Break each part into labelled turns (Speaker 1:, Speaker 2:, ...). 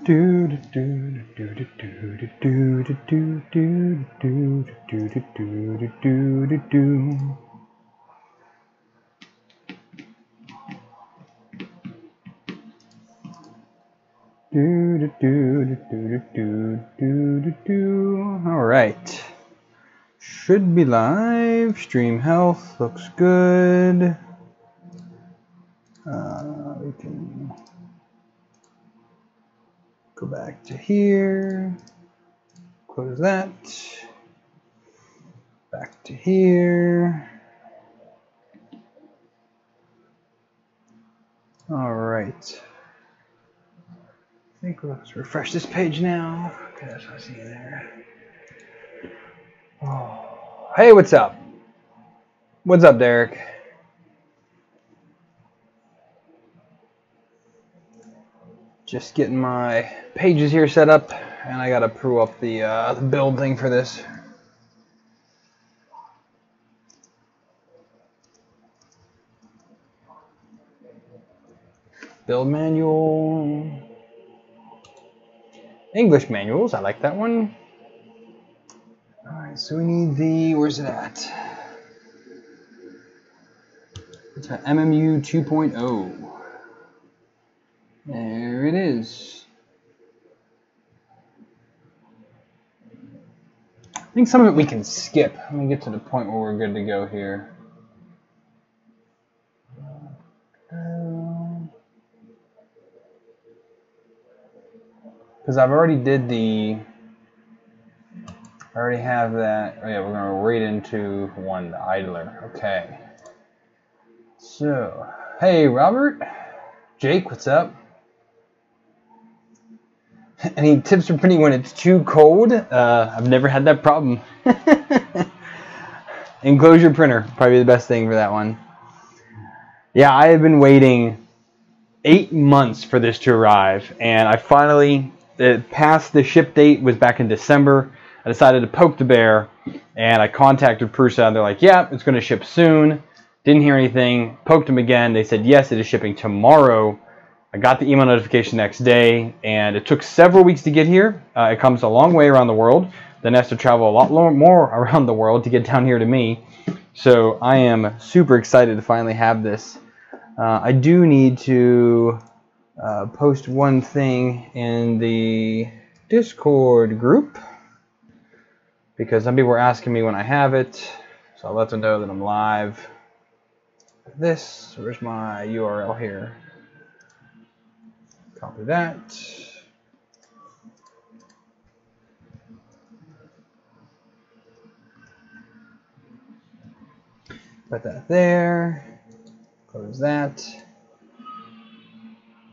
Speaker 1: All right. Should be live. Stream health looks good. We can go back to here. Close that. Back to here. All right. I think let's refresh this page now. Okay, that's what I see in there. Oh. Hey, what's up? What's up, Derek? Just getting my pages here set up, and I gotta prove up the build thing for this. Build manual. English manuals, I like that one. Alright, so we need the, where's it at? It's an MMU 2.0. There it is. I think some of it we can skip. Let me get to the point where we're good to go here. Because I've already did the, I already have that. Oh yeah, we're going to right into one, the idler. Okay. So, hey Robert. Jake, what's up? Any tips for printing when it's too cold? I've never had that problem. Enclosure printer, probably the best thing for that one. Yeah, I have been waiting 8 months for this to arrive, and I finally, past the ship date was back in December. I decided to poke the bear, and I contacted Prusa, and they're like, yeah, it's going to ship soon. Didn't hear anything. Poked them again. They said, yes, it is shipping tomorrow. I got the email notification next day, and it took several weeks to get here. It comes a long way around the world. Then has to travel a lot more around the world to get down here to me. So I am super excited to finally have this. I do need to post one thing in the Discord group, because some people were asking me when I have it. So I'll let them know that I'm live. This, where's my URL here? Copy that. Put that there. Close that.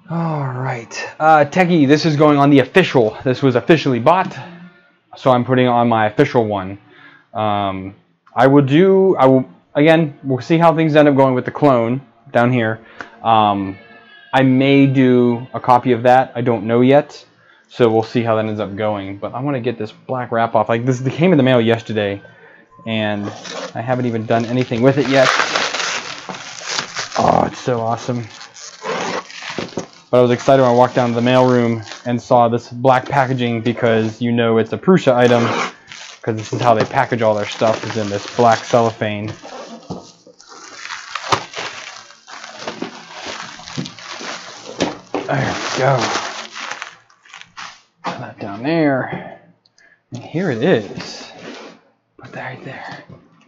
Speaker 1: All right. Techie, this is going on the official. This was officially bought, so I'm putting on my official one. Again, we'll see how things end up going with the clone down here. I may do a copy of that. I don't know yet. So we'll see how that ends up going. But I want to get this black wrap off. Like this came in the mail yesterday, and I haven't even done anything with it yet. Oh, it's so awesome. But I was excited when I walked down to the mailroom and saw this black packaging, because you know it's a Prusa item, because this is how they package all their stuff, is in this black cellophane. There we go. Put that down there. And here it is. Put that right there.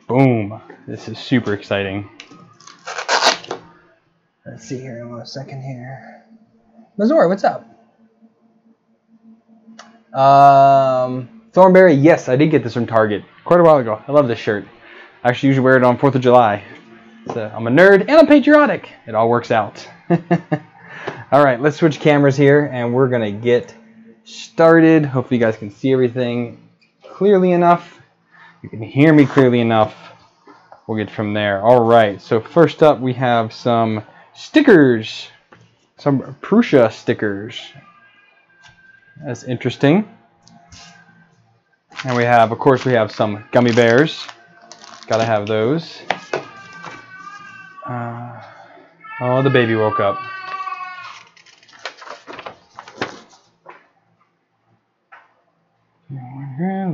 Speaker 1: Boom. This is super exciting. Let's see here in a second here. Mazor, what's up? Thornberry, yes, I did get this from Target quite a while ago. I love this shirt. I actually usually wear it on 4th of July. So I'm a nerd and I'm patriotic. It all works out. All right, let's switch cameras here, and we're going to get started. Hopefully you guys can see everything clearly enough. You can hear me clearly enough. We'll get from there. All right, so first up we have some stickers. Some Prusa stickers. That's interesting. And we have, of course, we have some gummy bears. Gotta have those. Oh, the baby woke up.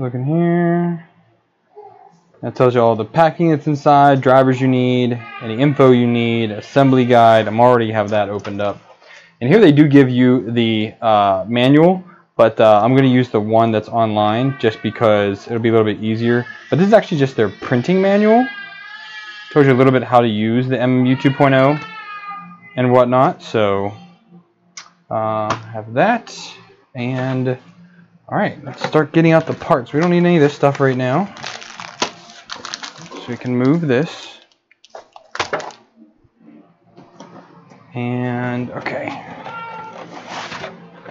Speaker 1: look in here. That tells you all the packing that's inside, drivers you need, any info you need, assembly guide. I'm already have that opened up. And here they do give you the manual, but I'm going to use the one that's online just because it'll be a little bit easier. But this is actually just their printing manual. Tells you a little bit how to use the MMU 2.0 and whatnot. So have that. And all right, let's start getting out the parts. We don't need any of this stuff right now. So we can move this. And okay.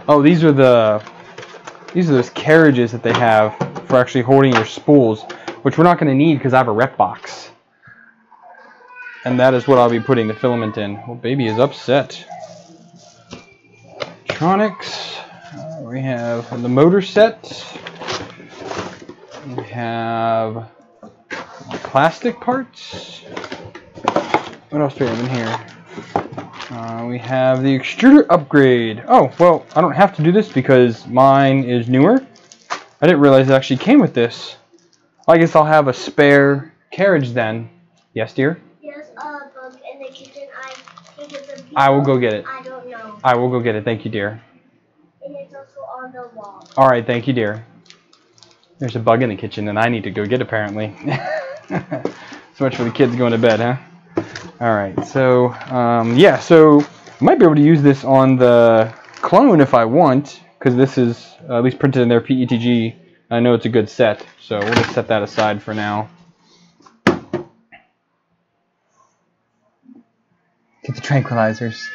Speaker 1: Oh, these are those carriages that they have for actually holding your spools, which we're not going to need because I have a rep box. And that is what I'll be putting the filament in. Well, baby is upset. Electronics. We have the motor set. We have plastic parts. What else do we have in here? We have the extruder upgrade. Oh, well, I don't have to do this because mine is newer. I didn't realize it actually came with this. I guess I'll have a spare carriage then. Yes, dear?
Speaker 2: There's a bug in the kitchen. I think it's a beetle.
Speaker 1: I will go get it.
Speaker 2: I don't know.
Speaker 1: I will go get it. Thank you, dear.
Speaker 2: And it's also on the wall.
Speaker 1: All right, thank you, dear. There's a bug in the kitchen and I need to go get apparently. So much for the kids going to bed, huh? Alright, so, yeah, so I might be able to use this on the clone if I want, because this is at least printed in their PETG. I know it's a good set, so we'll just set that aside for now. Get the tranquilizers.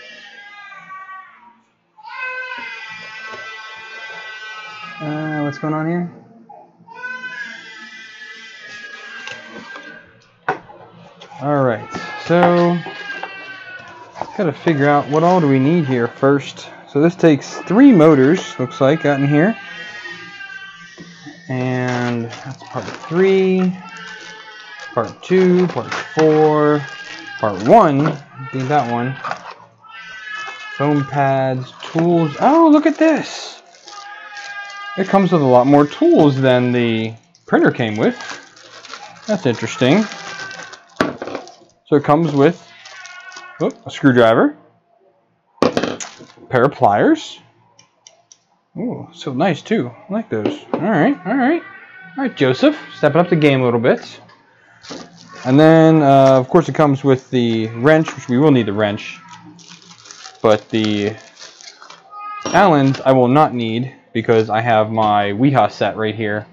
Speaker 1: What's going on here? Alright, so gotta figure out what all do we need here first. So this takes 3 motors, looks like, out in here. And that's part 3, part 2, part 4, part 1, being that one. Foam pads, tools. Oh, look at this! It comes with a lot more tools than the printer came with. That's interesting. So it comes with a screwdriver, a pair of pliers. Oh, so nice too. I like those. All right, Joseph, stepping up the game a little bit. And then, of course, it comes with the wrench, which we will need the wrench. But the Allens I will not need because I have my Weha set right here.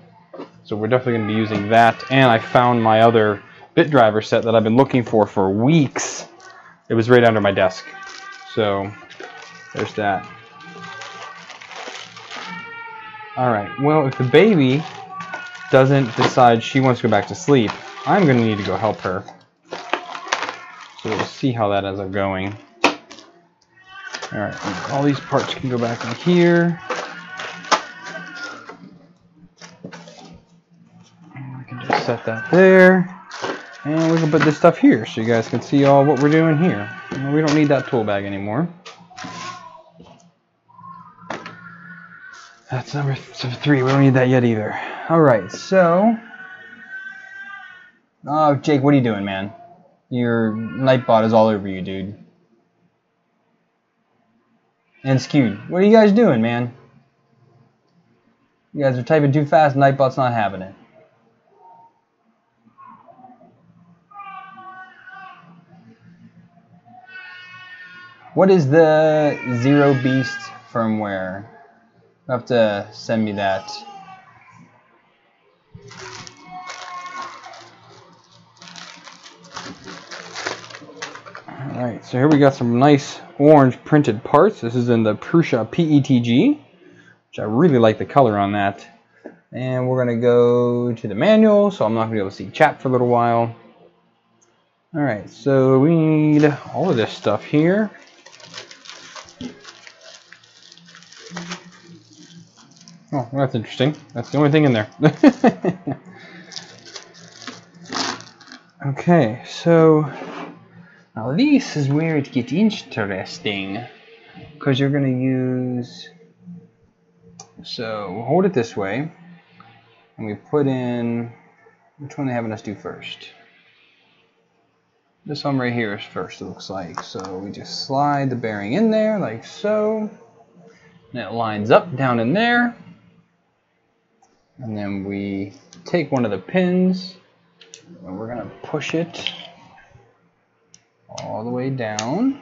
Speaker 1: So we're definitely going to be using that. And I found my other bit driver set that I've been looking for weeks. It was right under my desk. So there's that. Alright, well, if the baby doesn't decide she wants to go back to sleep, I'm going to need to go help her. So we'll see how that ends up going. Alright, all these parts can go back in here. And we can just set that there. And we can put this stuff here so you guys can see all what we're doing here. Well, we don't need that tool bag anymore. That's number 3. We don't need that yet either. Alright, so... Oh, Jake, what are you doing, man? Your Nightbot is all over you, dude. And Skewed, what are you guys doing, man? You guys are typing too fast, Nightbot's not having it. What is the Zero Beast firmware? You'll have to send me that. Alright, so here we got some nice orange printed parts. This is in the Prusa PETG, which I really like the color on that. And we're going to go to the manual, so I'm not going to be able to see chat for a little while. Alright, so we need all of this stuff here. Oh, well, that's interesting. That's the only thing in there. Okay, so now this is where it gets interesting, because you're going to use, so hold it this way, and we put in, which one are they having us do first? This one right here is first, it looks like. So we just slide the bearing in there like so. And it lines up down in there. And then we take one of the pins and we're going to push it all the way down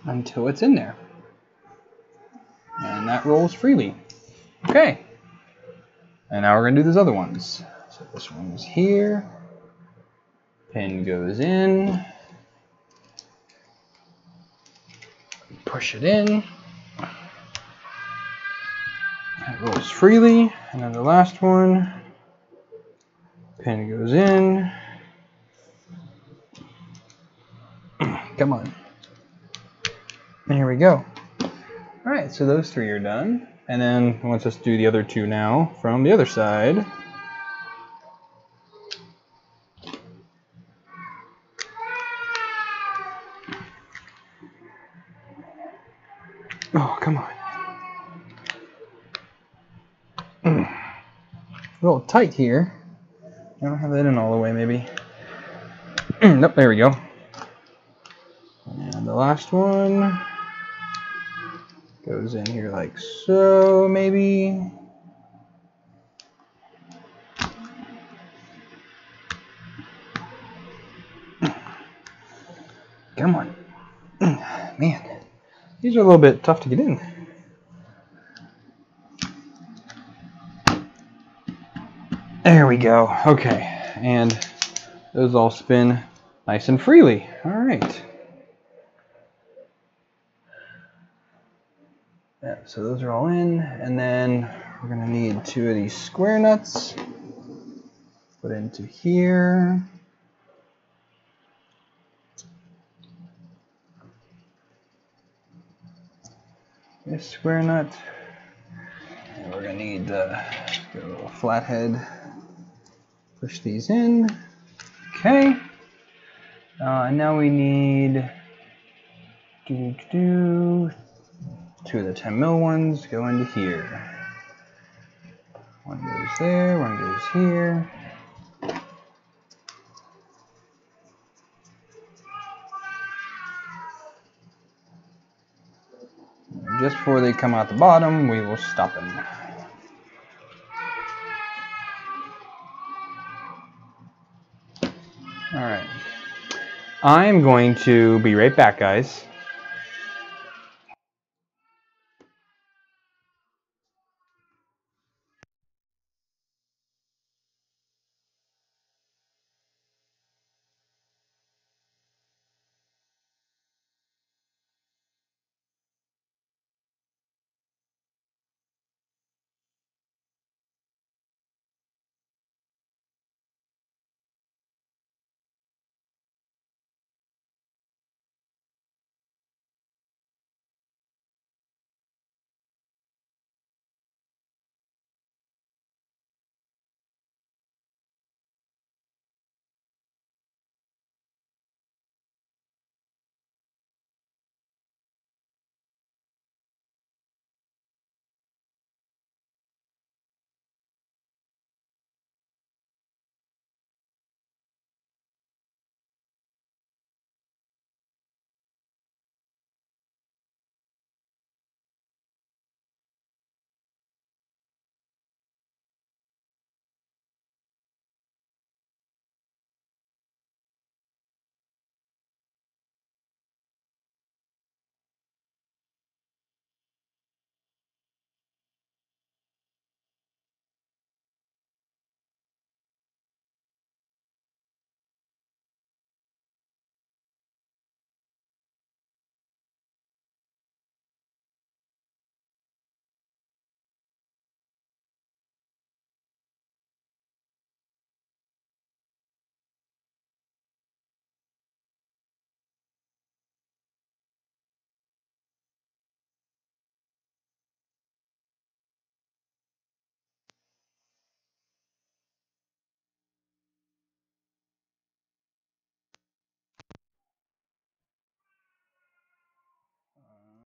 Speaker 1: until it's in there. And that rolls freely. Okay. And now we're going to do these other ones. So this one's here. Pin goes in. Push it in. It rolls freely. And then the last one. Pin goes in. Come on. And here we go. Alright, so those three are done. And then let's just do the other two now from the other side. Oh, come on. A little tight here. I don't have that in all the way, maybe. Nope, there we go. And the last one goes in here like so, maybe. Come on. Man, these are a little bit tough to get in. There we go. Okay, and those all spin nice and freely. All right. Yeah, so those are all in, and then we're gonna need two of these square nuts. Put into here. This square nut. And we're gonna need get a little flathead. Push these in. Okay. And now we need two of the 10mm ones go into here. One goes there, one goes here. And just before they come out the bottom, we will stop them. Alright. I'm going to be right back, guys.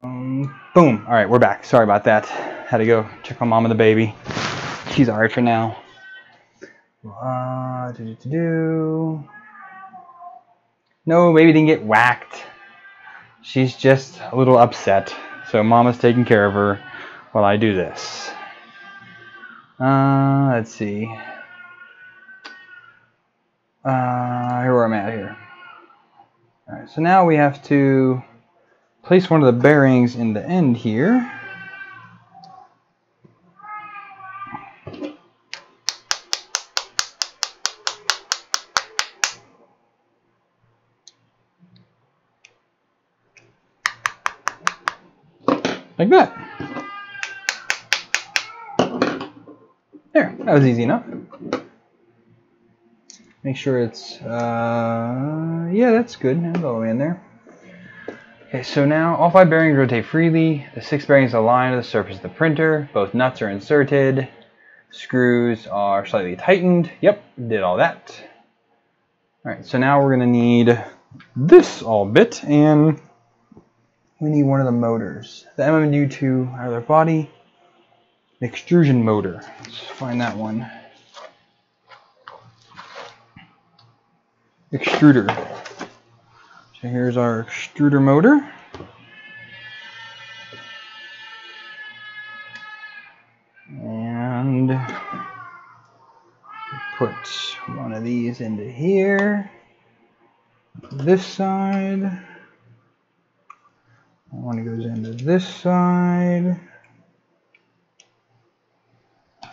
Speaker 1: Boom. All right, we're back. Sorry about that. Had to go check on Mom and the baby. She's alright for now. No, baby didn't get whacked. She's just a little upset. So Mama's taking care of her while I do this. Let's see. Here where I'm at here. Alright, so now we have to place one of the bearings in the end here. Like that. There, that was easy enough. Make sure it's, yeah, that's good. That's all the way in there. Okay, so now all 5 bearings rotate freely. The 6 bearings align to the surface of the printer. Both nuts are inserted. Screws are slightly tightened. Yep, did all that. Alright, so now we're going to need this all bit, and we need one of the motors. The MMU 2 out of their body. The extrusion motor. Let's find that one. Extruder. So here's our extruder motor. And put one of these into here. This side. One goes into this side.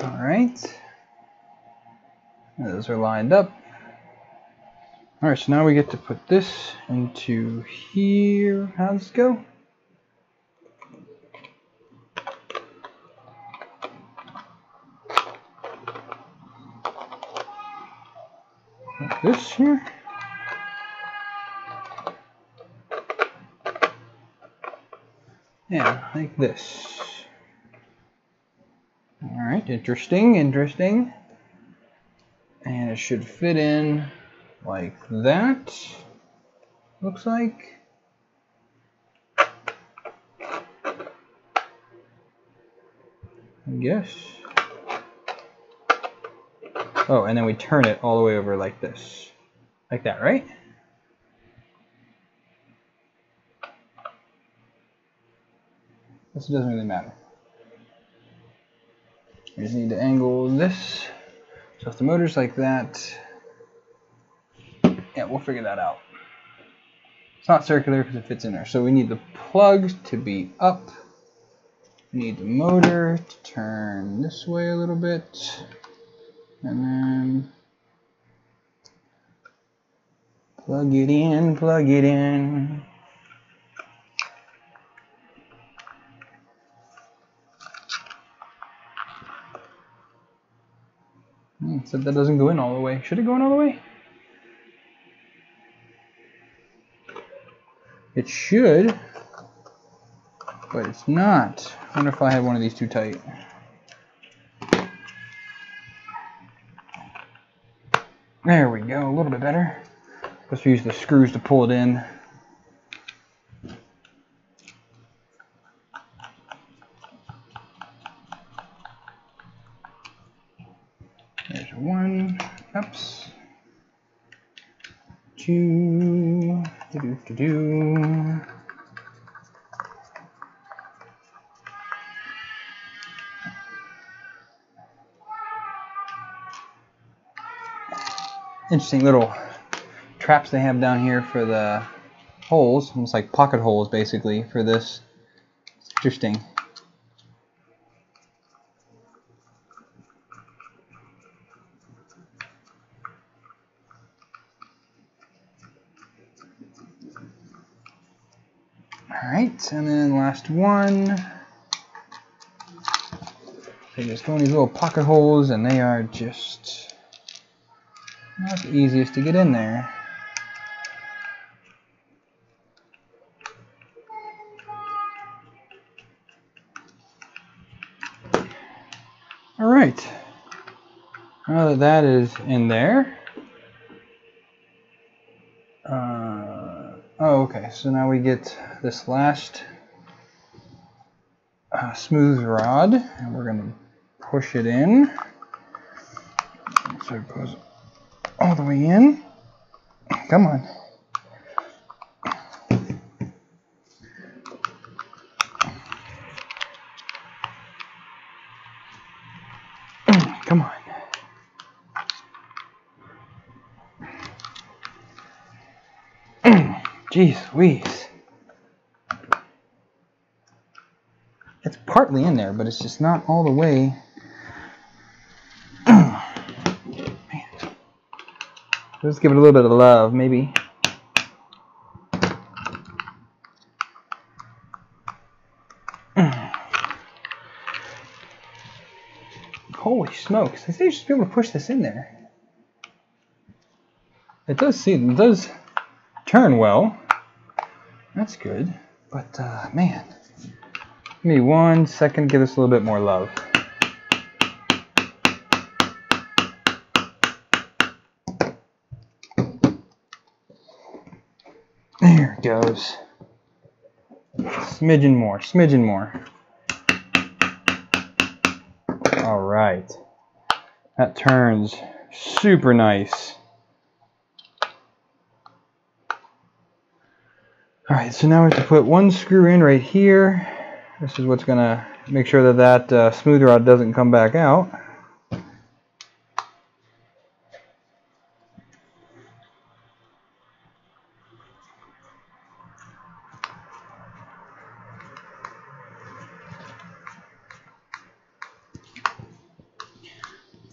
Speaker 1: Alright. Those are lined up. Alright, so now we get to put this into here. How's this go? Like this here. Yeah, like this. Alright, interesting, interesting. And it should fit in like that. Looks like. I guess. Oh, and then we turn it all the way over like this. Like that, right? This doesn't really matter. We just need to angle this. So if the motor's like that, yeah, we'll figure that out. It's not circular because it fits in there. So we need the plug to be up. We need the motor to turn this way a little bit. And then plug it in, plug it in. Except that doesn't go in all the way. Should it go in all the way? It should, but it's not. I wonder if I had one of these too tight. There we go, a little bit better. Let's use the screws to pull it in. There's one. Oops. Two. Interesting little traps they have down here for the holes, almost like pocket holes basically for this. It's interesting. Alright, and then last one. They just go in these little pocket holes and they are just not the easiest to get in there. Alright, now that that is in there, oh okay, so now we get this last smooth rod, and we're going to push it in. So it goes all the way in. Come on. Come on. Jeez Louise. It's partly in there, but it's just not all the way. Man. Let's give it a little bit of love, maybe. Holy smokes. I think you should be able to push this in there. It does turn well. That's good. But, man. Give me 1 second, give this a little bit more love. There it goes. Smidgen more, smidgen more. All right. That turns super nice. All right, so now we have to put 1 screw in right here. This is what's going to make sure that that smooth rod doesn't come back out.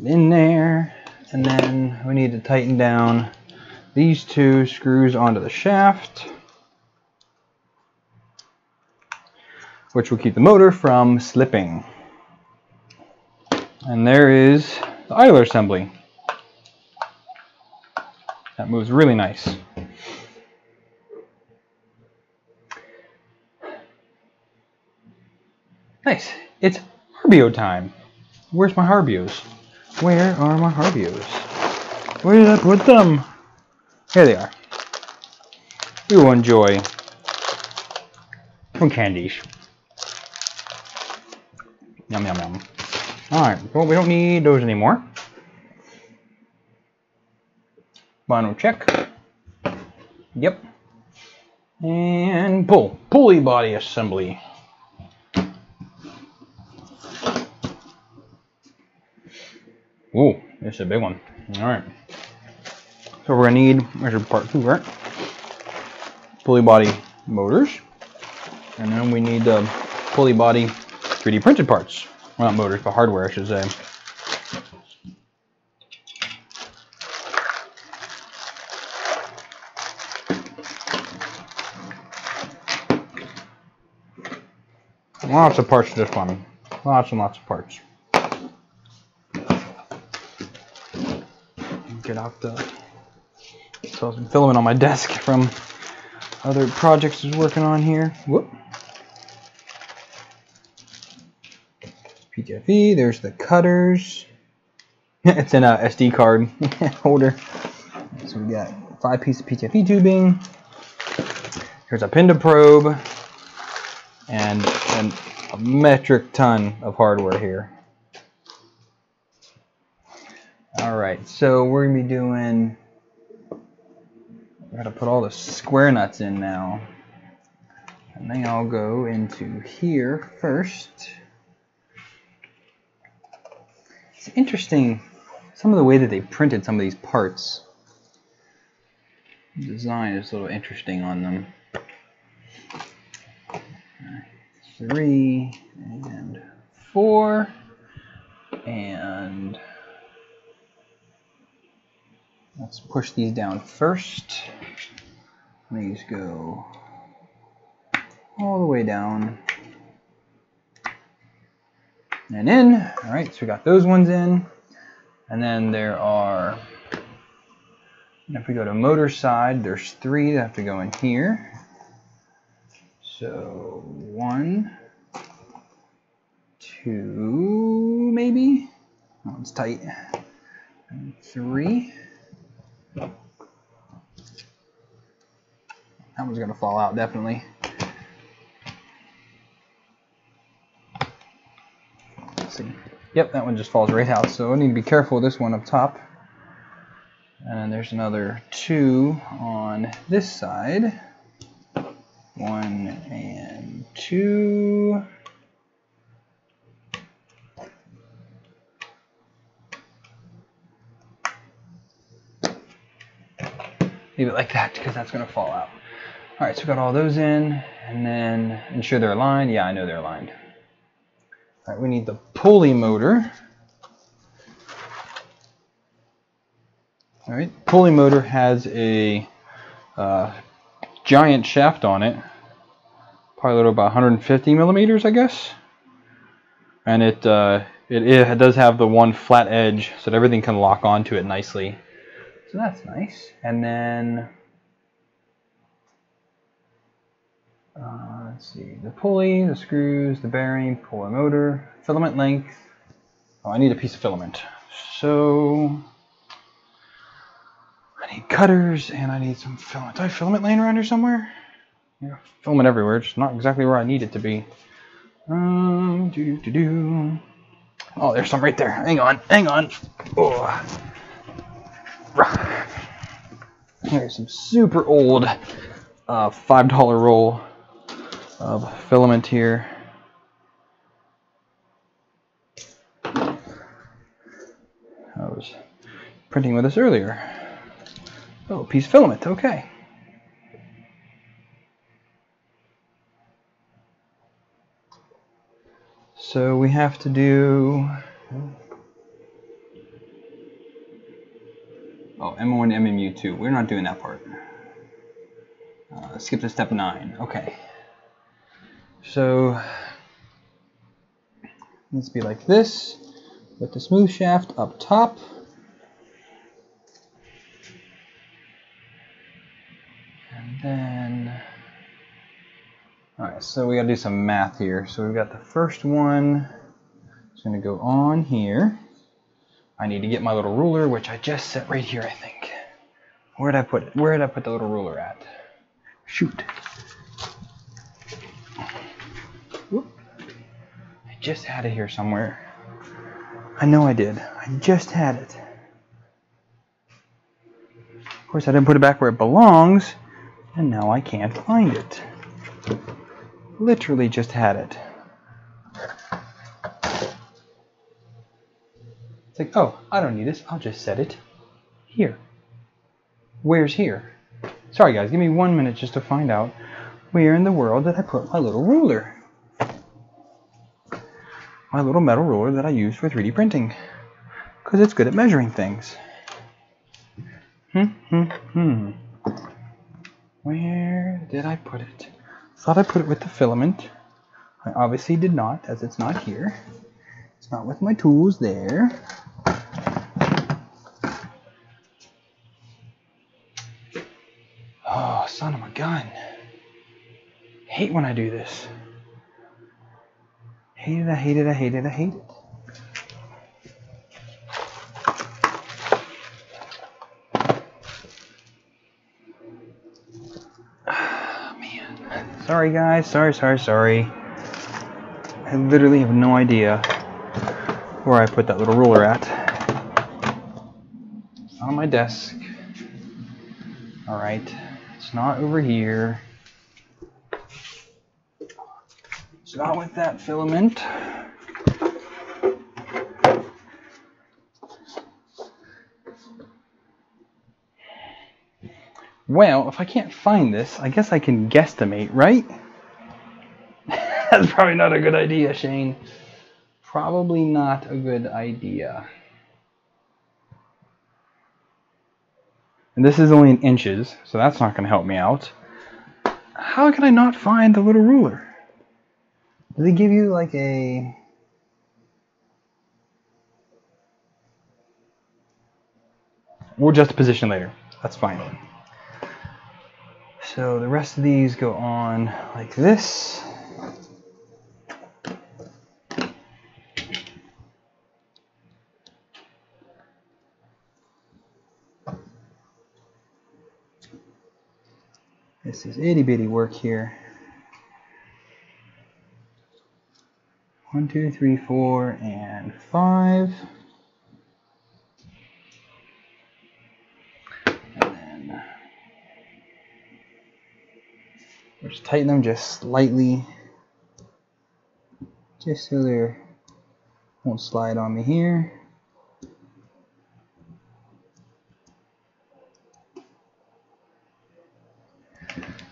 Speaker 1: In there, and then we need to tighten down these 2 screws onto the shaft, which will keep the motor from slipping. And there is the idler assembly. That moves really nice. Nice. It's Harbio time. Where's my Harbios? Where are my Harbios? Where did I put them? Here they are. We will enjoy some candies. Yum, yum, yum. Alright, well, we don't need those anymore. Final check. Yep. And pulley body assembly. Ooh, this is a big one. Alright. So we're going to need, there's part 2, right? Pulley body motors. And then we need the pulley body 3D printed parts. Well, not motors, but hardware, I should say. Lots of parts to this one. Lots and lots of parts. Get out the some filament on my desk from other projects I was working on here. Whoop. PTFE, there's the cutters. It's in a SD card holder. So we got 5 pieces of PTFE tubing. Here's a pin to probe. And a metric ton of hardware here. Alright, so we're going to be doing, I got to put all the square nuts in now. And they all go into here first. It's interesting, some of the way that they printed some of these parts. The design is a little interesting on them. 3 and 4 and let's push these down first. These go all the way down and in. All right, so we got those ones in, and then there are, if we go to motor side, there's 3 that have to go in here. So 1, 2, maybe. That one's tight. And 3. That one's gonna fall out definitely. let's see. Yep, that one just falls right out. So I need to be careful with this one up top. And there's another 2 on this side. 1 and 2. Leave it like that because that's going to fall out. All right, so we got all those in, and then ensure they're aligned. Yeah, I know they're aligned. All right, we need the pulley motor. All right, pulley motor has a giant shaft on it, probably a little about 150 millimeters, I guess. And it does have the one flat edge, so that everything can lock onto it nicely. So that's nice. And then let's see, the pulley, the screws, the bearing, pulley motor, filament length. Oh, I need a piece of filament. So I need cutters and I need some filament. Do I have filament laying around here somewhere? Yeah, filament everywhere, just not exactly where I need it to be. Oh, there's some right there. Hang on, hang on. Oh. Here's some super old $5 roll of filament here. I was printing with this earlier. Oh, piece of filament, okay. So we have to do M1 MMU 2. We're not doing that part. Skip to step 9. Okay. So it needs to be like this, with the smooth shaft up top. And then, alright, so we gotta do some math here. So we've got the first one. It's gonna go on here. I need to get my little ruler, which I just set right here, I think. Where did I put it? Where did I put the little ruler at? Shoot. Whoop. I just had it here somewhere. I know I did. I just had it. Of course, I didn't put it back where it belongs, and now I can't find it. Literally just had it. It's like, oh, I don't need this. I'll just set it here. Where's here? Sorry guys, give me 1 minute just to find out where in the world did I put my little ruler. My little metal ruler that I use for 3D printing. Because it's good at measuring things. Where did I put it? Thought I put it with the filament. I obviously did not, as it's not here. It's not with my tools there. Oh, son of a gun. Hate when I do this. Hate it, I hate it, I hate it, I hate it. Oh, man. Sorry guys, sorry. I literally have no idea where I put that little ruler at. It's on my desk. Alright. It's not over here. It's not with that filament. Well, if I can't find this, I guess I can guesstimate, right? That's probably not a good idea, Shane. Probably not a good idea. And this is only in inches, so that's not going to help me out. How can I not find the little ruler? Does it give you like a... We'll adjust the position later. That's fine. So the rest of these go on like this. This is itty bitty work here. 1, 2, 3, 4, and 5. And then just tighten them just slightly, just so they won't slide on me here.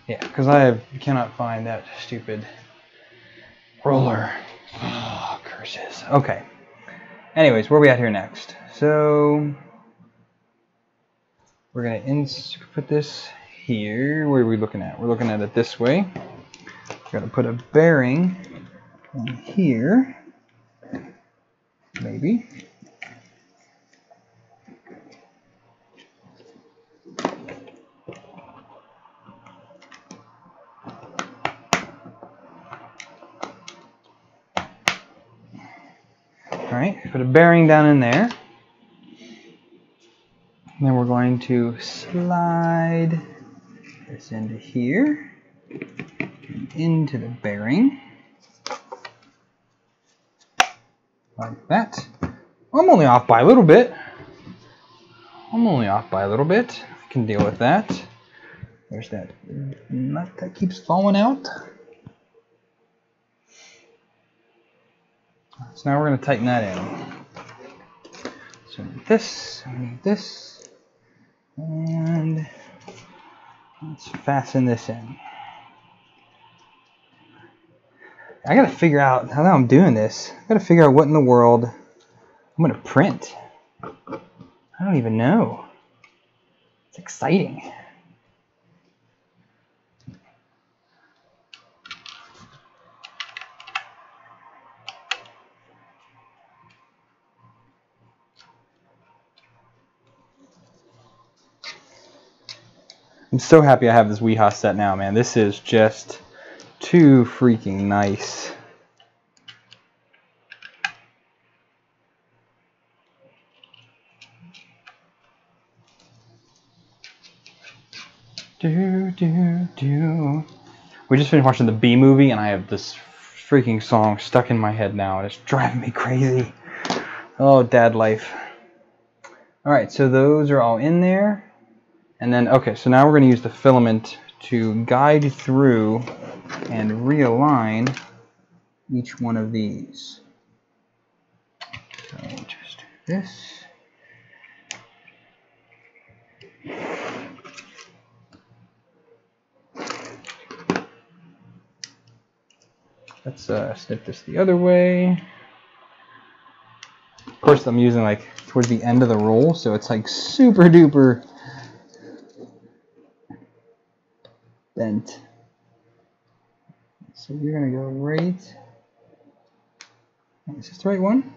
Speaker 1: Yeah, because I cannot find that stupid roller. Oh, curses. Okay. Anyways, where are we at here next? So we're gonna put this here. Where are we looking at? We're looking at it this way. We're gonna put a bearing in here, maybe. Alright, put a bearing down in there. And then we're going to slide this into here, and into the bearing, like that. I'm only off by a little bit. I can deal with that. There's that nut that keeps falling out. So now we're going to tighten that in. So we need this, and let's fasten this in. I got to figure out how I'm doing this. I got to figure out what in the world I'm going to print. I don't even know. It's exciting. I'm so happy I have this Weehaw set now, man. This is just too freaking nice. We just finished watching the Bee Movie, and I have this freaking song stuck in my head now, and it's driving me crazy. Oh, dad life. Alright, so those are all in there. And then, okay, so now we're going to use the filament to guide through and realign each one of these. So just do this. Let's snip this the other way. Of course, I'm using like towards the end of the roll, so it's like super duper bent. So you're gonna go right. Is this the right one?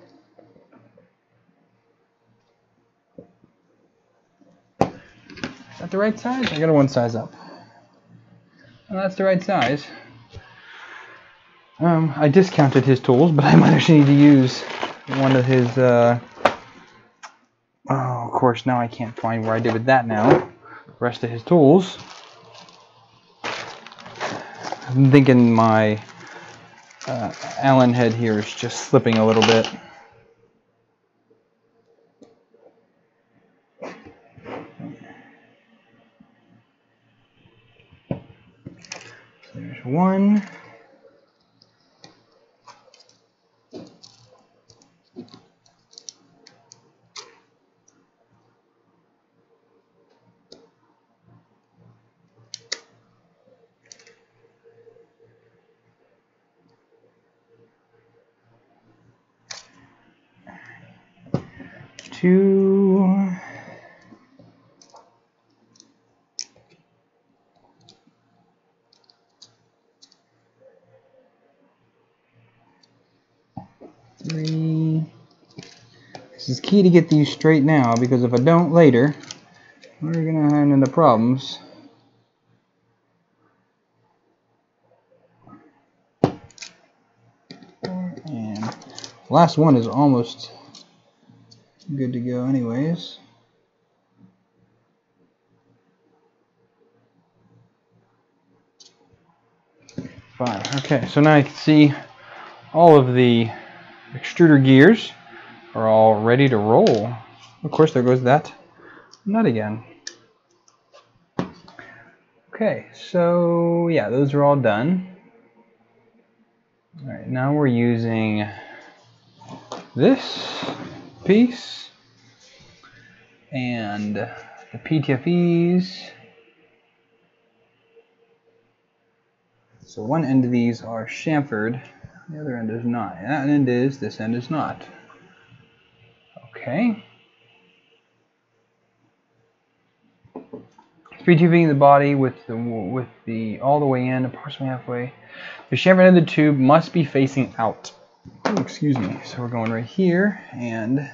Speaker 1: Is that the right size? I got one size up. Well, that's the right size. I discounted his tools, but I might actually need to use one of his, oh, of course, now I can't find where I did with that now. The rest of his tools. I'm thinking my Allen head here is just slipping a little bit. So there's one. Two. Three. This is key to get these straight now, because if I don't later, we're gonna run into problems. And the last one is almost good to go anyways. Fine. Okay, so now you can see all of the extruder gears are all ready to roll. Of course, there goes that nut again. Okay, so yeah, those are all done. All right, now we're using this piece and the PTFEs. So one end of these are chamfered, the other end is not. That end is, this end is not. Okay. PTFEing the body with the all the way in, approximately halfway. The chamfered end of the tube must be facing out. Oh, excuse me. So we're going right here, and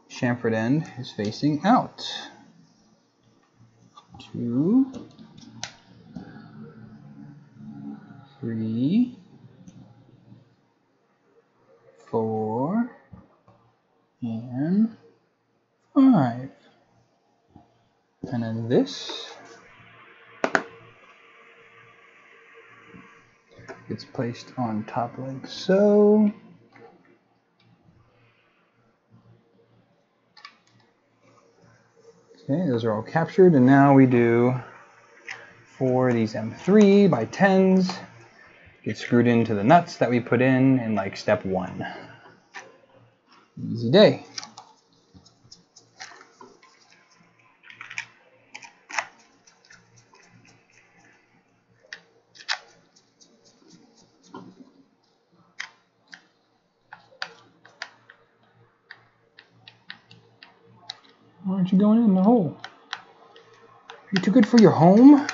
Speaker 1: chamfered end is facing out. 2, 3, 4, and 5. And then this gets placed on top like so. Okay, those are all captured, and now we do for these M3 by 10s, get screwed into the nuts that we put in like step 1. Easy day. Why aren't you going in the hole? Are you too good for your home?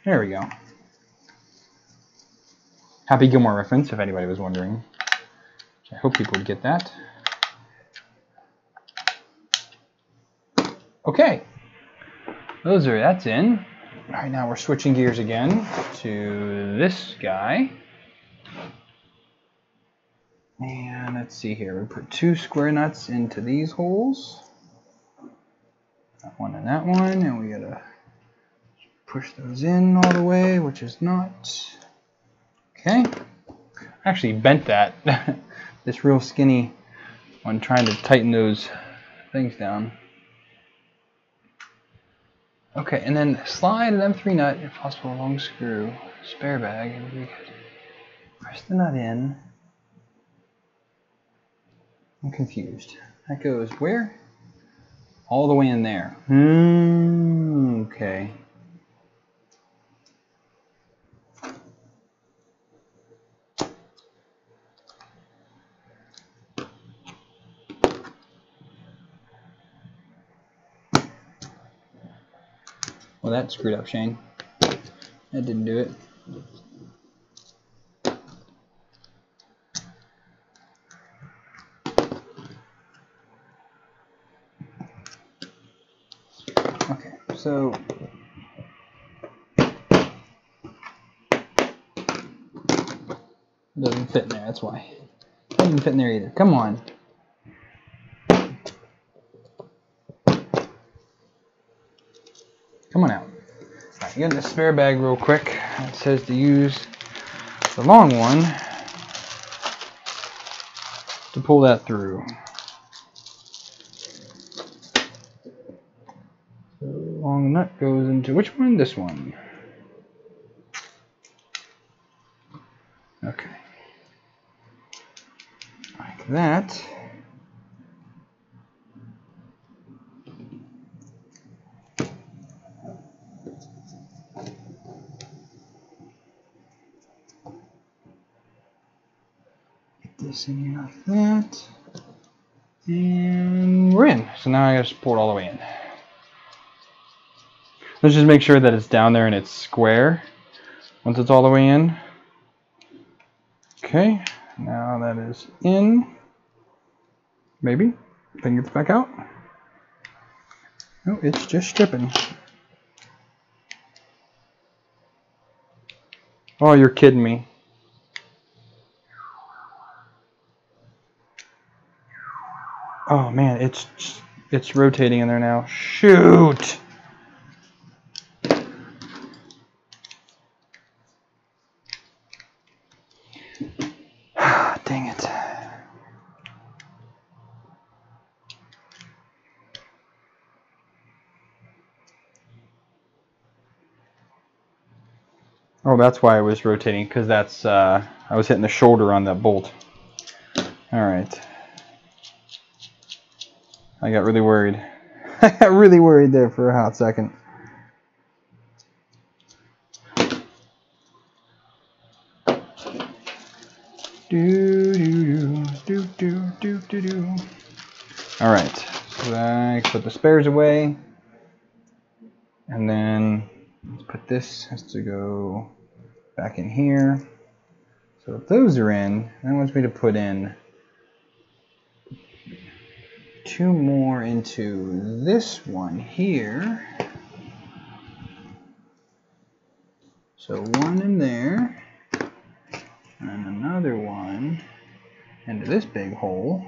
Speaker 1: There we go. Happy Gilmore reference, if anybody was wondering. I hope people would get that. Okay, that's in. All right, now we're switching gears again to this guy. And let's see here, we put 2 square nuts into these holes. That one and that one, and we gotta push those in all the way, which is not. Okay, I actually bent that, this real skinny one, trying to tighten those things down. Okay, and then slide an M3 nut, if possible, a long screw, spare bag, and we could press the nut in. I'm confused. That goes where? All the way in there. Okay. Well, that screwed up, Shane. That didn't do it. Okay, so it doesn't fit in there, that's why. It doesn't fit in there either. Come on. Come on out. Alright, get in the spare bag real quick. It says to use the long one to pull that through. So long nut goes into which one? This one. Okay. Like that. This in here like that, and we're in. So now I gotta just pour it all the way in. Let's just make sure that it's down there and it's square once it's all the way in. Okay, now that is in. Maybe finger back out. No, it's just stripping. Oh, you're kidding me. Oh man, it's rotating in there now. Shoot! dang it. Oh, that's why I was rotating, because that's I was hitting the shoulder on that bolt. All right. I got really worried. I got really worried there for a hot second. All right. So I put the spares away, and then let's put this has to go back in here. So if those are in, that wants me to put in 2 more into this one here. So 1 in there, and another one into this big hole.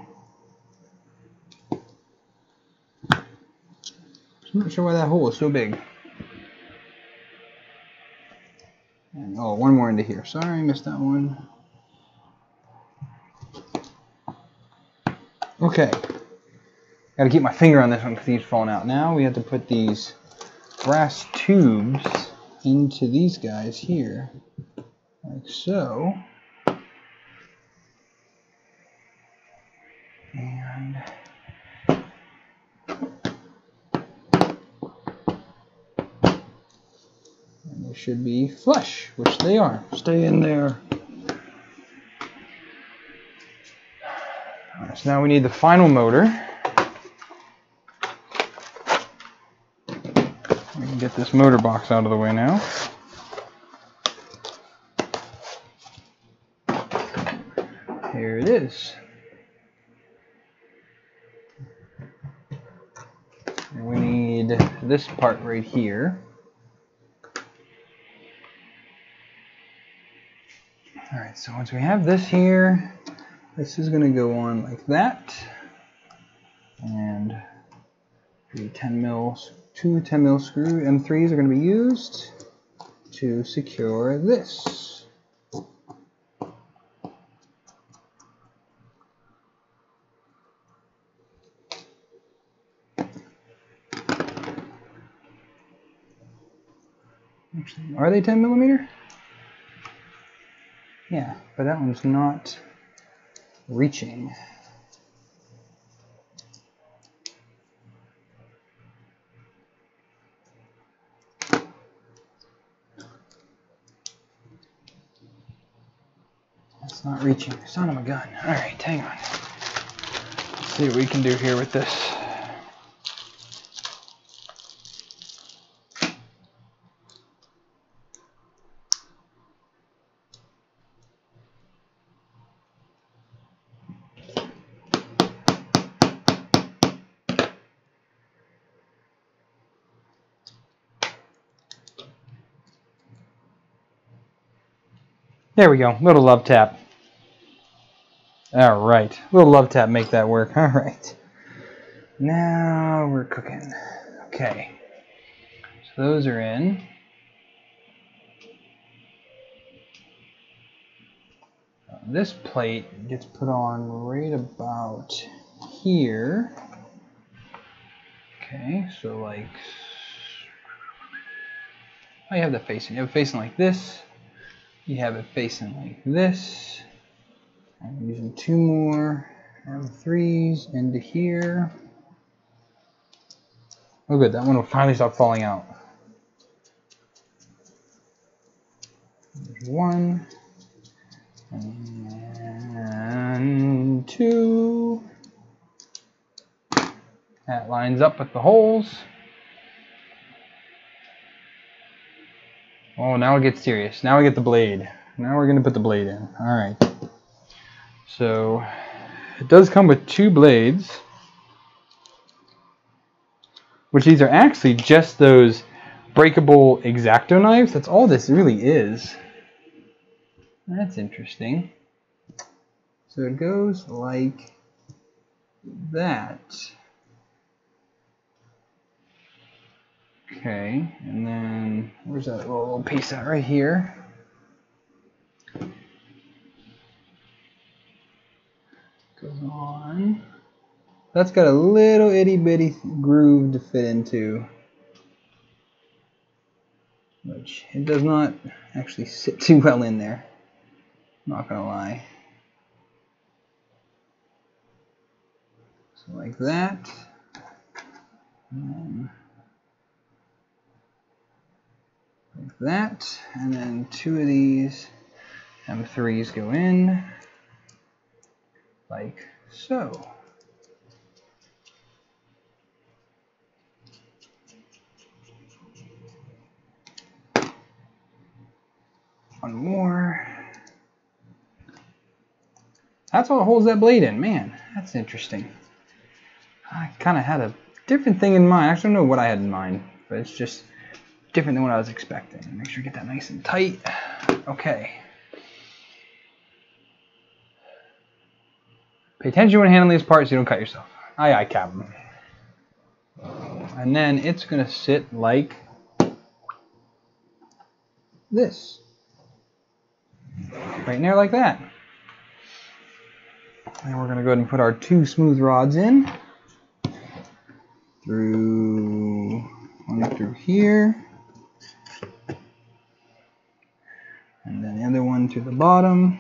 Speaker 1: I'm not sure why that hole is so big. And, oh, 1 more into here. Sorry, I missed that one. Okay. Got to keep my finger on this one because he's falling out. Now we have to put these brass tubes into these guys here, like so. And they should be flush, which they are. Stay in there. All right, so now we need the final motor. We can get this motor box out of the way now. Here it is. And we need this part right here. Alright, so once we have this here, this is going to go on like that. And the 10 mils, 2 10 mil screw M3s are going to be used to secure this. Actually, are they 10 millimeter? Yeah, but that one's not reaching. That's not reaching. Son of a gun. Alright, hang on. Let's see what we can do here with this. There we go. Little love tap. All right. Little love tap make that work. All right. Now we're cooking. Okay. So those are in. This plate gets put on right about here. Okay. So like, oh, you have the facing. You have it facing like this. You have it facing like this. I'm using 2 more M3s into here. Oh good, that one will finally stop falling out. There's 1 and 2. That lines up with the holes. Oh, now it gets serious. Now we get the blade. Now we're going to put the blade in. Alright. So, it does come with 2 blades. Which these are actually just those breakable X-Acto knives. That's all this really is. That's interesting. So it goes like that. Okay, and then where's that little piece at right here? one. That's got a little itty bitty groove to fit into, which it does not actually sit too well in there. Not gonna lie. So like that. And like that. And then two of these M3s go in like so. One more. That's what holds that blade in. Man, that's interesting. I kind of had a different thing in mind. I actually don't know what I had in mind, but it's just different than what I was expecting. Make sure you get that nice and tight. Okay. Pay attention when handling these parts so you don't cut yourself. Aye, aye, Captain. And then it's going to sit like this. Right in there like that. And we're going to go ahead and put our two smooth rods in. One through here. And then the other one to the bottom.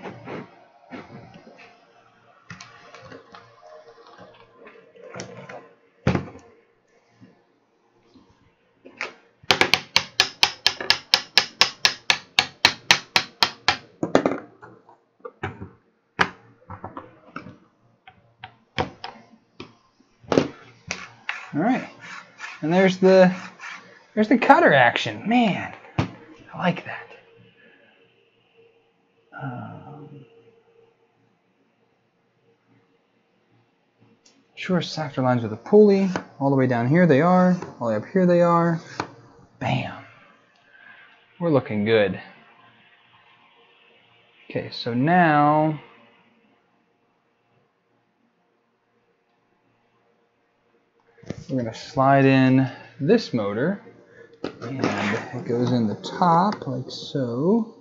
Speaker 1: All right, and there's the cutter action. Man, I like that. Sure, selector lines with a pulley. All the way down here they are. All the way up here they are. Bam. We're looking good. Okay, so now we're going to slide in this motor, and it goes in the top like so.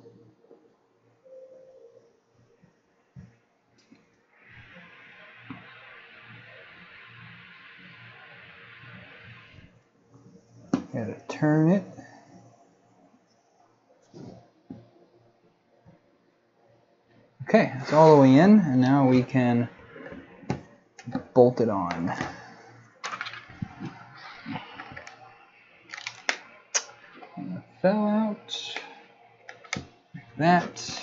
Speaker 1: Gotta turn it. Okay, it's all the way in, and now we can bolt it on. And it fell out like that,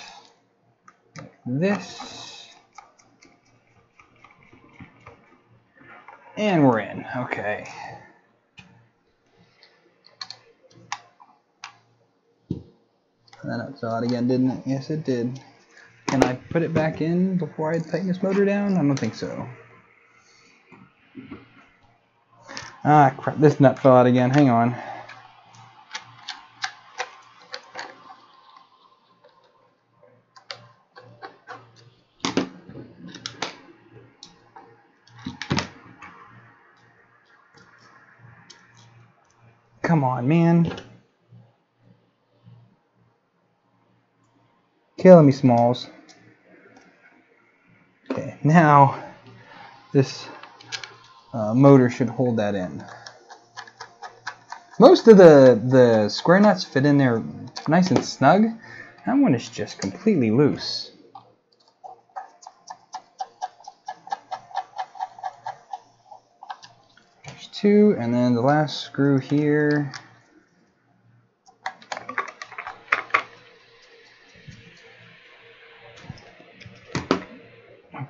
Speaker 1: like this, and we're in. Okay. That fell out again, didn't it? Yes, it did. Can I put it back in before I tighten this motor down? I don't think so. Ah, crap, this nut fell out again. Hang on. Come on, man. Killing me, Smalls. Okay, now this motor should hold that in. Most of the square nuts fit in there nice and snug. That one is just completely loose. There's two, and then the last screw here.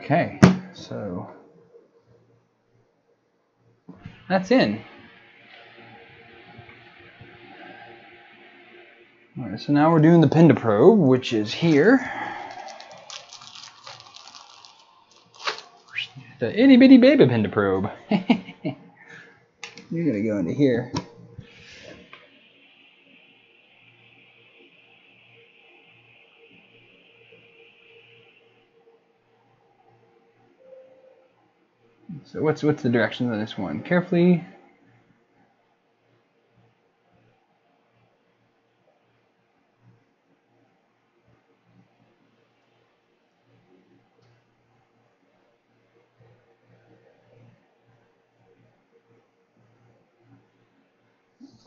Speaker 1: Okay, so that's in. All right, so now we're doing the pin to probe, which is here. The itty bitty baby pin to probe. You're gonna go into here. So what's the direction of this one? Carefully.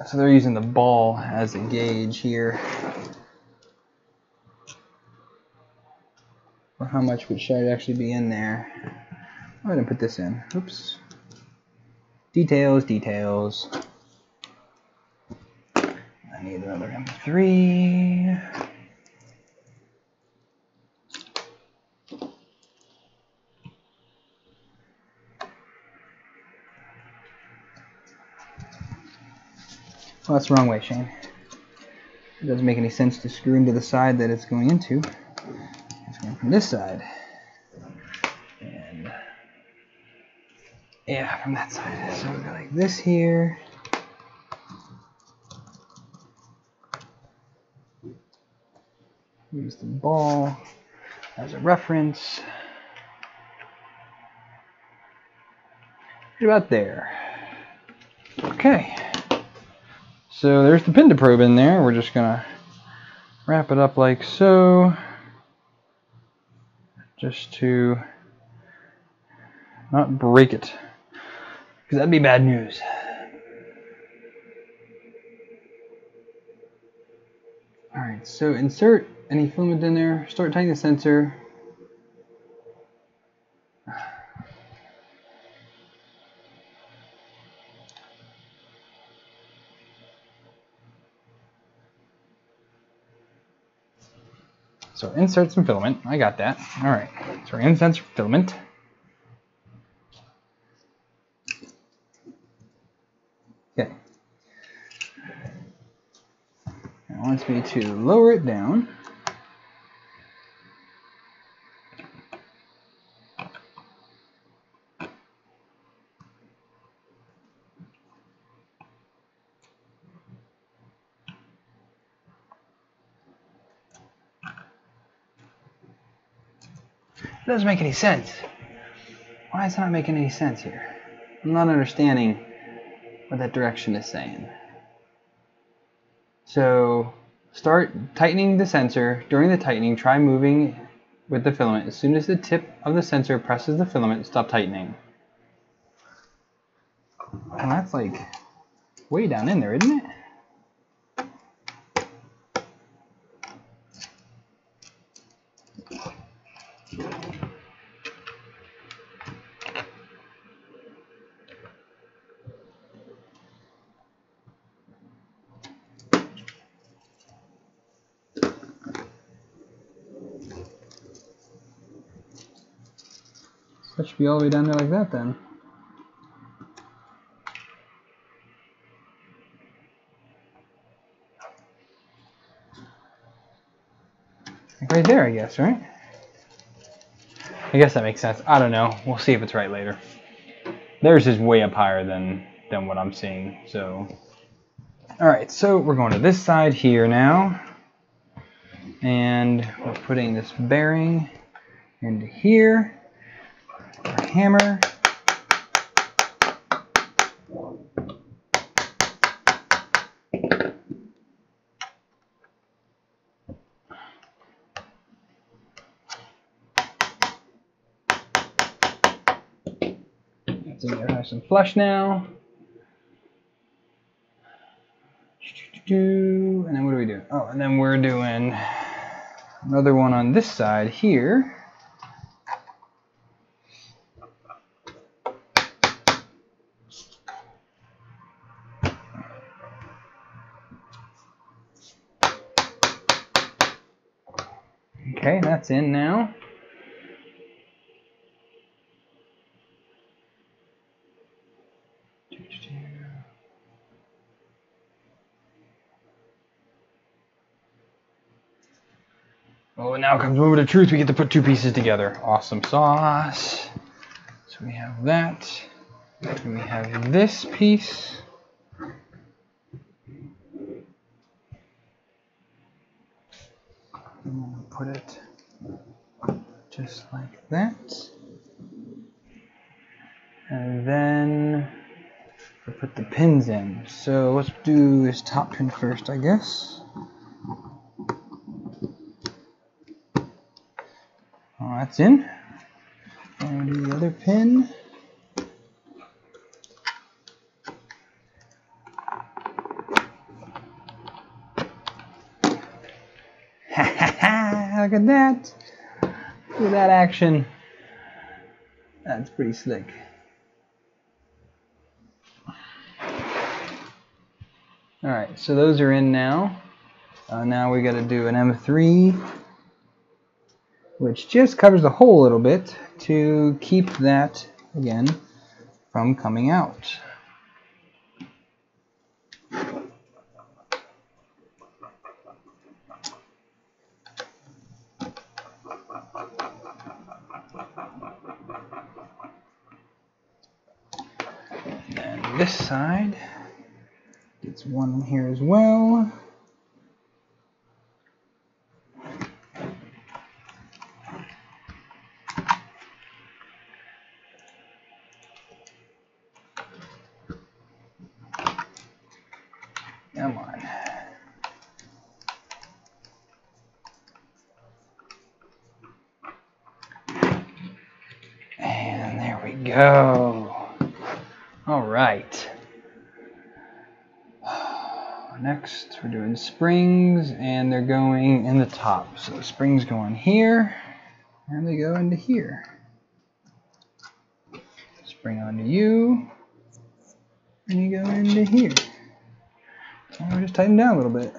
Speaker 1: So they're using the ball as a gauge here. Or how much should actually be in there. I'm going to put this in. Oops. Details, details. I need another MK3. Well, that's the wrong way, Shane. It doesn't make any sense to screw into the side that it's going into. It's going from this side. And yeah, from that side. So we go like this here. Use the ball as a reference. Right about there. Okay. So there's the pin to probe in there. We're just gonna wrap it up like so, just to not break it, because that'd be bad news. Alright, so insert any filament in there, start tightening the sensor. So insert some filament. I got that. All right. So we're going to insert some filament. Okay. It wants me to lower it down. It doesn't make any sense. Why is it not making any sense here? I'm not understanding what that direction is saying. So start tightening the sensor. During the tightening, try moving with the filament. As soon as the tip of the sensor presses the filament, stop tightening. And that's like way down in there, isn't it? That should be all the way down there like that then. Like right there, I guess, right? I guess that makes sense. I don't know. We'll see if it's right later. Theirs is way up higher than what I'm seeing. So, all right. So we're going to this side here now, and we're putting this bearing into here. Our hammer. It's in there nice and flush now. And then what are we doing? Oh, and then we're doing another one on this side here. Okay, that's in now. Oh, now comes the moment of truth. We get to put two pieces together. Awesome sauce. So we have that. And we have this piece. And we'll put it just like that. And then we'll put the pins in. So let's do this top pin first, I guess. Oh, that's in. And we'll do the other pin. Look at that. Look at that action. That's pretty slick. Alright, so those are in now. Now we got to do an M3, which just covers the hole a little bit to keep that, again, from coming out. And this side gets one here as well. Come on. And there we go. All right. Next, we're doing springs, and they're going in the top. So the springs go in here, and they go into here. Spring onto you, and you go into here. And we just tighten down a little bit.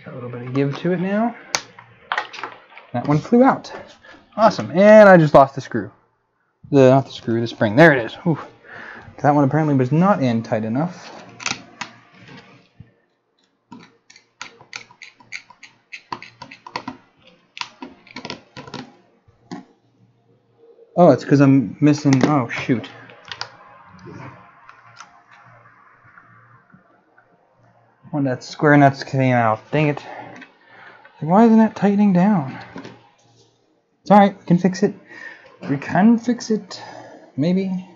Speaker 1: Got a little bit of give to it now. That one flew out. Awesome. And I just lost the screw. Not the screw, the spring. There it is. Whew. That one apparently was not in tight enough. Oh, it's because I'm missing. Oh, shoot. One of that square nuts came out. Dang it. Why isn't that tightening down? It's alright, we can fix it. We can fix it. Maybe.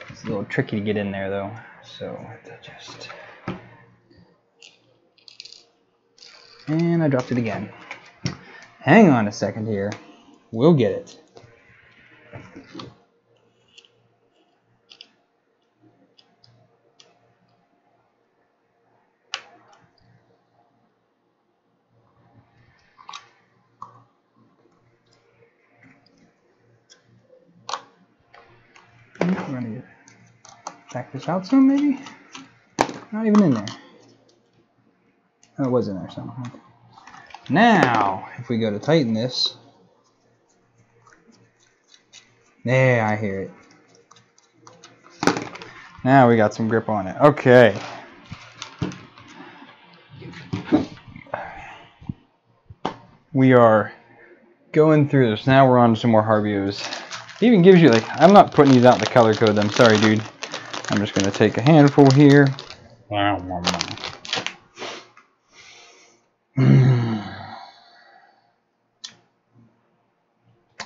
Speaker 1: It's a little tricky to get in there though. So I have to just. And I dropped it again. Hang on a second here. We'll get it. We're going to back this out some, maybe? Not even in there. Oh, it was in there somehow. Now, if we go to tighten this, yeah, I hear it. Now we got some grip on it. Okay. We are going through this. Now we're on to some more Harbios. It even gives you, like, I'm not putting these out in the color code. I'm sorry, dude. I'm just going to take a handful here.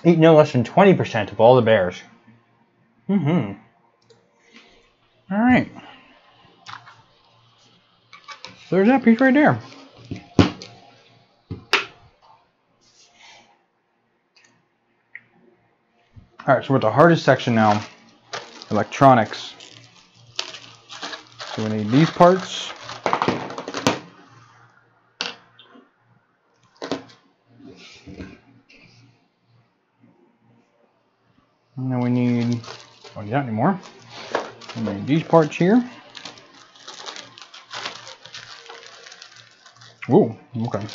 Speaker 1: Eat no less than 20% of all the bears. Alright. So there's that piece right there. Alright, so we're at the hardest section now. Electronics. So we need these parts. And then we need, don't need that anymore. We need these parts here. Ooh, okay.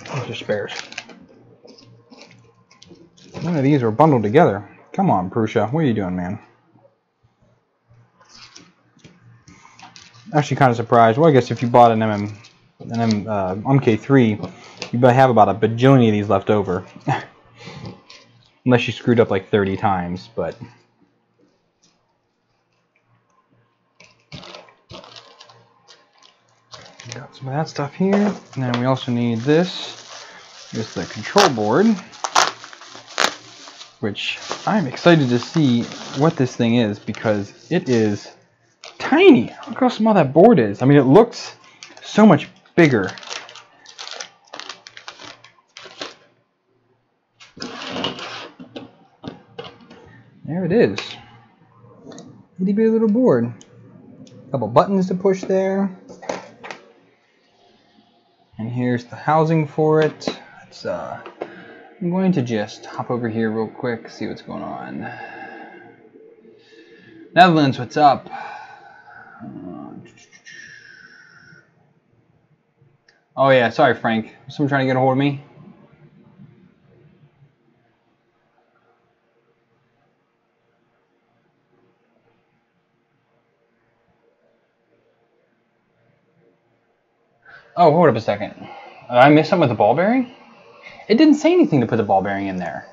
Speaker 1: Those are spares. None of these are bundled together. Come on, Prusa, what are you doing, man? Actually, kind of surprised. Well, I guess if you bought an MK3, You have about a bajillion of these left over. Unless you screwed up like 30 times, but... Got some of that stuff here. And then we also need this. This is the control board. Which I'm excited to see what this thing is because it is tiny. Look how small that board is. I mean, it looks so much bigger. There it is. Itty bitty little board. A couple buttons to push there. And here's the housing for it. It's I'm going to just hop over here real quick, see what's going on. Netherlands, what's up? Oh yeah, sorry Frank. Someone trying to get a hold of me? Oh, hold up a second. I missed something with the ball bearing? It didn't say anything to put the ball bearing in there.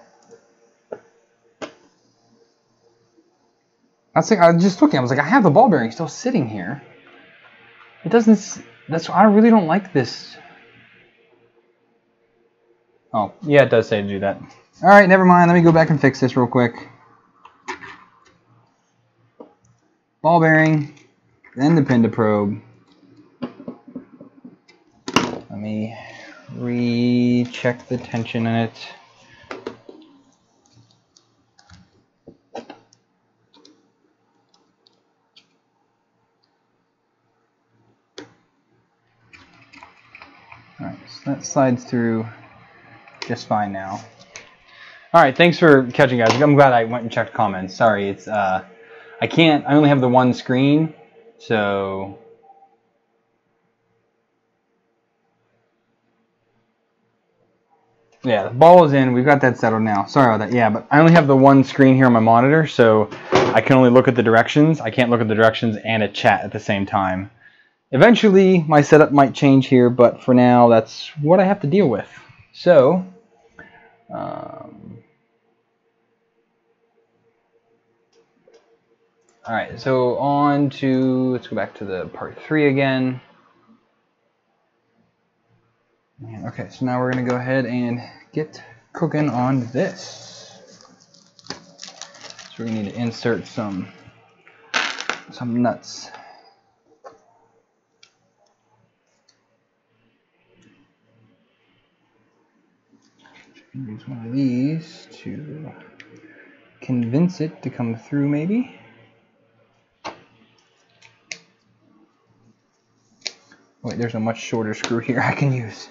Speaker 1: I was just looking. I was like, I have the ball bearing still sitting here. It doesn't. I really don't like this. Oh, yeah, it does say to do that. All right, never mind. Let me go back and fix this real quick. Ball bearing, then the pin to probe. Let me recheck the tension in it. Alright, so that slides through just fine now. Alright, thanks for catching, guys. I'm glad I went and checked comments. Sorry, it's I only have the one screen, so yeah, the ball is in. We've got that settled now. Sorry about that. Yeah, but I only have the one screen here on my monitor, so I can only look at the directions. I can't look at the directions and a chat at the same time. Eventually, my setup might change here, but for now, that's what I have to deal with. So, alright, so on to, let's go back to the part 3 again. Okay, so now we're going to go ahead and get cooking on this. So we need to insert some nuts. Use one of these to convince it to come through, maybe. Wait, there's a much shorter screw here I can use.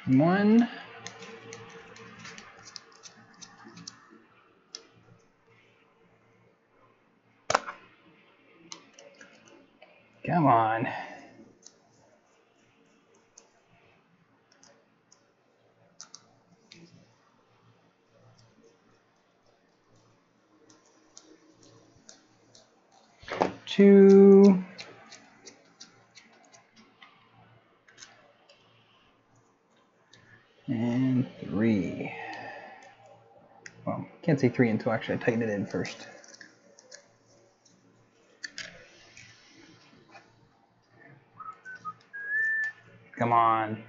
Speaker 1: There's one. Come on. Two. And 3. Well, can't say 3 until actually I tighten it in first. Come on.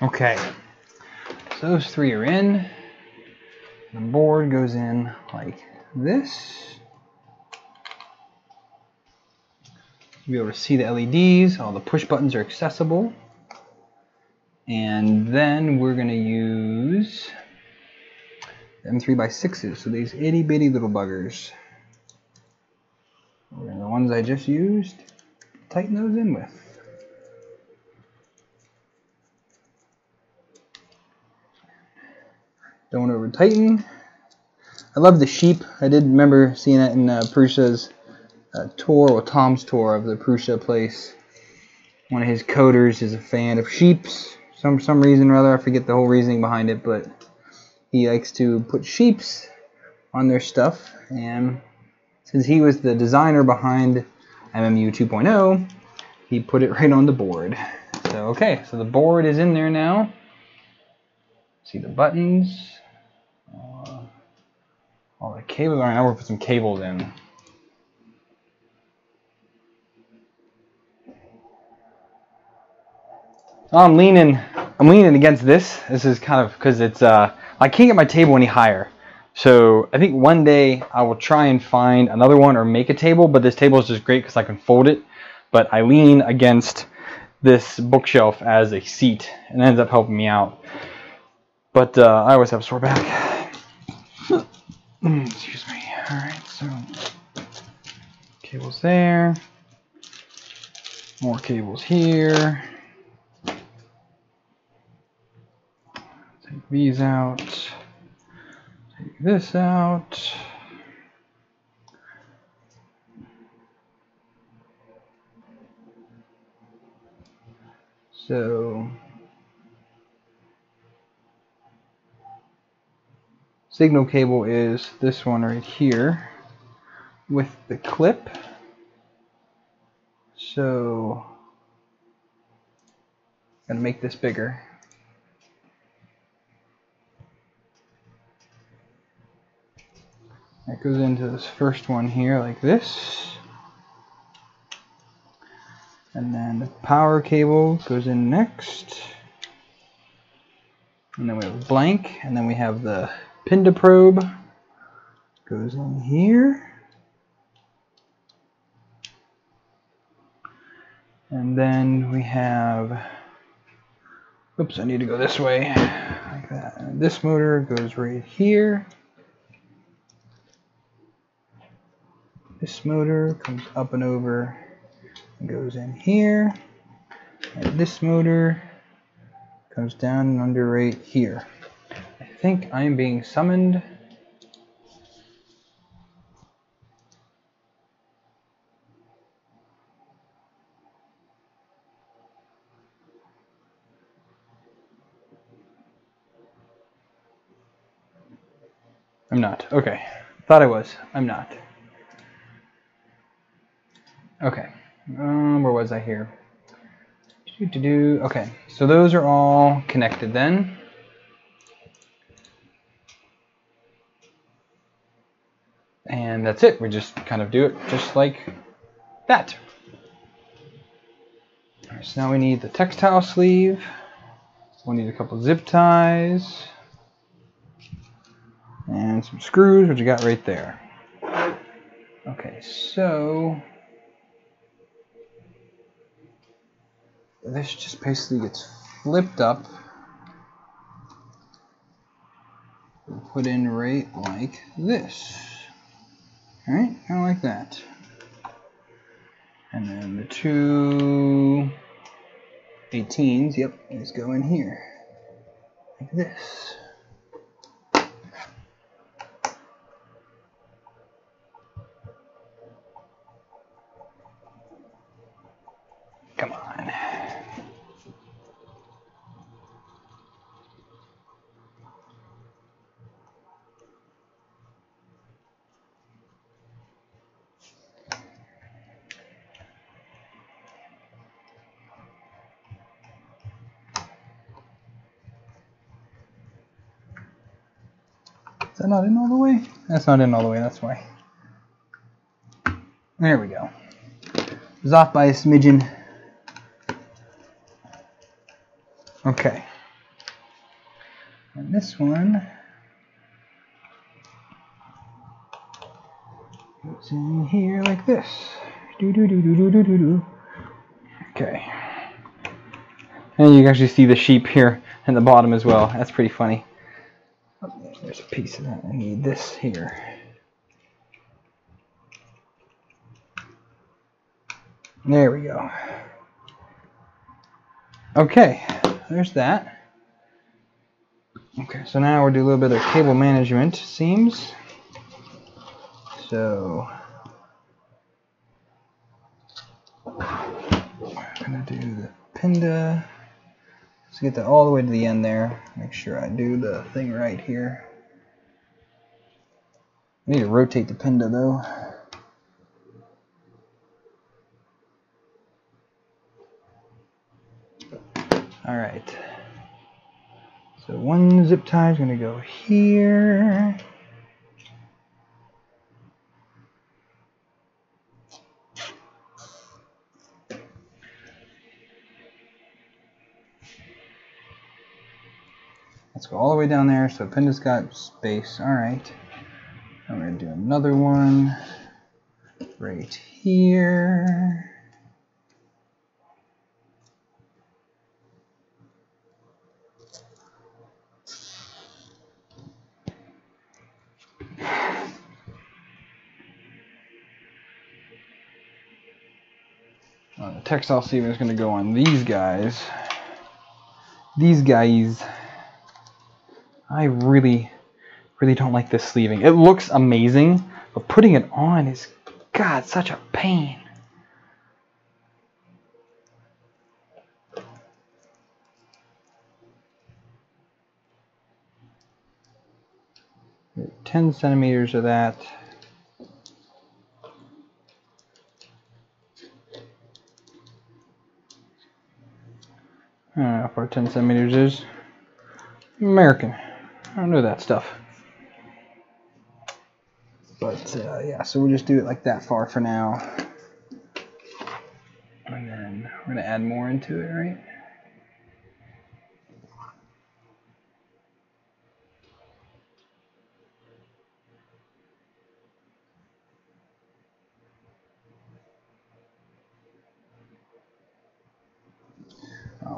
Speaker 1: Okay, so those 3 are in. The board goes in like this. You'll be able to see the LEDs, all the push buttons are accessible. And then we're going to use M3x6s, so these itty bitty little buggers. We're the ones I just used. Tighten those in with. Don't over tighten. I love the sheep. I did remember seeing that in Prusa's tour, or Tom's tour of the Prusa place. One of his coders is a fan of sheeps. Some reason or other, I forget the whole reasoning behind it, but he likes to put sheeps on their stuff. And since he was the designer behind MMU 2.0, he put it right on the board. So okay, so the board is in there now. See the buttons. All the cables. All right, now we'll put some cables in. I'm leaning against this. This is kind of because it's I can't get my table any higher. So I think one day I will try and find another one or make a table, but this table is just great because I can fold it. But I lean against this bookshelf as a seat, and it ends up helping me out. But I always have a sore back. Excuse me. All right, so cables there. More cables here. Take these out. Take this out. So signal cable is this one right here with the clip. So I'm gonna make this bigger. That goes into this first one here like this. And then the power cable goes in next. And then we have blank, and then we have the pin to probe. Goes in here. And then we have, oops, I need to go this way, like that. And this motor goes right here. This motor comes up and over and goes in here. And this motor comes down and under right here. I think I'm being summoned. I'm not. Okay. Thought I was. I'm not. Okay. Where was I here? Okay. So those are all connected then. And that's it. We just kind of do it just like that. All right, so now we need the textile sleeve. We'll need a couple zip ties. And some screws, which you got right there. Okay, so this just basically gets flipped up and put in right like this. Alright, kind of like that. And then the two 18s, yep, just go in here. Like this. Come on. Is that not in all the way? That's not in all the way, that's why. There we go. It was off by a smidgen. Okay. And this one goes in here like this. Okay. And you can actually see the sheep here in the bottom as well. That's pretty funny. Oh, there's a piece of that. I need this here. There we go. Okay, there's that. Okay, so now we'll do a little bit of cable management seams. So I'm gonna do the pinda. Let's get that all the way to the end there. Make sure I do the thing right here. I need to rotate the pinda though. Alright. So one zip tie is going to go here. Let's go all the way down there so pinda's got space. Alright. I'm going to do another one right here. The textile sleeving is going to go on these guys. These guys, I really don't like this sleeving. It looks amazing, but putting it on is, God, such a pain. Get 10 centimeters of that. I don't know how far 10 centimeters is. I'm American. I don't know that stuff. But yeah, so we'll just do it like that far for now. And then we're going to add more into it, right?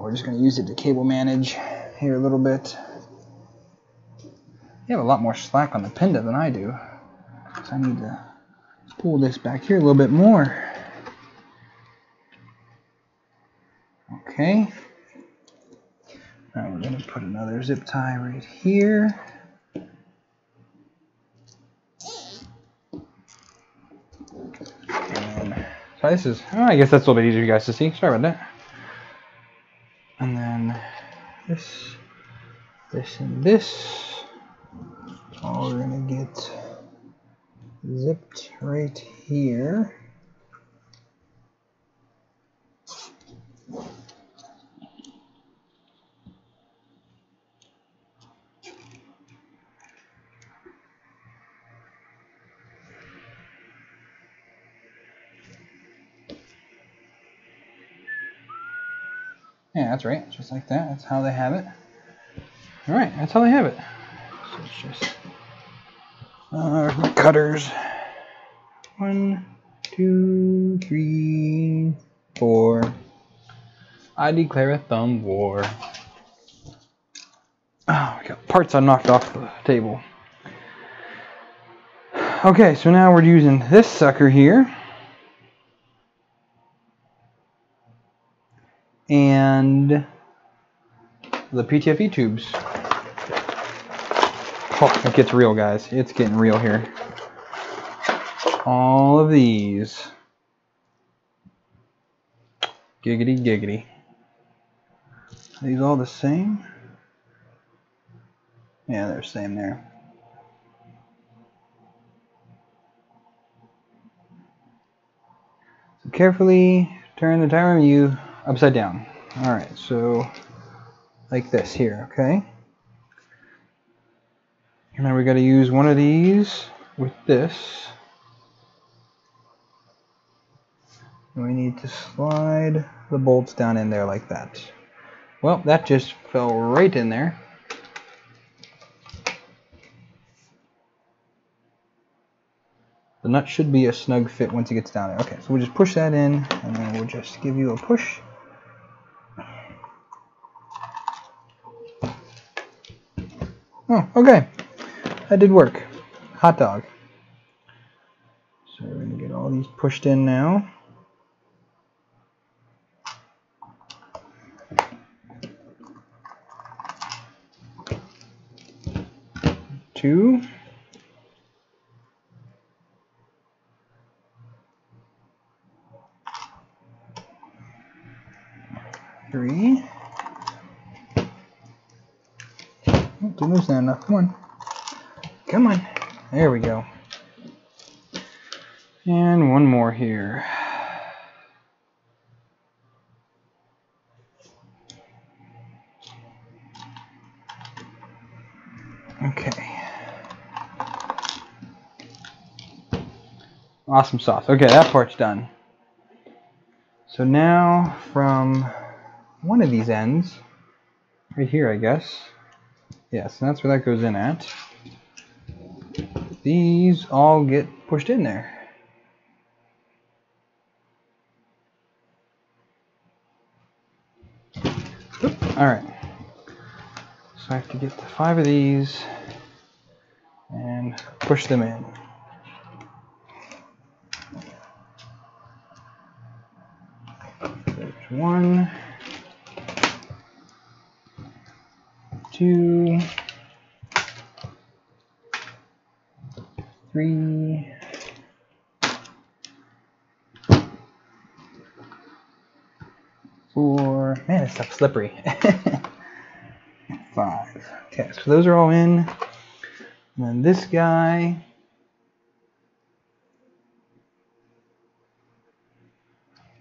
Speaker 1: We're just going to use it to cable manage here a little bit. You have a lot more slack on the pinda than I do. So I need to pull this back here a little bit more. Okay. Now we're going to put another zip tie right here. And so this is, oh, I guess that's a little bit easier for you guys to see. Sorry about that. And then this, and this. All we're going to get zipped right here. Yeah, that's right, just like that. That's how they have it. All right, that's how they have it. So it's just my cutters. 1, 2, 3, 4. I declare a thumb war. Oh, we got parts I knocked off the table. Okay, so now we're using this sucker here. And the PTFE tubes. Oh, it gets real, guys. It's getting real here. All of these. Giggity, giggity. Are these all the same? Yeah, they're the same there. So carefully turn the timer MMU upside down. Alright, so like this here, okay? And now we got to use one of these with this. And we need to slide the bolts down in there like that. Well, that just fell right in there. The nut should be a snug fit once it gets down there. Okay, so we'll just push that in, and then we'll just give you a push. Oh, okay. That did work. Hot dog. So we're going to get all these pushed in now. 2. 3. Didn't lose that enough. Come on. Come on. There we go. And one more here. Okay. Awesome sauce. Okay, that part's done. So now from one of these ends, right here I guess. Yes, that's where that goes in at. These all get pushed in there. Alright. So I have to get 5 of these and push them in. There's 1, 2, 3, 4. Man, this stuff's slippery. 5. Okay, so those are all in. And then this guy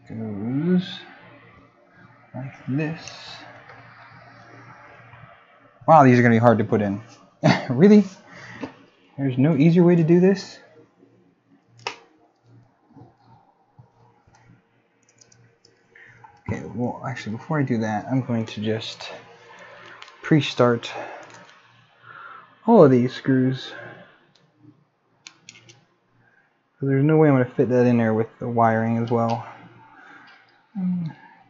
Speaker 1: goes like this. Wow, these are going to be hard to put in. Really? There's no easier way to do this? Okay, well, actually, before I do that, I'm going to just pre-start all of these screws. So there's no way I'm going to fit that in there with the wiring as well.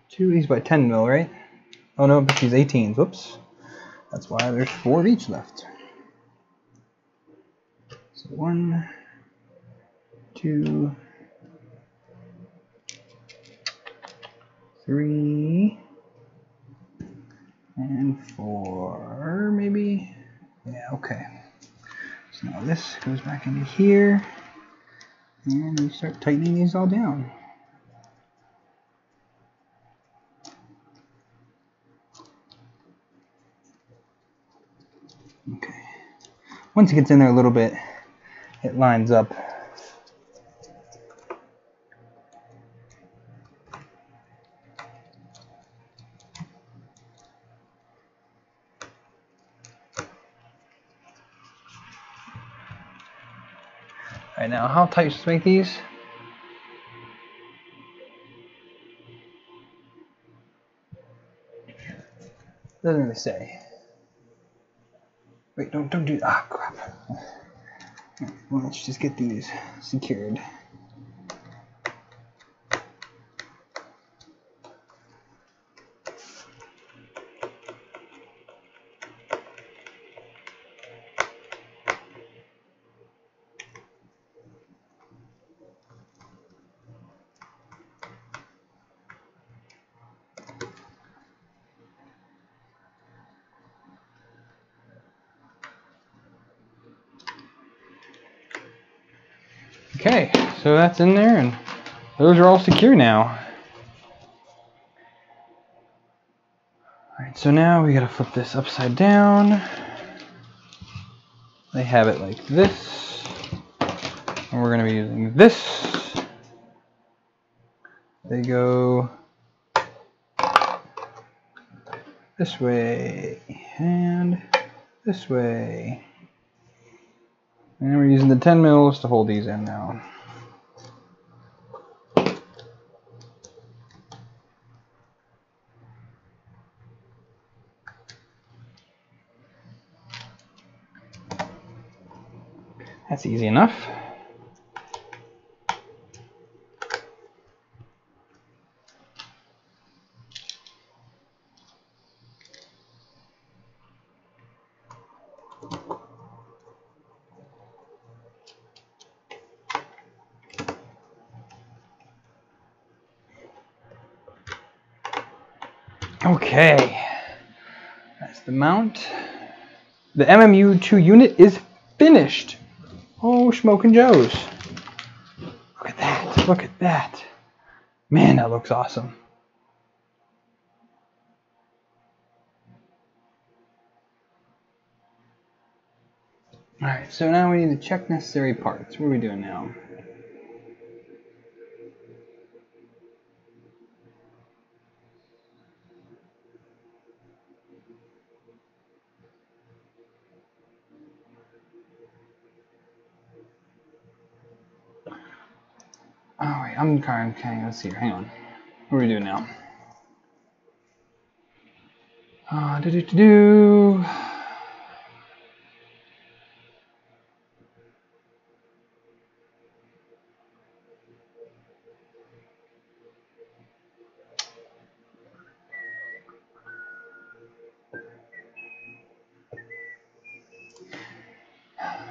Speaker 1: 2 of these by 10 mil, right? Oh no, but these 18s. Whoops. That's why there's 4 of each left. So 1, 2, 3, and 4, maybe? Yeah, okay. So now this goes back into here, and we start tightening these all down. Okay. Once it gets in there a little bit, it lines up. Alright, now how tight should I make these? Doesn't really say. Wait, don't do. Ah, crap. Well, let's just get these secured. Okay, so that's in there, and those are all secure now. Alright, so now we gotta flip this upside down. They have it like this, and we're gonna be using this. They go this way, and this way. And we're using the 10 mils to hold these in now. That's easy enough. Okay, that's the mount. The MMU 2 unit is finished. Oh, Smokin' Joe's. Look at that. Look at that. Man, that looks awesome. Alright, so now we need to check necessary parts. What are we doing now? Alright, okay, let's see here. Hang on. What are we doing now?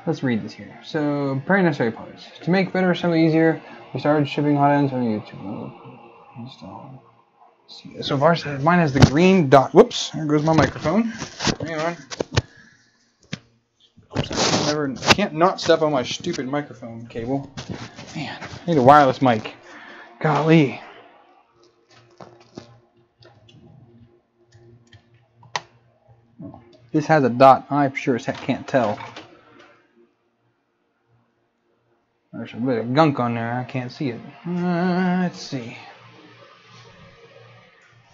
Speaker 1: Let's read this here. So, preparing necessary parts. To make better assembly easier, we started shipping hot ends on YouTube. Install. So mine has the green dot. Whoops, there goes my microphone. Hang on. I can't not step on my stupid microphone cable. Man, I need a wireless mic. Golly. This has a dot. I sure as heck can't tell. There's a bit of gunk on there. I can't see it. Let's see.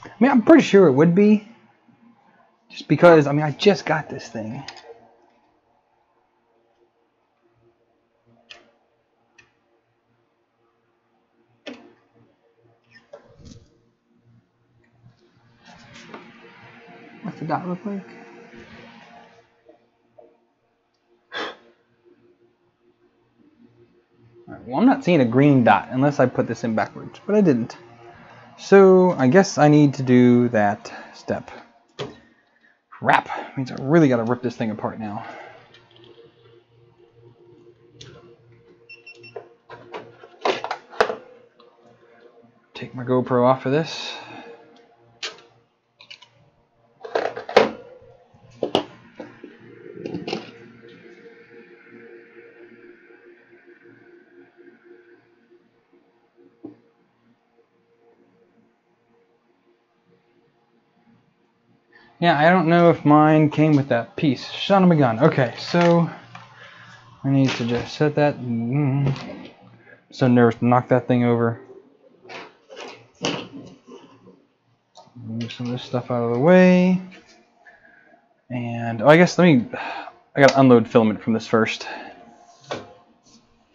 Speaker 1: I mean, I'm pretty sure it would be. Just because, I mean, I just got this thing. What's the dot look like? Well, I'm not seeing a green dot unless I put this in backwards, but I didn't. So I guess I need to do that step. Crap, means I really got to rip this thing apart now. Take my GoPro off of this. Yeah, I don't know if mine came with that piece. Son of a gun. Okay, so I need to just set that. So nervous to knock that thing over. Move some of this stuff out of the way. And I guess I gotta unload filament from this first. Let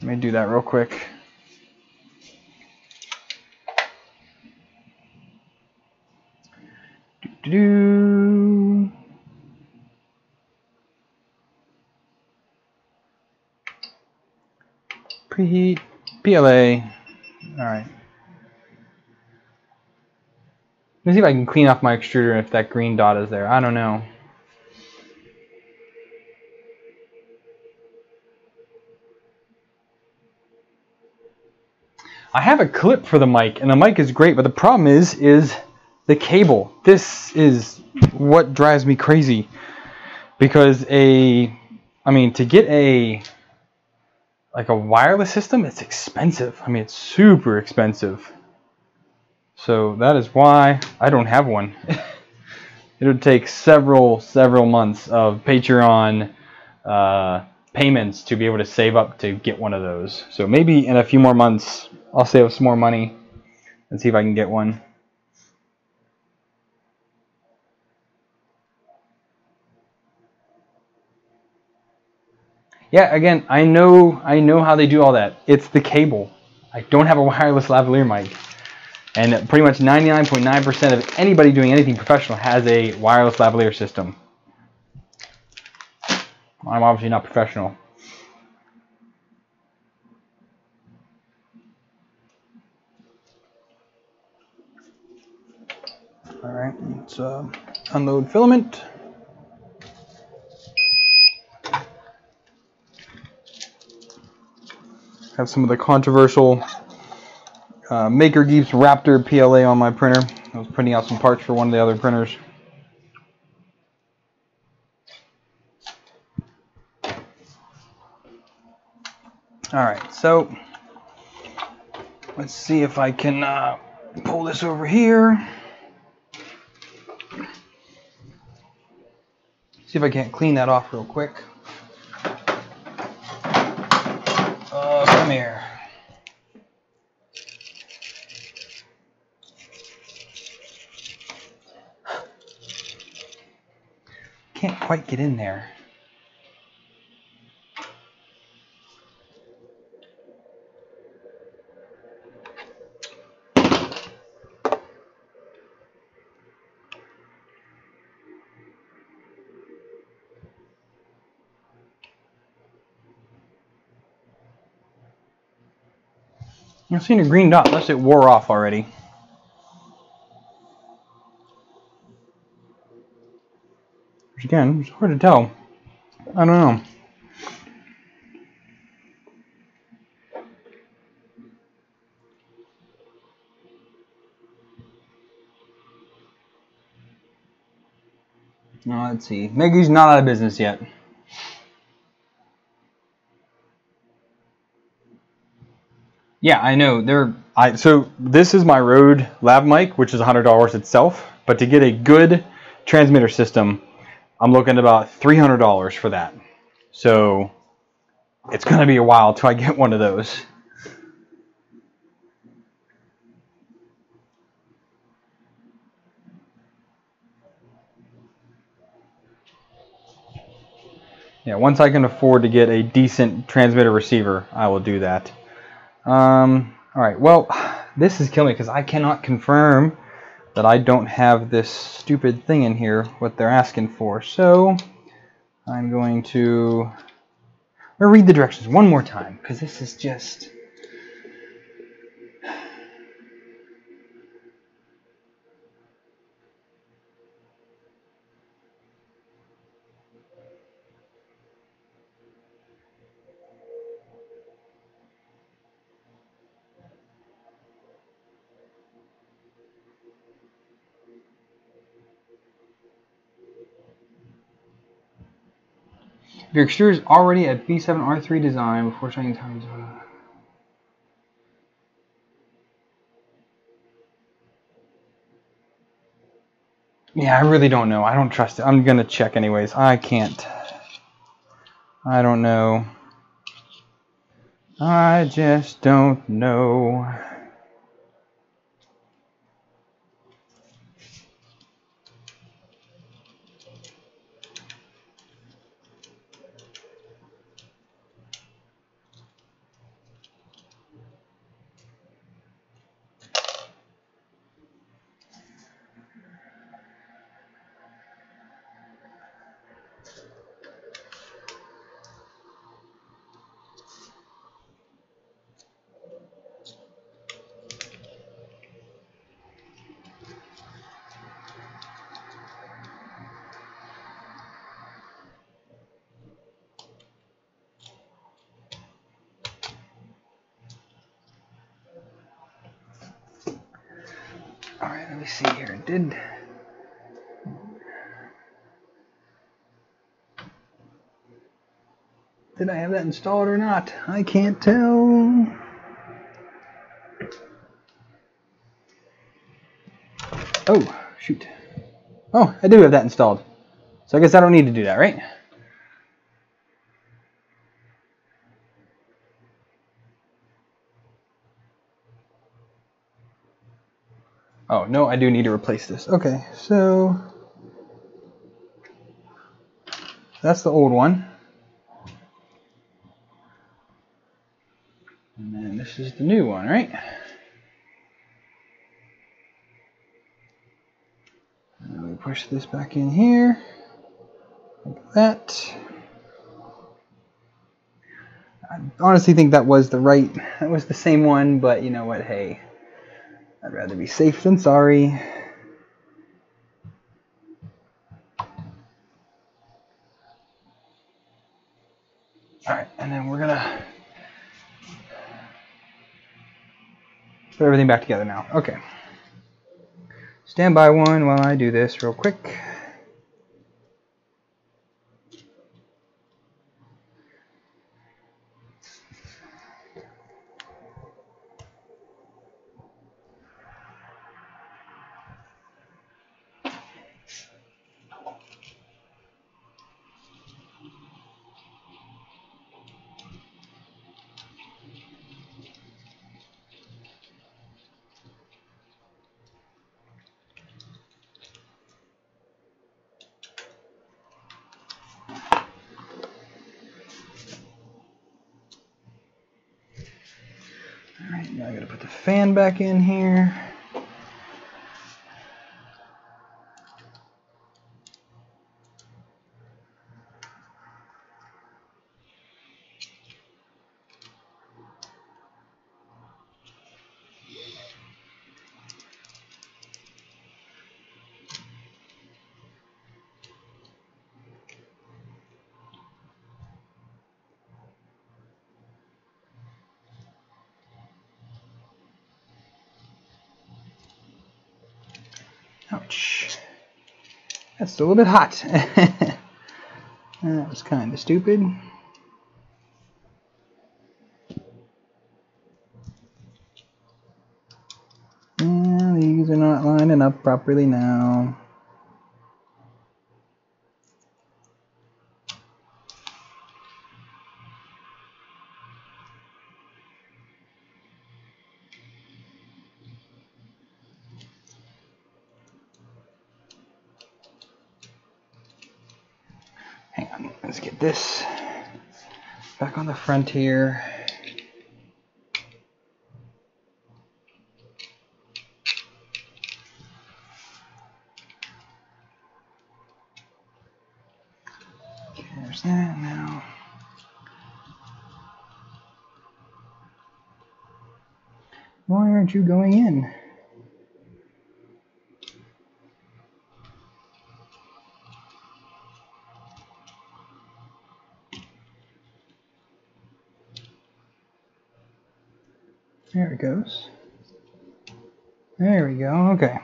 Speaker 1: me do that real quick. Preheat, PLA. Alright. Let me see if I can clean off my extruder if that green dot is there. I don't know. I have a clip for the mic, and the mic is great, but the problem is the cable. This is what drives me crazy. Because to get a wireless system, it's expensive. I mean, it's super expensive. So that is why I don't have one. It would take several months of Patreon payments to be able to save up to get one of those. So maybe in a few more months, I'll save some more money and see if I can get one. Yeah, again, I know how they do all that. It's the cable. I don't have a wireless lavalier mic. And pretty much 99.9% of anybody doing anything professional has a wireless lavalier system. I'm obviously not professional. Alright, let's unload filament. Have some of the controversial Maker Geeks Raptor PLA on my printer. I was printing out some parts for one of the other printers. Alright, so let's see if I can pull this over here. See if I can't clean that off real quick. Oh, come here. Can't quite get in there. I've seen a green dot unless it wore off already. Which again, it's hard to tell. I don't know. No, let's see. Maggie's not out of business yet. Yeah, I know. So this is my Rode Lav mic, which is $100 itself. But to get a good transmitter system, I'm looking at about $300 for that. So it's going to be a while till I get one of those. Yeah, once I can afford to get a decent transmitter receiver, I will do that. Alright, well, this is killing me because I cannot confirm that I don't have this stupid thing in here, what they're asking for. So, I'm going to read the directions one more time because this is just... If your extruder is already a B7R3 design before starting times. Yeah, I really don't know. I don't trust it. I'm gonna check anyways. I can't. I don't know. I just don't know. Alright, let me see here. Did I have that installed or not? I can't tell. Oh, shoot. Oh, I do have that installed. So I guess I don't need to do that, right? Oh, no, I do need to replace this. Okay, so that's the old one. And then this is the new one, right? And we push this back in here, like that. I honestly think that was the same one, but you know what, hey, I'd rather be safe than sorry. Alright, and then we're gonna put everything back together now. Okay. Stand by one while I do this real quick. Now I gotta put the fan back in here. Ouch. That's still a little bit hot. That was kind of stupid. Yeah, these are not lining up properly now. Hang on, let's get this back on the front here. Okay, there's that now. Why aren't you going in? There it goes. There we go, okay.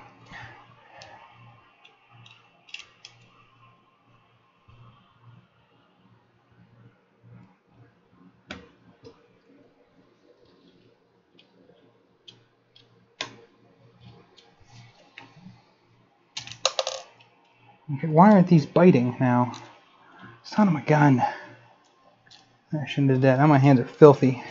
Speaker 1: Okay, why aren't these biting now? Son of a gun. I shouldn't have done that. Now my hands are filthy.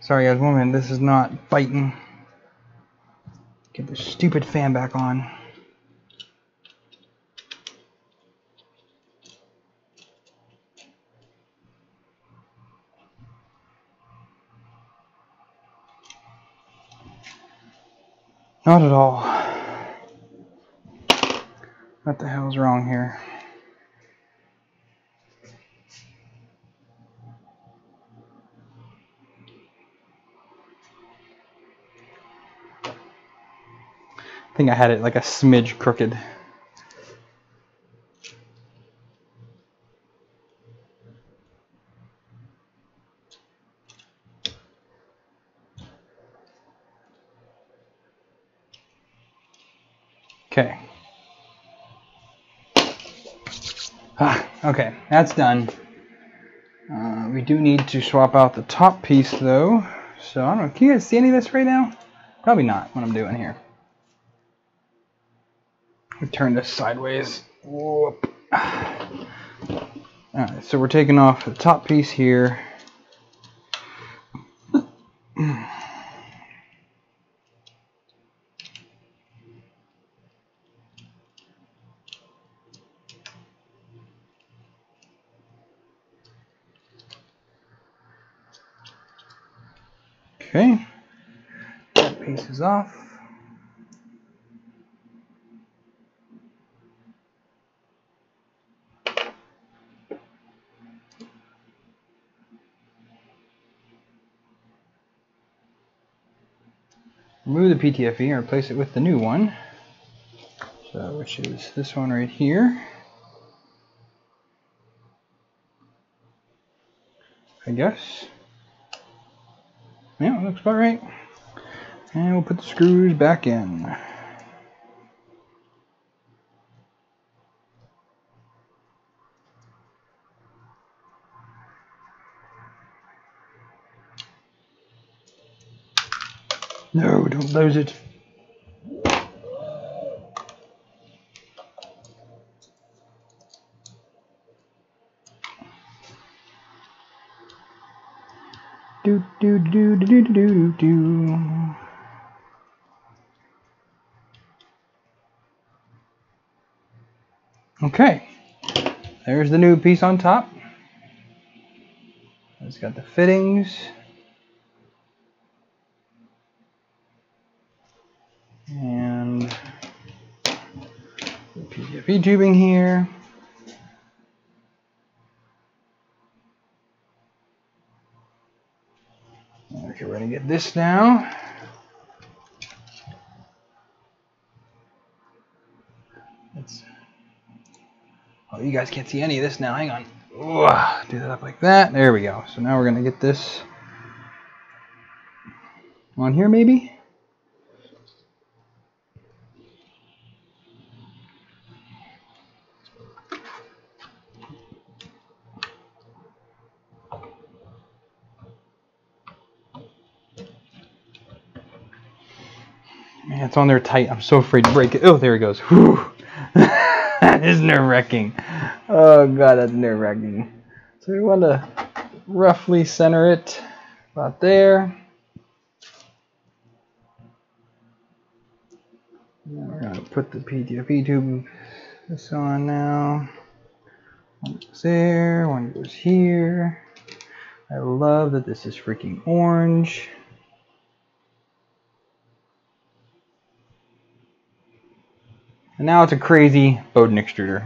Speaker 1: Sorry guys, one minute, this is not biting. Get this stupid fan back on. Not at all. What the hell's wrong here? I think I had it like a smidge crooked. Okay. Okay, that's done. We do need to swap out the top piece though. So I don't know, can you guys see any of this right now? Probably not what I'm doing here. We turn this sideways. Whoop. Alright, so we're taking off the top piece here. Okay, that piece is off. Remove the PTFE and replace it with the new one, so which is this one right here. I guess. Yeah, looks about right. And we'll put the screws back in. No, don't lose it. do do do do do do. Okay, there's the new piece on top. It's got the fittings. And the PTFE tubing here. Okay, we're gonna get this now. Oh, you guys can't see any of this now. Hang on. Ooh, do that up like that. There we go. So now we're gonna get this on here, maybe. Man, it's on there tight. I'm so afraid to break it. Oh, there it goes. Whew. That is nerve-wracking. Oh god, that's nerve-wracking. So we want to roughly center it about there. Now we're going to put the PTFE tube this on now. One goes there, one goes here. I love that this is freaking orange. And now it's a crazy Bowden extruder.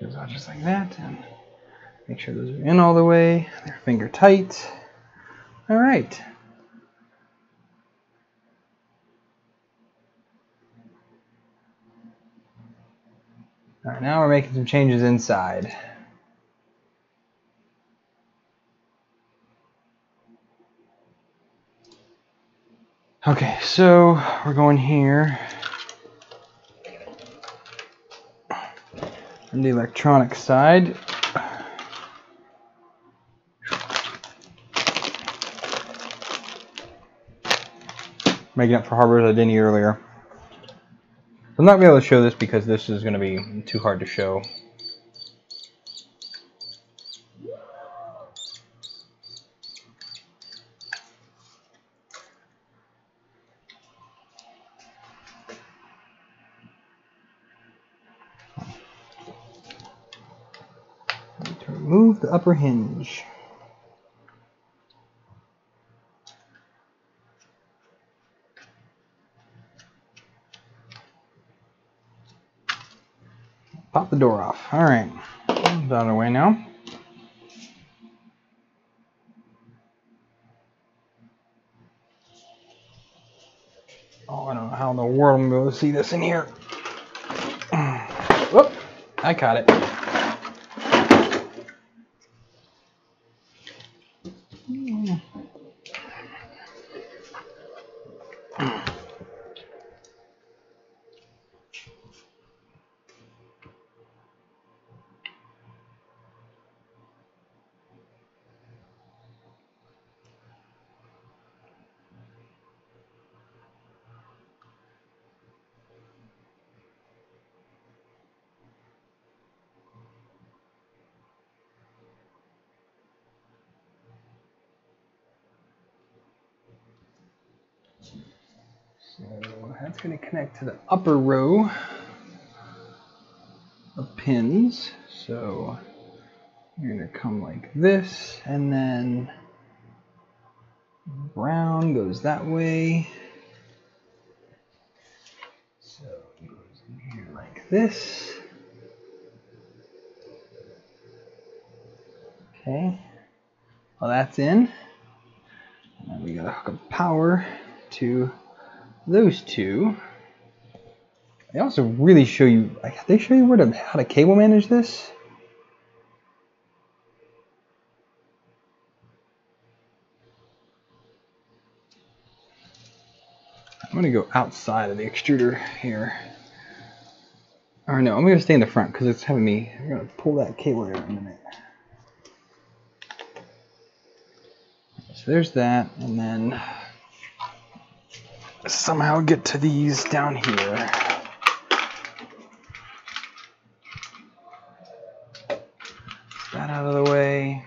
Speaker 1: Goes out just like that, and make sure those are in all the way. They're finger tight. All right. All right, now we're making some changes inside. Okay, so we're going here. On the electronic side. Making up for hardware I didn't earlier. I'm not going to be able to show this because this is going to be too hard to show. To remove the upper hinge. Pop the door off. All right, it's out of the way now. Oh, I don't know how in the world I'm going to be able to see this in here. Whoop! I caught it. So that's going to connect to the upper row of pins. So you're going to come like this, and then brown goes that way. So it goes in here like this. Okay, well that's in. And we got to hook up power to those two. They also really show you, like, they show you how to cable manage this. I'm going to go outside of the extruder here. Or no, I'm going to stay in the front because it's having me, I'm going to pull that cable out in a minute. So there's that, and then somehow get to these down here. That out of the way.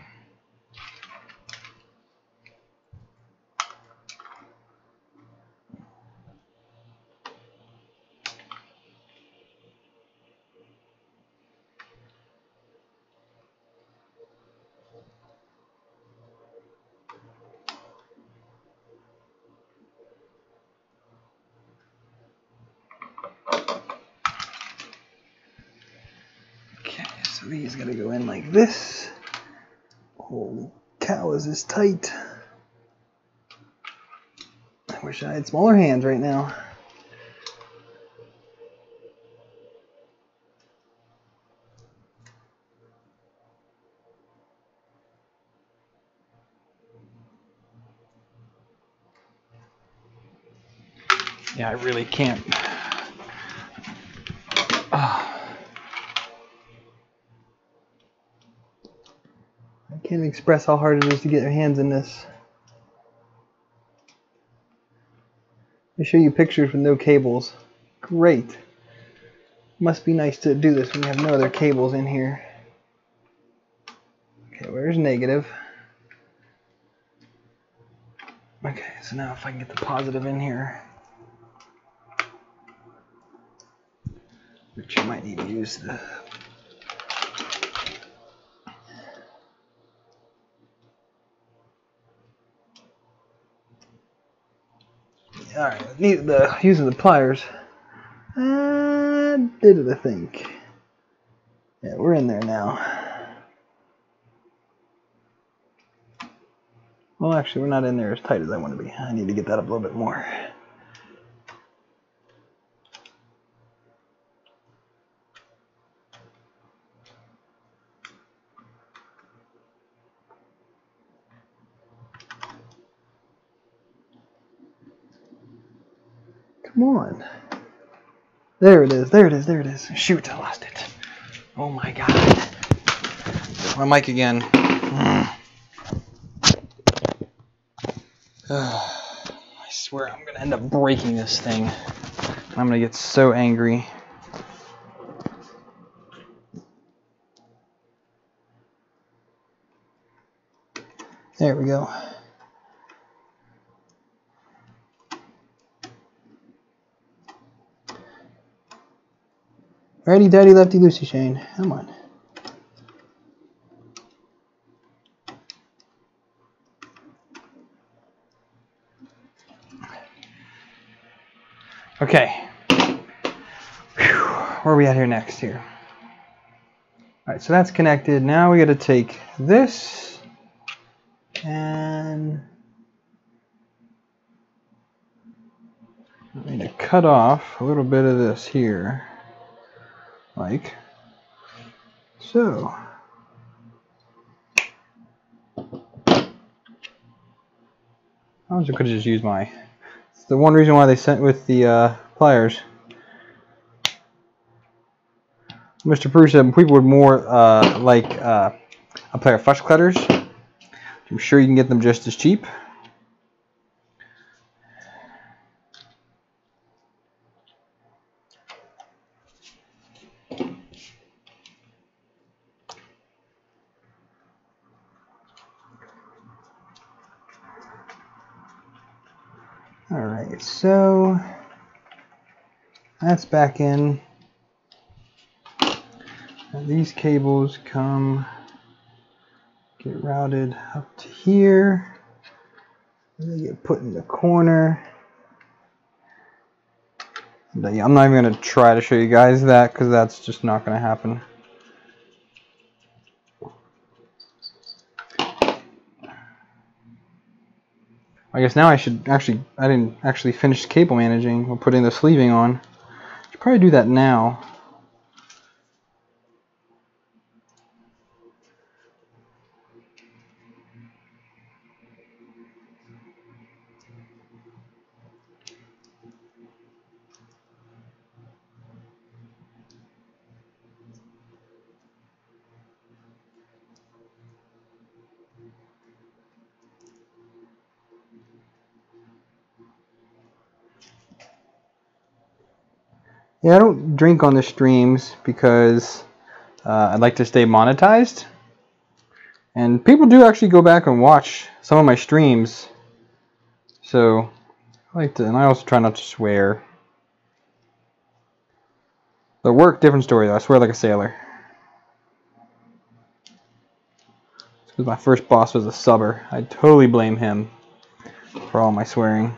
Speaker 1: Okay, so these gotta go in like this. Holy cow, is this tight? I wish I had smaller hands right now. Yeah, I really can't. I can't express how hard it is to get your hands in this. I show you pictures with no cables. Great. Must be nice to do this when you have no other cables in here. Okay, where's negative? Okay, so now if I can get the positive in here, which you might need to use the... Alright, need the using the pliers. Did it, I think. Yeah, we're in there now. Well, actually, we're not in there as tight as I want to be. I need to get that up a little bit more. Come on. There it is, there it is, there it is. Shoot, I lost it. Oh my god. My mic again. I swear I'm going to end up breaking this thing. I'm going to get so angry. There we go. Righty, daddy, lefty, loosey, Shane. Come on. Okay. Whew. Where are we at here next here? Alright, so that's connected. Now we got to take this and I need to cut off a little bit of this here. Like so. I could have just used my... It's the one reason why they sent with the pliers. Mr. Prusa, people would more like a pair of flush cutters. I'm sure you can get them just as cheap. Alright, so that's back in. Now these cables come, get routed up to here, and they get put in the corner. But yeah, I'm not even going to try to show you guys that because that's just not going to happen. I guess now I should actually, I didn't actually finish cable managing or putting the sleeving on. I should probably do that now. Yeah, I don't drink on the streams because I'd like to stay monetized. And people do actually go back and watch some of my streams. So I like to, and I also try not to swear. The work, different story though. I swear like a sailor. Because my first boss was a subber. I totally blame him for all my swearing.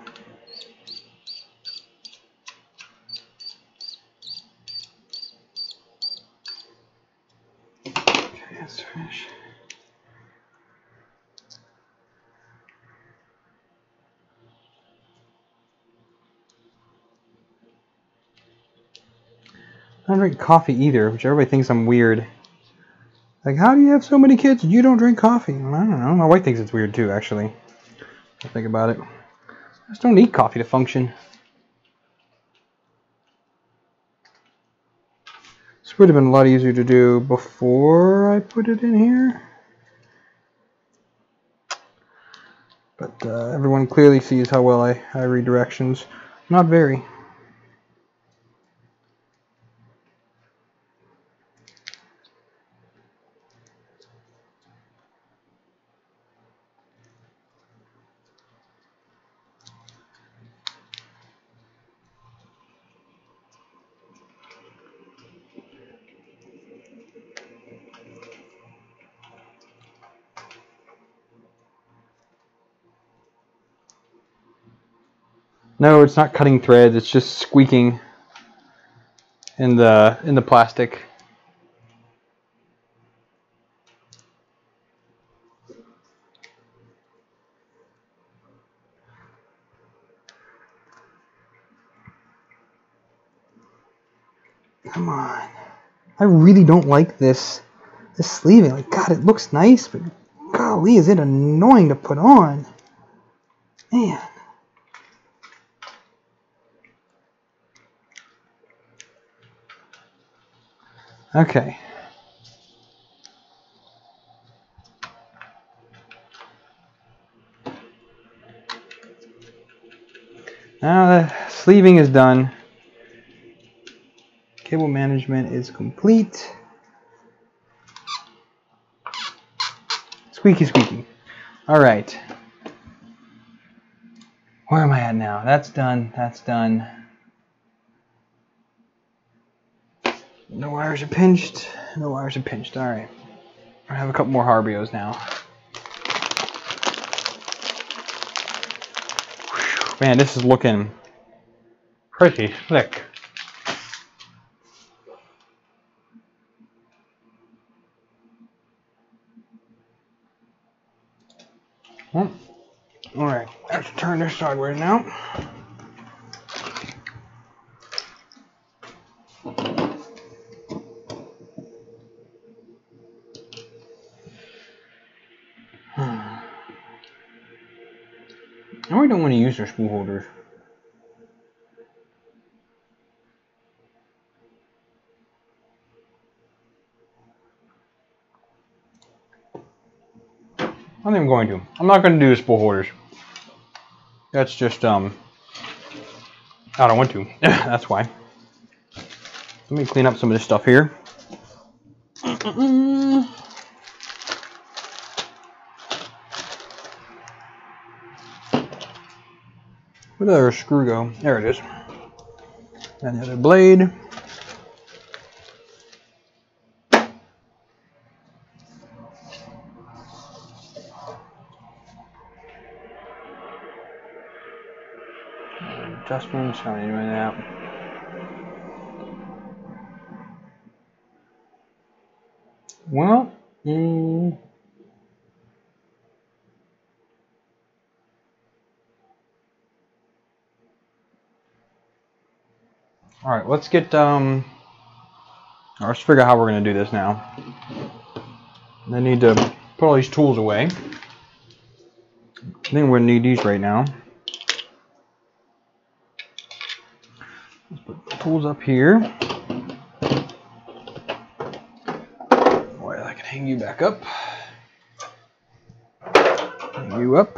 Speaker 1: Okay, let's finish. I don't drink coffee either, which everybody thinks I'm weird. Like, how do you have so many kids and you don't drink coffee? I don't know. My wife thinks it's weird too, actually. I think about it. I just don't need coffee to function. This would have been a lot easier to do before I put it in here. But everyone clearly sees how well I read directions. Not very. No, it's not cutting threads. It's just squeaking in the plastic. Come on. I really don't like this sleeving. Like, God, it looks nice, but golly, is it annoying to put on. Man. Okay. Now the sleeving is done. Cable management is complete. Squeaky, squeaky. All right. Where am I at now? That's done. That's done. No wires are pinched. No wires are pinched. All right. I have a couple more Harbios now. Whew, man, this is looking pretty slick. Well, all right. Let's turn this sideways now. I really don't want to use their spool holders. I think I'm going to. I'm not going to do the spool holders. That's just, I don't want to. That's why. Let me clean up some of this stuff here. Where'd the other screw go? There it is. And the other blade. Adjustments, how are you doing that? Well, all right, let's get let's figure out how we're going to do this now. I need to put all these tools away. I think we're going to need these right now. Let's put the tools up here. Boy, I can hang you back up. Hang you up.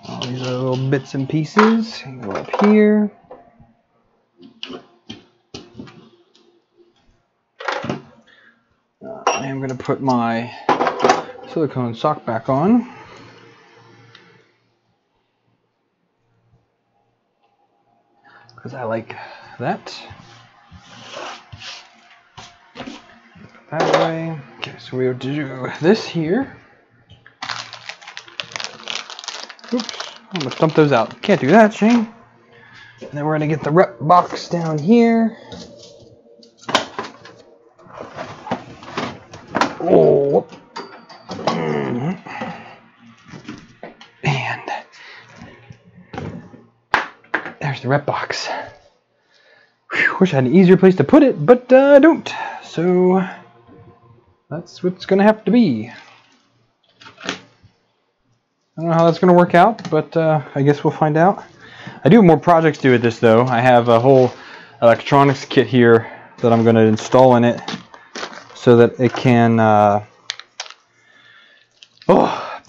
Speaker 1: All these little bits and pieces. Go up here. going to put my silicone sock back on. Because I like that. Put that away. Okay, so we'll do this here. Oops, I'm going to dump those out. Can't do that, Shane. And then we're going to get the rep box down here. Oh. And there's the rep box. Whew, wish I had an easier place to put it, but I don't. So that's what's going to have to be. I don't know how that's going to work out, but I guess we'll find out. I do have more projects to do with this, though. I have a whole electronics kit here that I'm going to install in it so that it can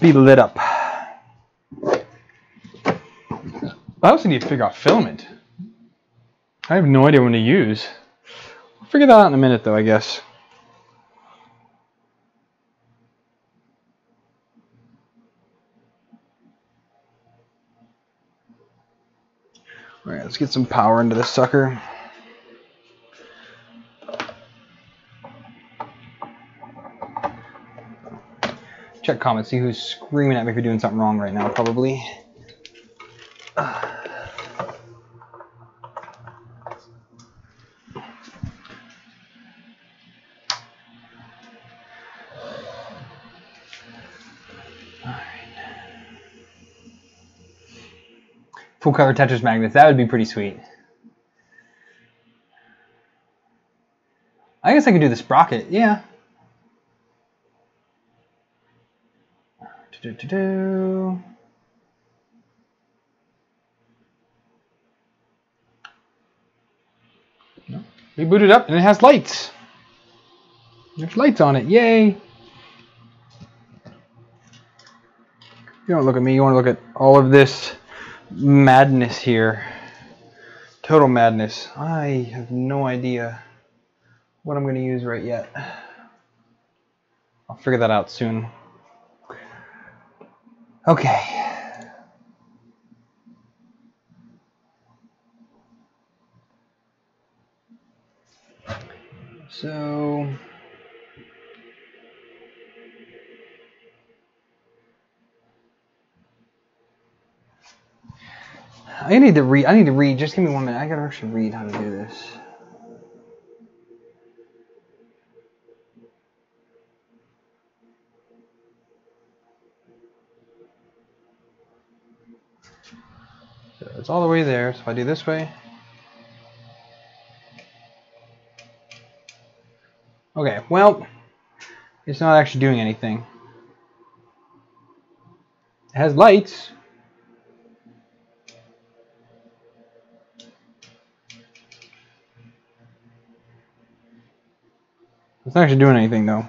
Speaker 1: be lit up. I also need to figure out filament. I have no idea what to use. We'll figure that out in a minute, though, I guess. Alright, let's get some power into this sucker. Check comments, see who's screaming at me for doing something wrong right now, probably. Full cover Tetris magnets, that would be pretty sweet. I guess I could do the sprocket, yeah. No. Reboot it up and it has lights. There's lights on it, yay! You don't look at me, you want to look at all of this madness here. Total madness. I have no idea what I'm going to use right yet. I'll figure that out soon. Okay. So I need to read. Just give me 1 minute. I gotta actually read how to do this. So it's all the way there. So if I do this way. Okay, well, it's not actually doing anything. It has lights. It's not actually doing anything though.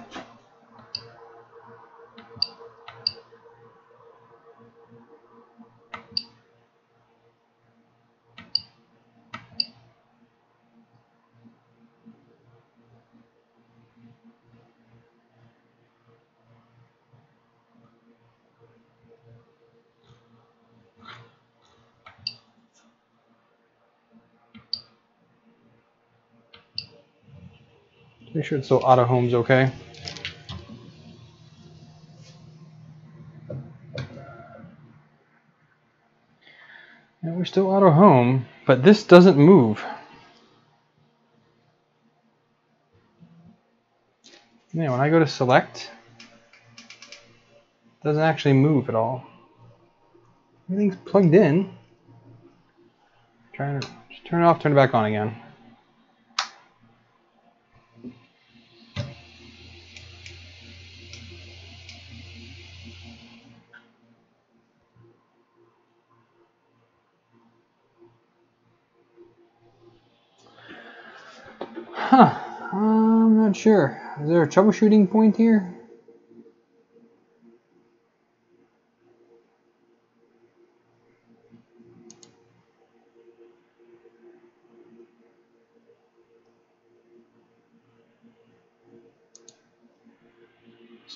Speaker 1: Make sure it's so auto home's okay. And we're still auto home, but this doesn't move. Yeah, when I go to select, it doesn't actually move at all. Everything's plugged in. Trying to just turn it off, turn it back on again. Huh, I'm not sure. Is there a troubleshooting point here?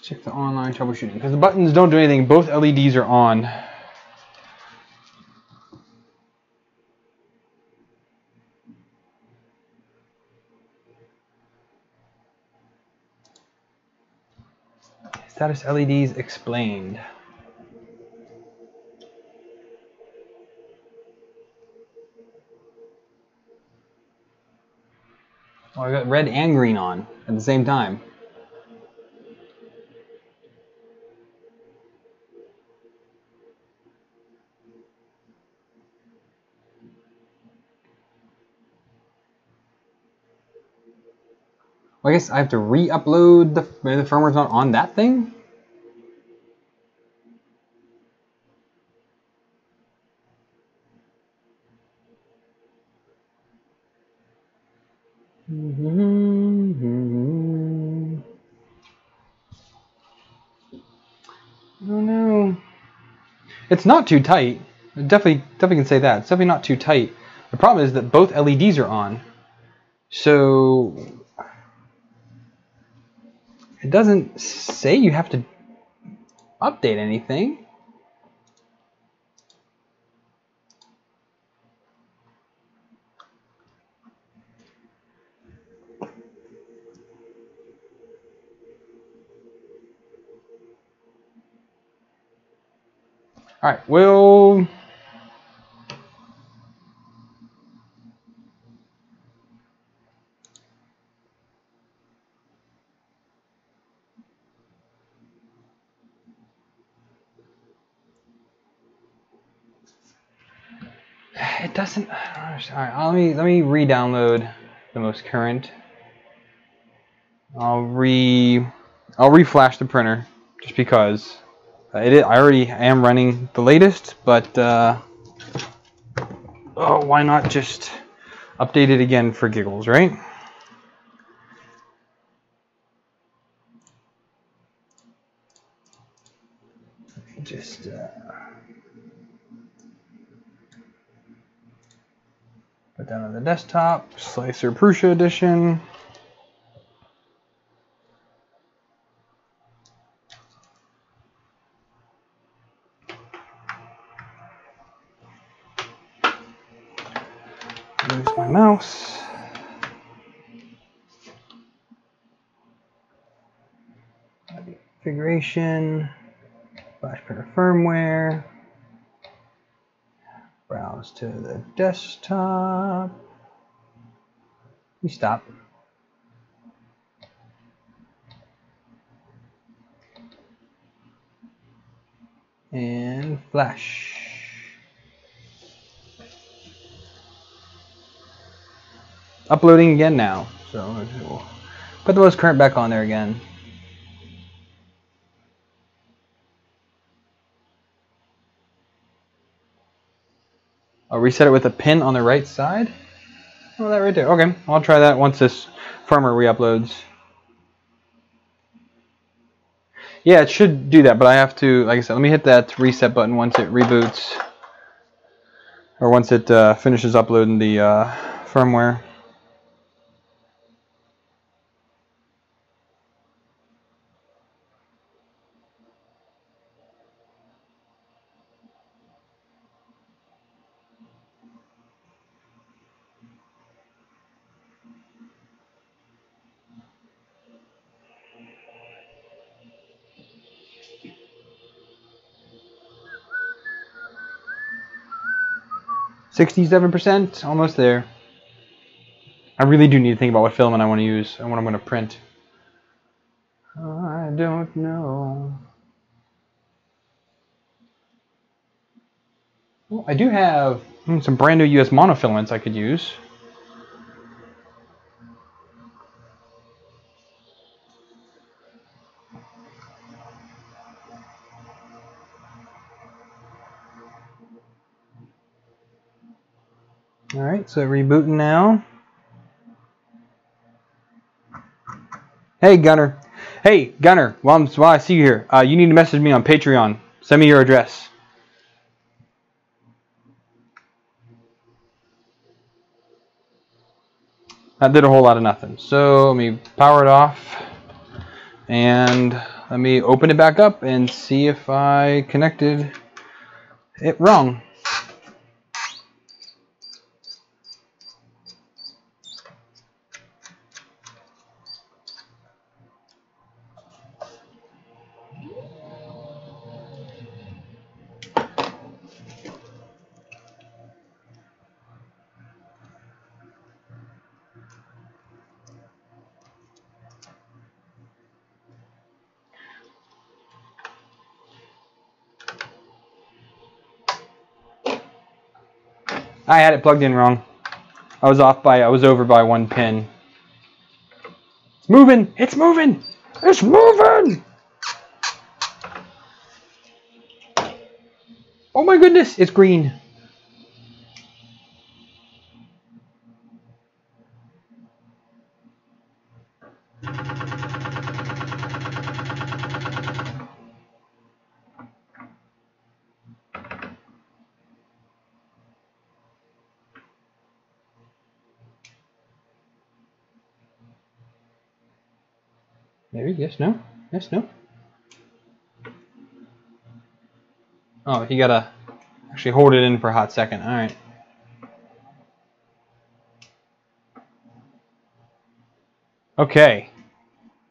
Speaker 1: check the online troubleshooting because the buttons don't do anything. Both LEDs are on. Status LEDs explained. Oh, I got red and green on at the same time. Well, I guess I have to re-upload the firmware's not on that thing? Oh no. It's not too tight. Definitely can say that. It's definitely not too tight. The problem is that both LEDs are on. So it doesn't say you have to update anything. All right, we'll it doesn't. All right, let me re-download the most current. I'll reflash the printer just because I already am running the latest, but oh, why not just update it again for giggles, right? Just put that on the desktop, Slicer Prusa edition. Use my mouse. Configuration, flash printer firmware. Browse to the desktop. You stop. And flash. Uploading again now. So we'll put the most current back on there again. I'll reset it with a pin on the right side. Oh, that right there. Okay, I'll try that once this firmware re-uploads. Yeah, it should do that, but I have to, like I said, let me hit that reset button once it reboots. Or once it finishes uploading the firmware. %, almost there. I really do need to think about what filament I want to use and what I'm going to print. I don't know. Well, I do have some brand new US monofilaments I could use. Alright, so rebooting now. Hey Gunner. Hey Gunner, while I see you here, you need to message me on Patreon. Send me your address. That did a whole lot of nothing. So let me power it off and Let me open it back up and see if I connected it wrong. I had it plugged in wrong. I was over by 1 pin. It's moving! It's moving! It's moving! Oh my goodness, it's green. Maybe, yes, no? Yes, no? Oh, you gotta actually hold it in for a hot second. Alright. Okay.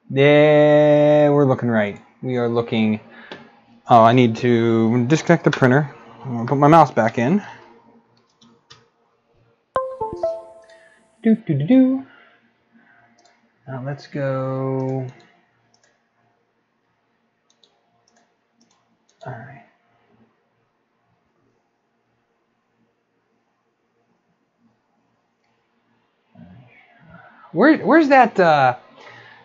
Speaker 1: Yeah, we're looking right. We are looking... Oh, I need to disconnect the printer. I'm gonna put my mouse back in. Do. Now let's go... Alright. Where's that,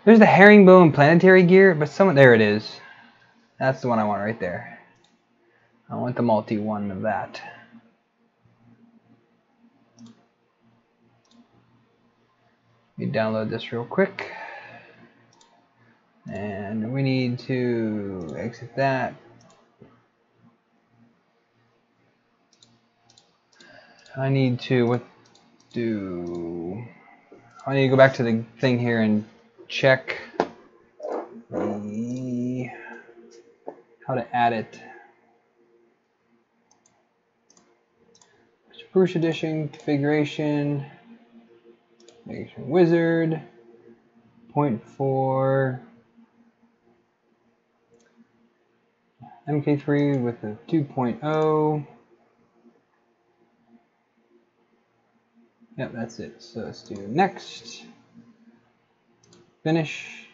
Speaker 1: there's the herringbone planetary gear, but there it is. That's the one I want right there. I want the multi one of that. Let me download this real quick. And we need to exit that. I need to go back to the thing here and check how to add it. Prusa edition, configuration, wizard, 0.4, MK3 with a 2.0. Yep, that's it. So let's do next, finish,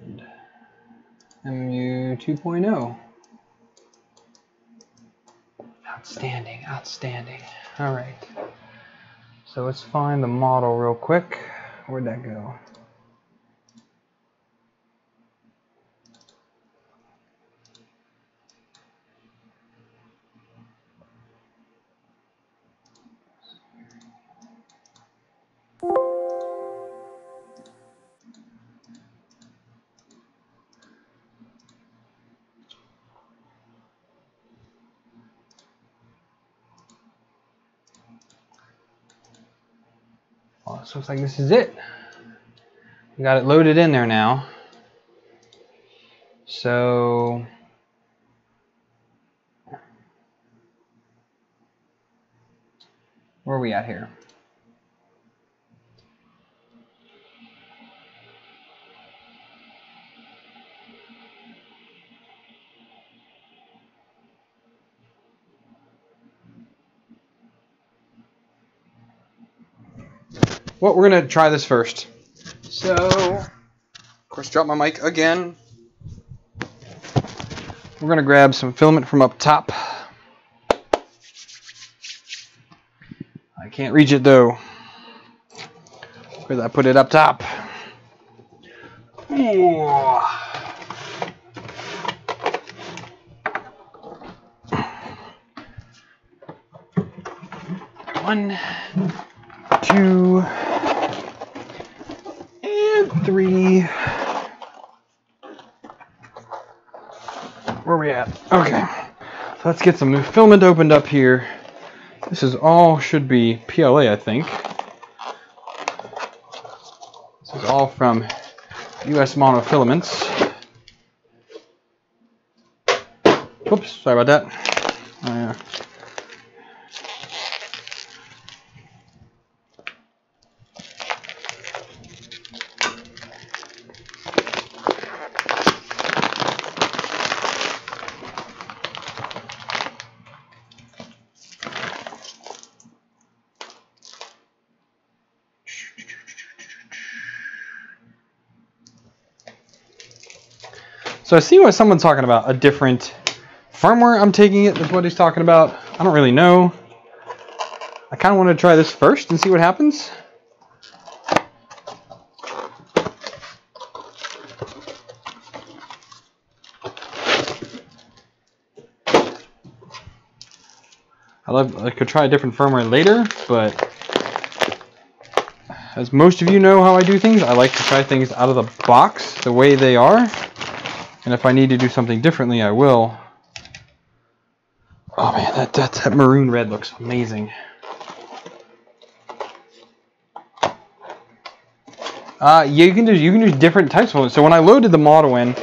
Speaker 1: and MMU 2.0. Outstanding, outstanding. All right. So let's find the model real quick. Where'd that go? Oh, this looks like this is it. We got it loaded in there now. So where are we at here? Well, we're gonna try this first. So, of course, drop my mic again. We're gonna grab some filament from up top. I can't reach it though, because I put it up top. Ooh. 1, 2, and 3. Where are we at? Okay, so let's get some filament opened up here. This is all should be PLA, I think. This is all from US monofilaments. Whoops, sorry about that. So I see what someone's talking about, a different firmware. I'm taking it, is what he's talking about. I don't really know. I kind of want to try this first and see what happens. I could try a different firmware later, but as most of you know how I do things, I like to try things out of the box the way they are. And if I need to do something differently, I will. Oh man, that maroon red looks amazing. Yeah, you can do different types of ones. So when I loaded the model in,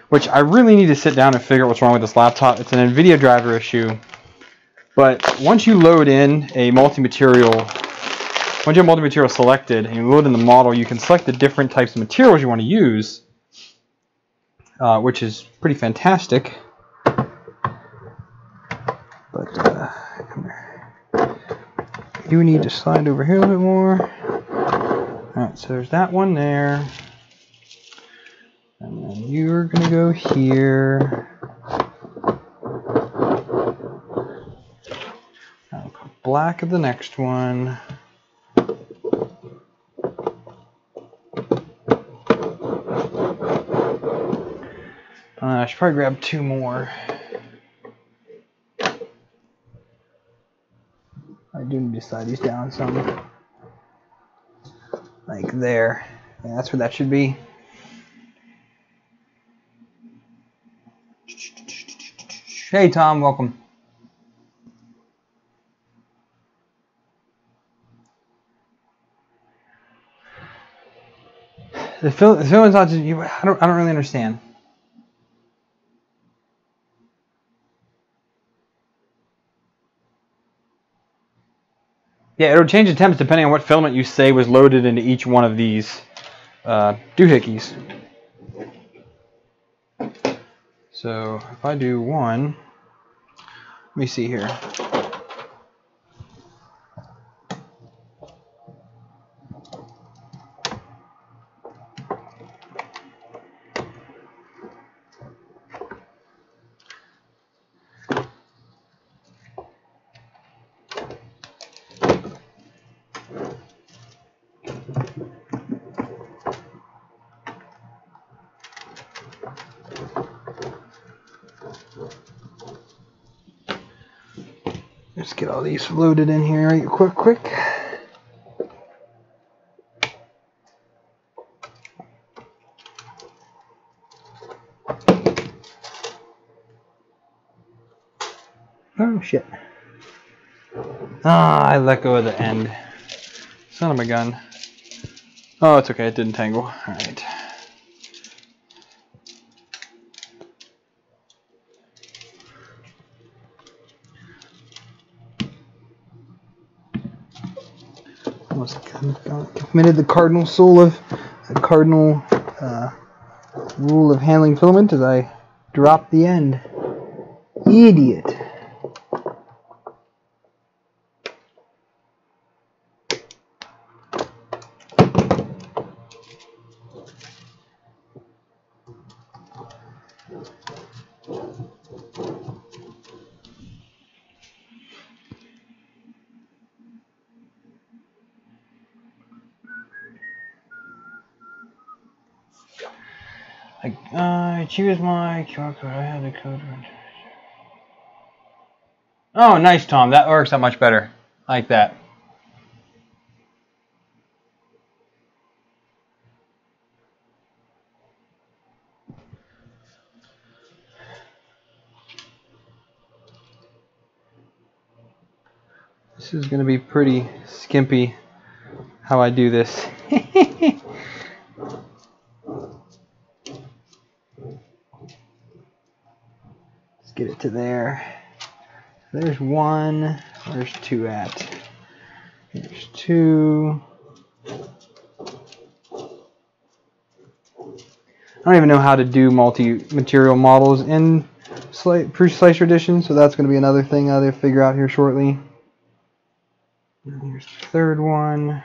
Speaker 1: which I really need to sit down and figure out what's wrong with this laptop. It's an NVIDIA driver issue. But once you load in a multi-material, once you have multi-material selected and you load in the model, you can select the different types of materials you want to use, which is pretty fantastic. But come here. I do need to slide over here a little bit more. Alright, so there's that one there. And then you're going to go here. I'll put black of the next one. I should probably grab two more. I do need to slide these down some. Like there. Yeah, that's where that should be. Hey Tom, welcome. The filaments I don't really understand. Yeah, it'll change the temps depending on what filament you say was loaded into each one of these doohickeys. So if I do one, let me see here. Let's get all these loaded in here right quick. Oh shit. Ah, I let go of the end. Son of a gun. Oh, it's okay, it didn't tangle. Alright. Almost committed the cardinal rule of handling filament as I dropped the end. Idiot. I choose my QR code. I have the code. Oh, nice, Tom. That works out much better. I like that. This is going to be pretty skimpy how I do this. get it to there. There's one. Where's two at? There's two. I don't even know how to do multi-material models in Prusa Slicer Edition, so that's going to be another thing I'll figure out here shortly. And here's the third one.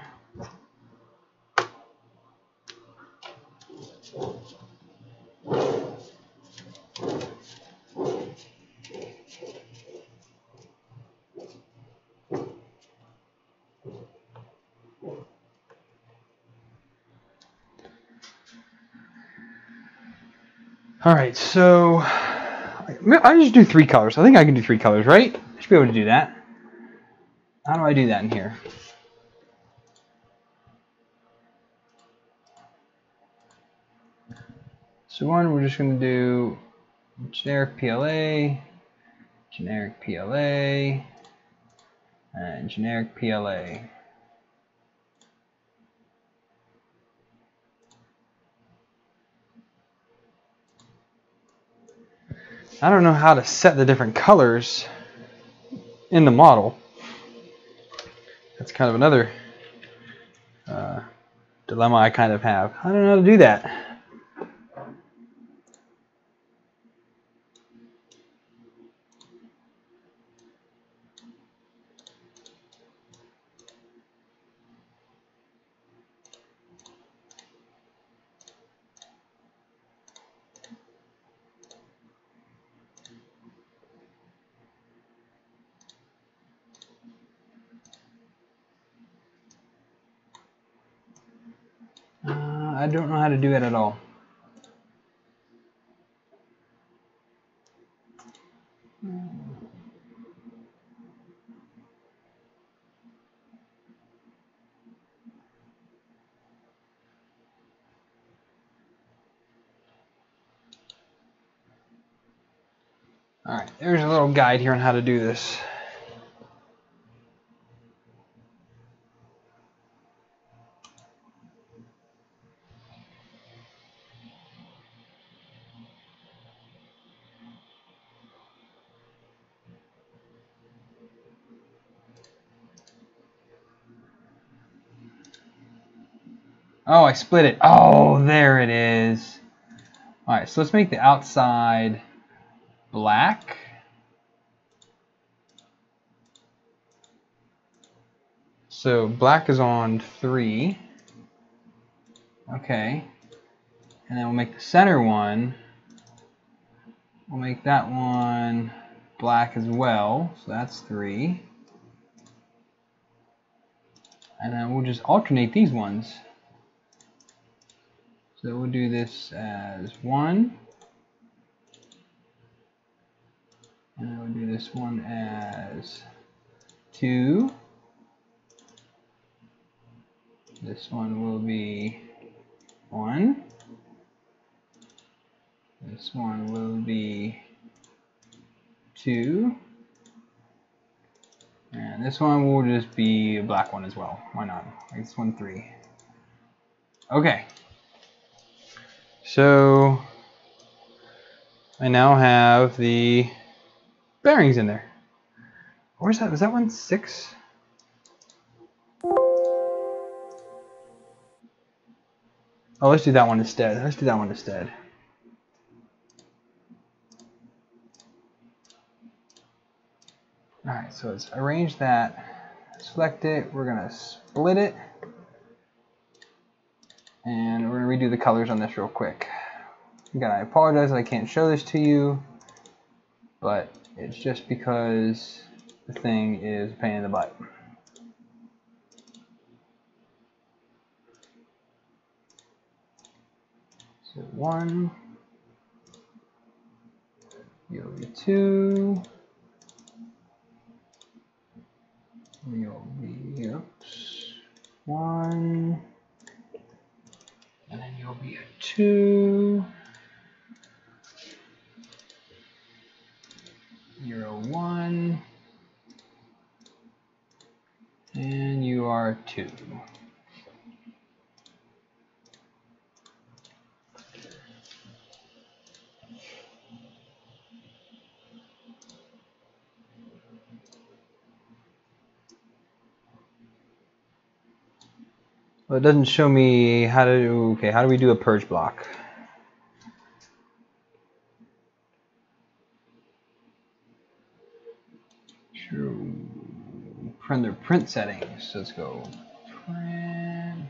Speaker 1: Alright, so I just do 3 colors. I think I can do 3 colors, right? I should be able to do that. How do I do that in here? So one, we're just going to do generic PLA, generic PLA, and generic PLA. I don't know how to set the different colors in the model. That's kind of another dilemma I kind of have. I don't know how to do that. I don't know how to do it at all. Alright, there's a little guide here on how to do this. Oh, I split it. Oh, there it is. Alright, so let's make the outside black. So black is on 3. Okay. And then we'll make the center one. We'll make that one black as well. So that's 3. And then we'll just alternate these ones. So we'll do this as 1. And then we'll do this one as 2. This one will be 1. This one will be 2. And this one will just be a black one as well. Why not? Make this one 3. Okay. So I now have the bearings in there. Where's that? Was that one 6? Oh, let's do that one instead. Let's do that one instead. Alright, so let's arrange that. Select it. We're going to split it. And we're going to redo the colors on this real quick. Again, I apologize that I can't show this to you, but it's just because the thing is a pain in the butt. So 1, you'll be 2, you'll be, oops, 1, and then you'll be a 2, you're a 1, and you are a 2. Well, it doesn't show me how to do, okay, how do we do a purge block? Print settings. So let's go print.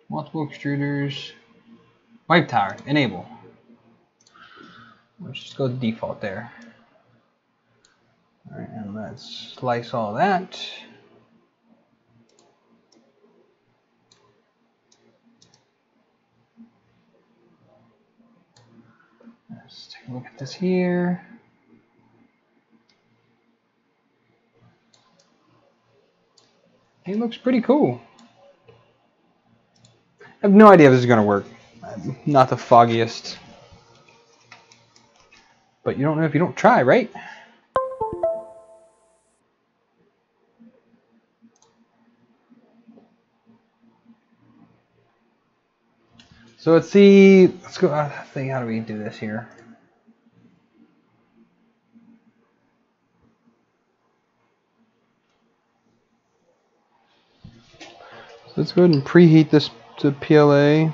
Speaker 1: Multiple extruders. Wipe tower. Enable. Let's just go to default there. Alright, and let's slice all that. Let's take a look at this here. It looks pretty cool. I have no idea if this is going to work. I'm not the foggiest. But you don't know if you don't try, right? So let's see. Let's go. How do we do this here? So let's go ahead and preheat this to PLA.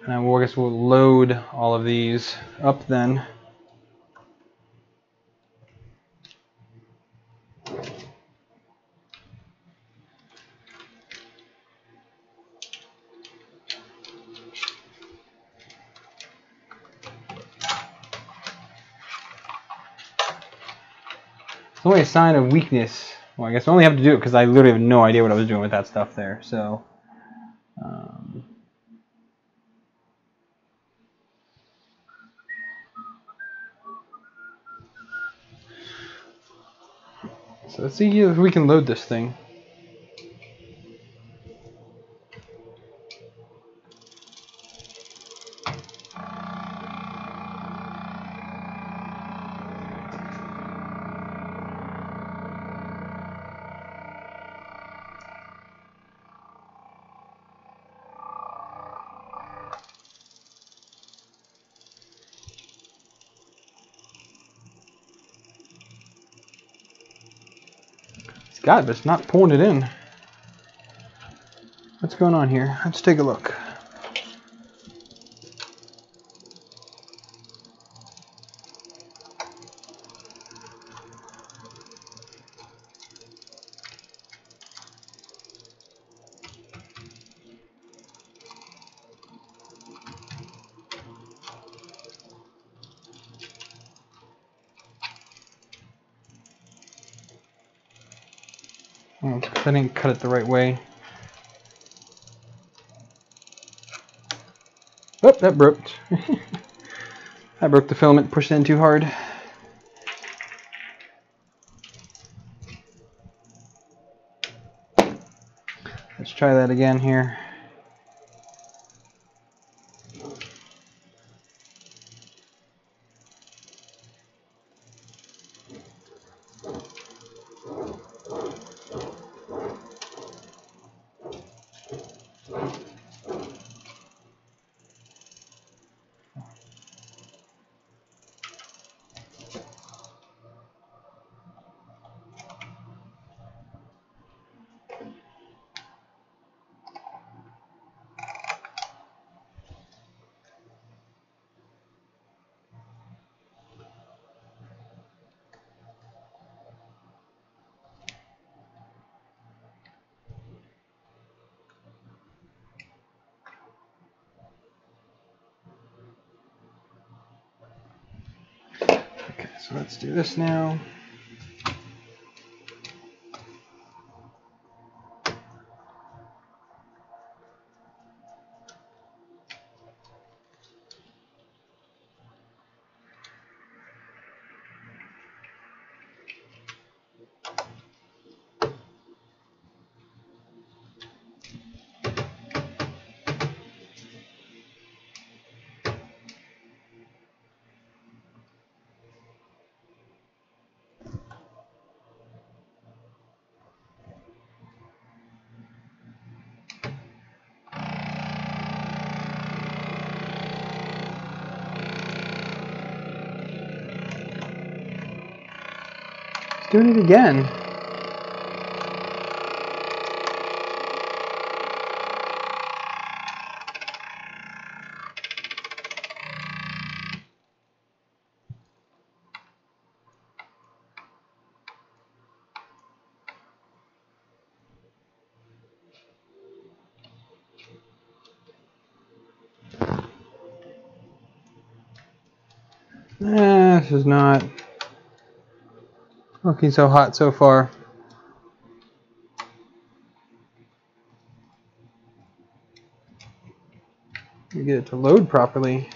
Speaker 1: And I guess we'll load all of these up then. It's only a sign of weakness. Well, I guess I only have to do it because I literally have no idea what I was doing with that stuff there. So, so let's see if we can load this thing. God, but it's not pulling it in. What's going on here? Let's take a look. Oh, it's 'cause I didn't cut it the right way. Oh, that broke. I broke the filament, pushed it in too hard. Let's try that again here. Okay, so let's do this now. doing it again. This is not looking so hot so far. You get it to load properly.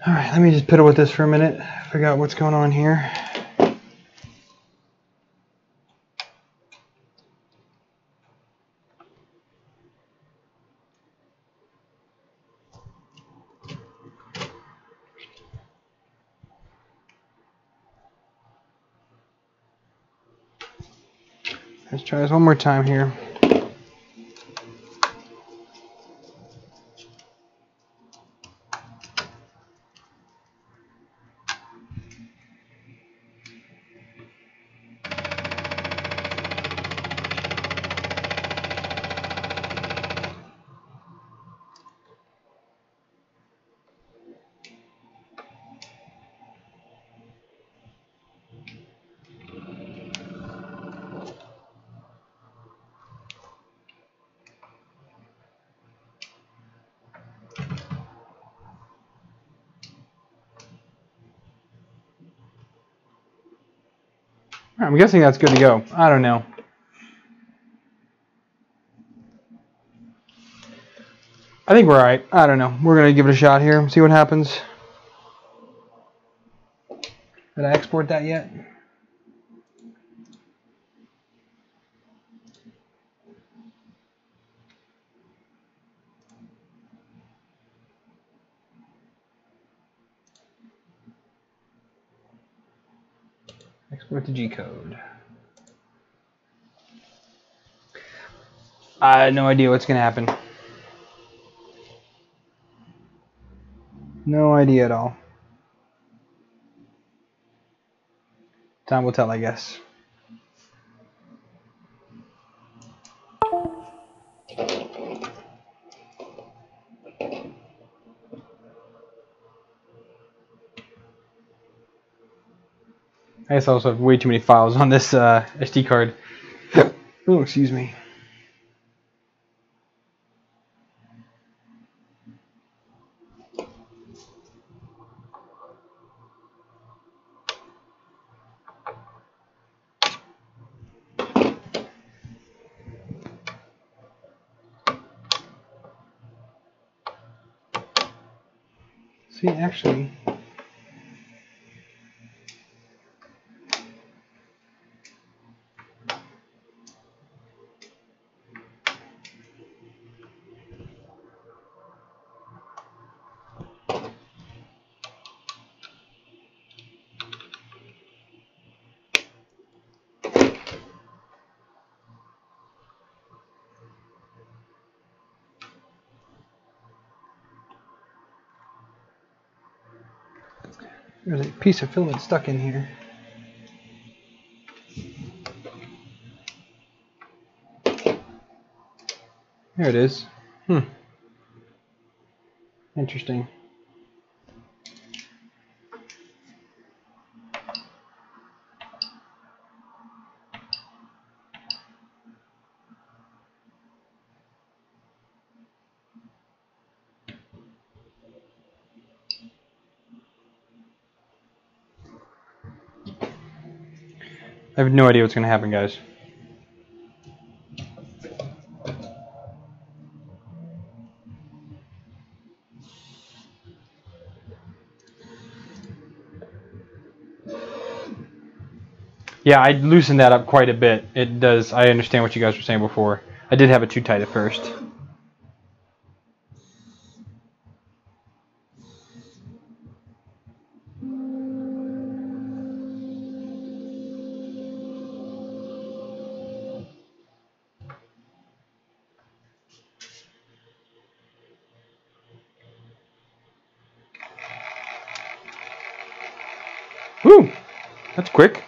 Speaker 1: Alright, let me just piddle with this for a minute, figure out what's going on here. Let's try this one more time here. I'm guessing that's good to go. I don't know. I think we're alright. I don't know. We're going to give it a shot here. See what happens. Did I export that yet? Export to G-code. I had no idea what's going to happen. No idea at all. Time will tell, I guess. I guess I also have way too many files on this SD card. Oh, excuse me. See, actually, there's a piece of filament stuck in here. There it is. Interesting. I have no idea what's going to happen, guys. Yeah, I loosened that up quite a bit. It does. I understand what you guys were saying before. I did have it too tight at first. Whew, that's quick.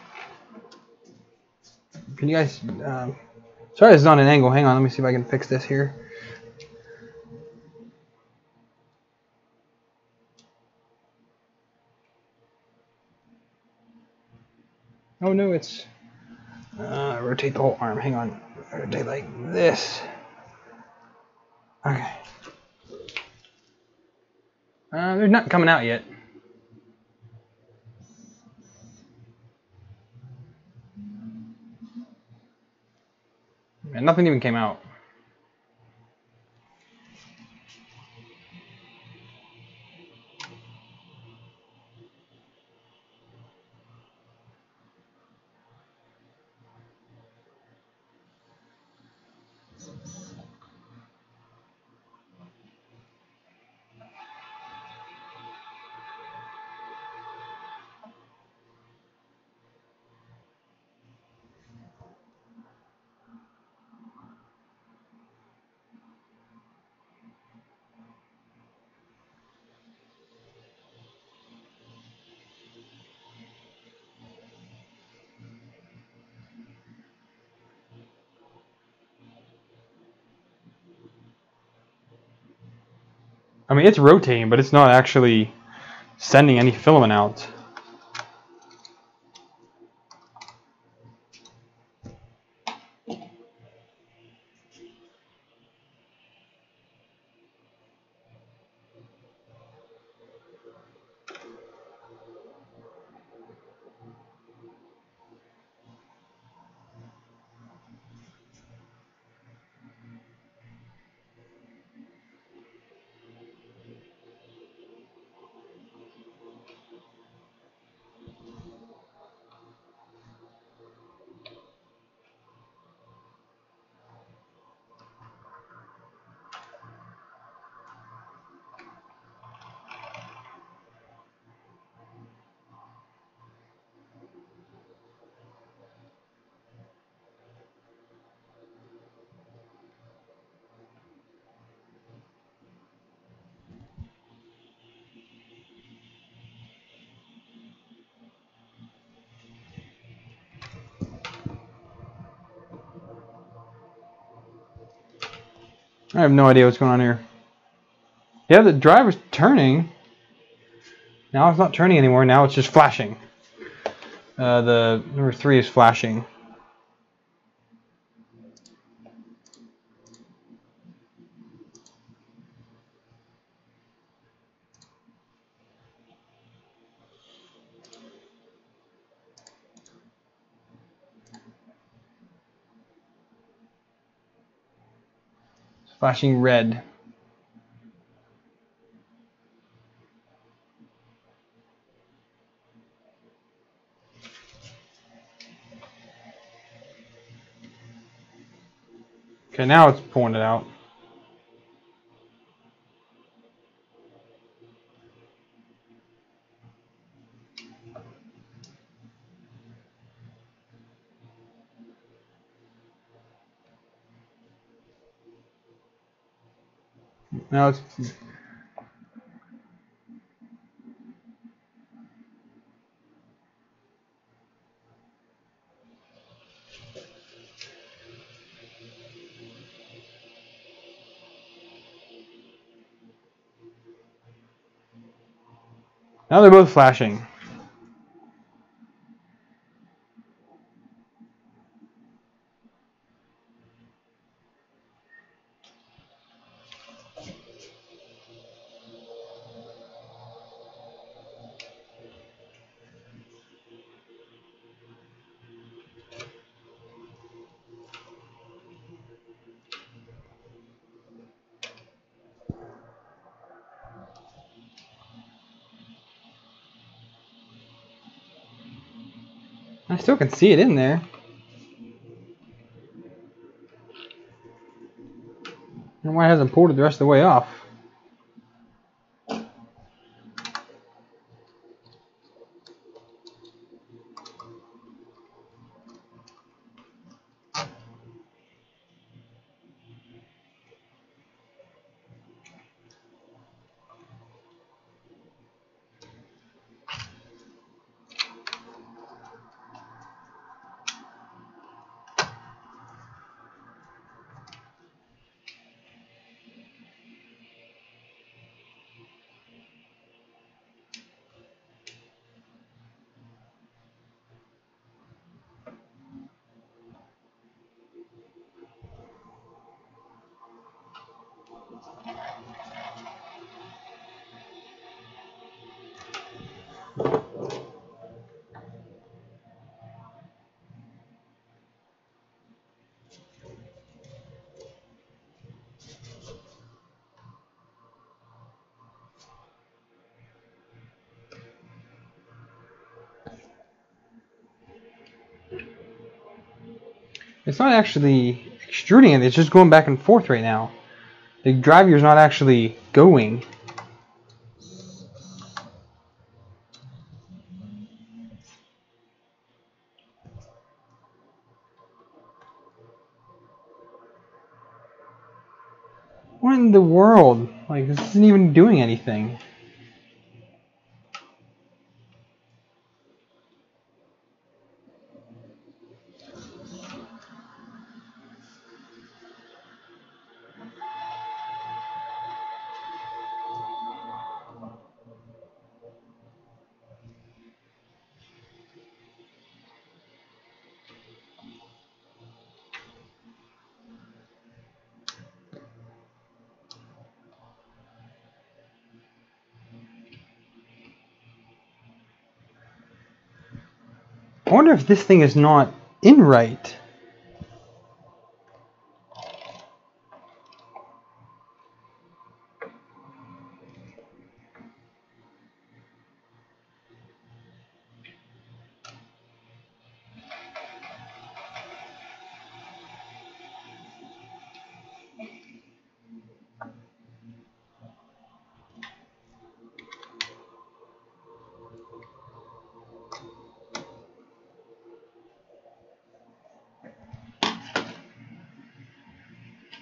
Speaker 1: Can you guys, sorry this is on an angle. Hang on, let me see if I can fix this here. Oh no, it's, rotate the whole arm. Hang on, rotate like this. Okay. They're not coming out yet. Man, nothing even came out. I mean, it's rotating, but it's not actually sending any filament out. I have no idea what's going on here. Yeah, the driver's turning. Now it's not turning anymore. Now it's just flashing. The number 3 is flashing. It's flashing red. Okay, now it's pulling it out. Now it's... Now they're both flashing. I still can see it in there. And why it hasn't pulled it the rest of the way off? It's not actually extruding it, it's just going back and forth right now. The drive gear is not actually going. What in the world? Like, this isn't even doing anything. I wonder if this thing is not in right.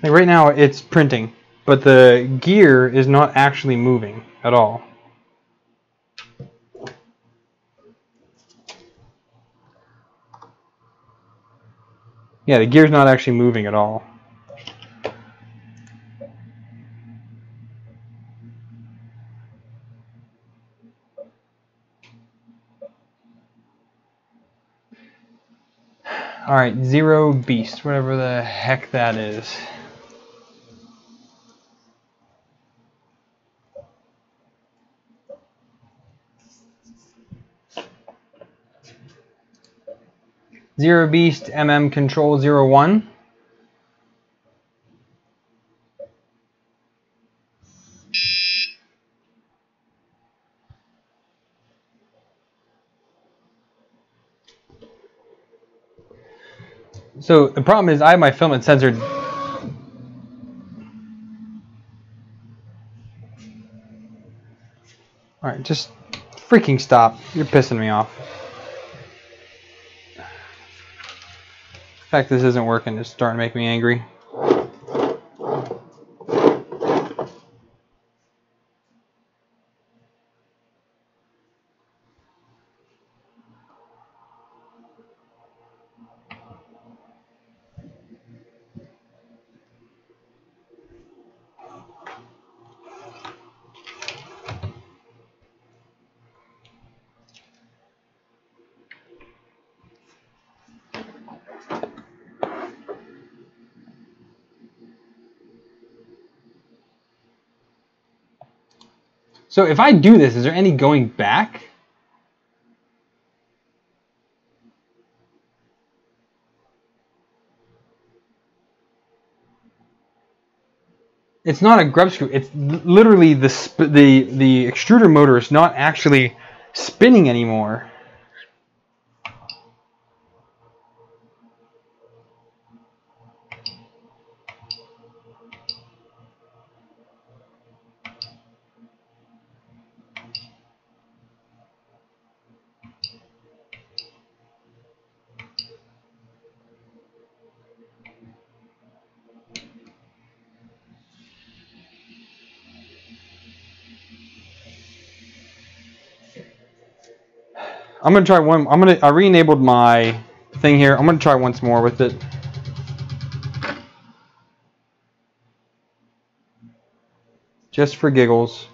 Speaker 1: Like right now it's printing, but the gear is not actually moving at all. Yeah, the gear's not actually moving at all. Alright, Zero Beast, whatever the heck that is. Zero Beast Control 01. So the problem is I have my filament censored. Alright, just freaking stop. You're pissing me off. The fact this isn't working is starting to make me angry. So if I do this, is there any going back? It's not a grub screw. It's literally the extruder motor is not actually spinning anymore. I'm gonna try one. I re-enabled my thing here. I'm gonna try once more with it. Just for giggles.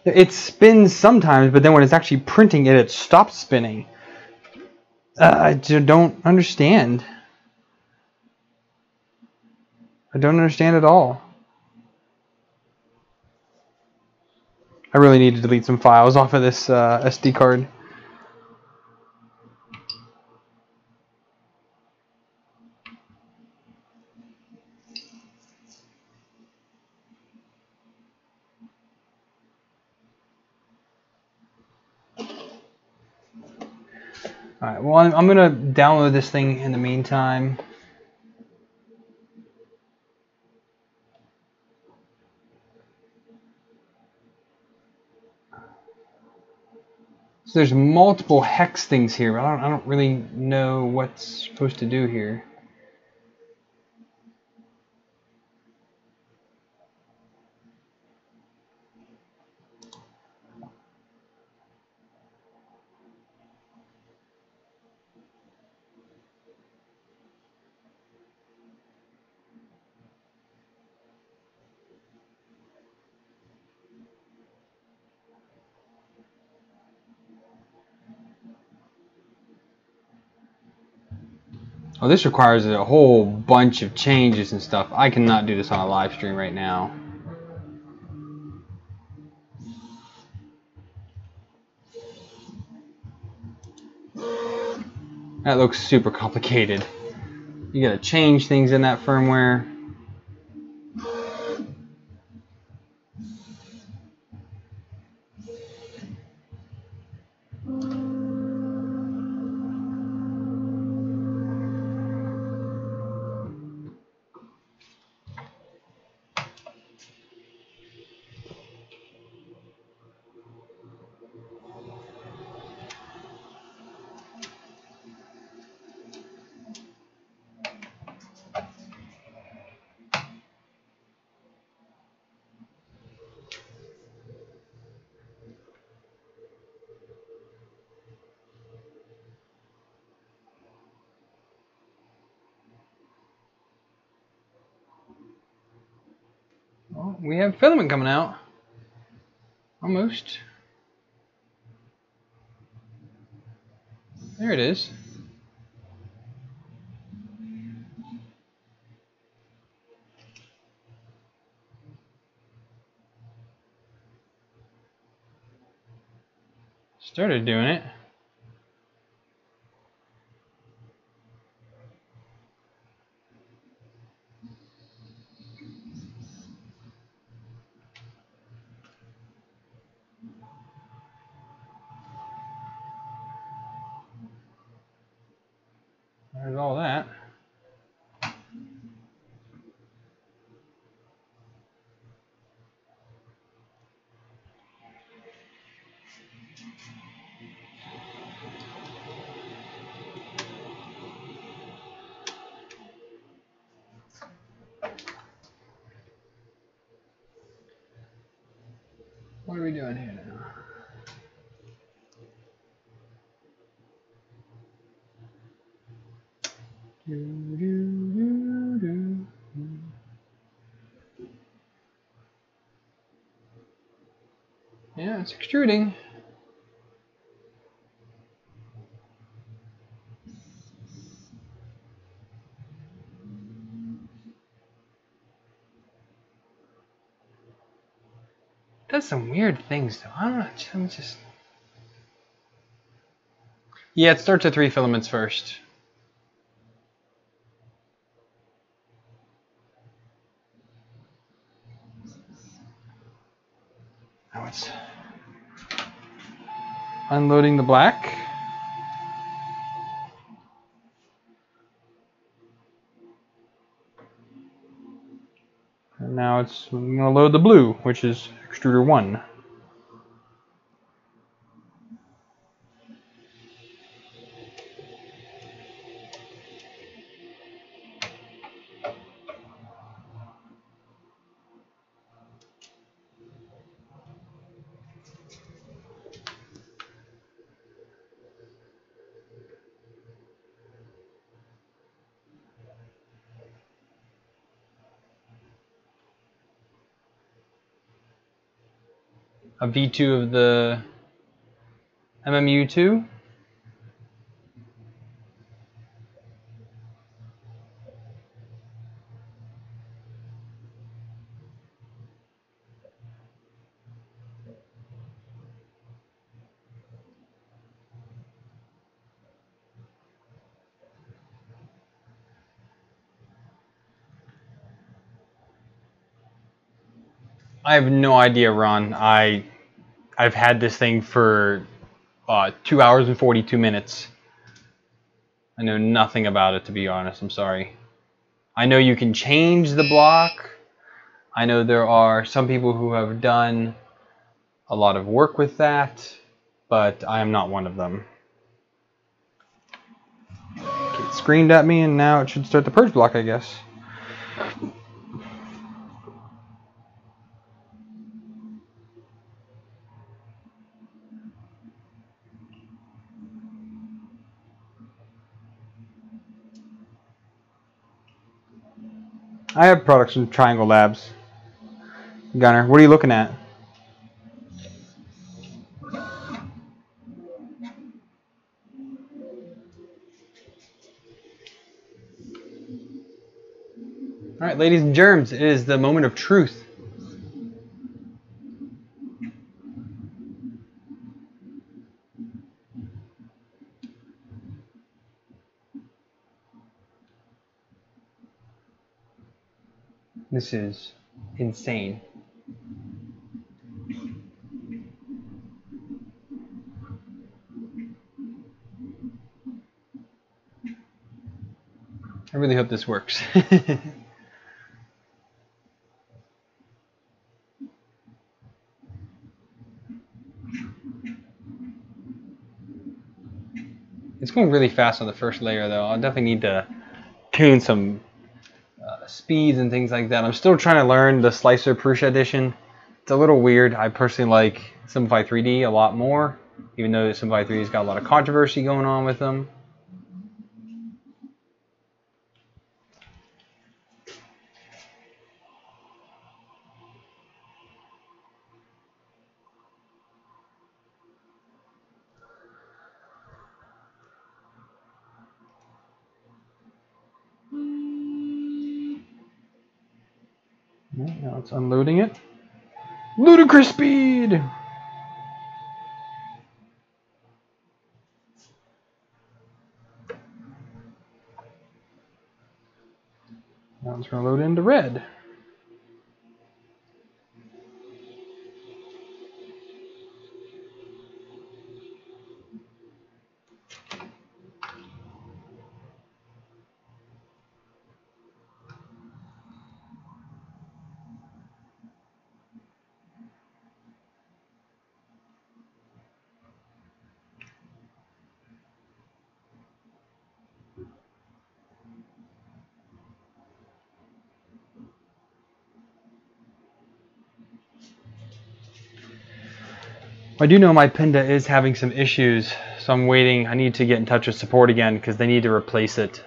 Speaker 1: It spins sometimes, but then when it's actually printing it, it stops spinning. I don't understand. I don't understand at all. I really need to delete some files off of this SD card. Alright, well, I'm going to download this thing in the meantime. So there's multiple hex things here, but I don't really know what's supposed to do here. Oh, this requires a whole bunch of changes and stuff. I cannot do this on a live stream right now. That looks super complicated. You gotta change things in that firmware. Well, we have filament coming out. Almost. There it is. Started doing it. There's all that. What are we doing here now? Yeah, it's extruding. Does some weird things though. I don't know. I'm just. Yeah, it starts at 3 filaments first. Now it's unloading the black. And now it's going to load the blue, which is extruder 1. A V2 of the MMU 2. I have no idea, Ron. I've had this thing for 2 hours and 42 minutes. I know nothing about it, to be honest. I'm sorry. I know you can change the block. I know there are some people who have done a lot of work with that, but I am not one of them. Okay, it screamed at me, and now it should start the purge block, I guess. I have products from Triangle Labs. Gunner, what are you looking at? All right, ladies and germs, it is the moment of truth. This is insane. I really hope this works. It's going really fast on the first layer, though. I'll definitely need to tune some speeds and things like that. I'm still trying to learn the Slicer Prusa edition. It's a little weird. I personally like Simplify 3D a lot more, even though Simplify 3D's got a lot of controversy going on with them. Now it's unloading it. Ludicrous speed! Now it's going to load into red. I do know my Pinda is having some issues, so I'm waiting. I need to get in touch with support again because they need to replace it.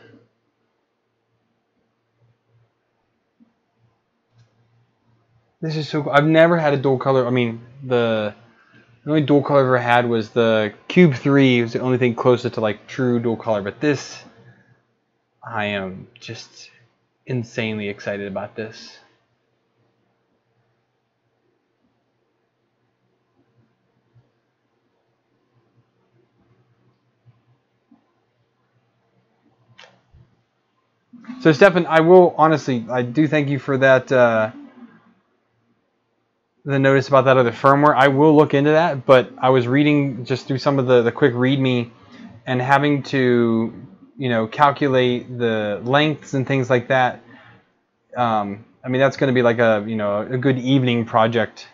Speaker 1: This is so cool. I've never had a dual color. I mean, the only dual color I've ever had was the Cube 3. It was the only thing closest to like true dual color. But this, I am just insanely excited about this. So Stefan, I will honestly, I do thank you for that, the notice about that other firmware. I will look into that, but I was reading just through some of the quick README and having to, you know, calculate the lengths and things like that. I mean, that's going to be like a, you know, a good evening project.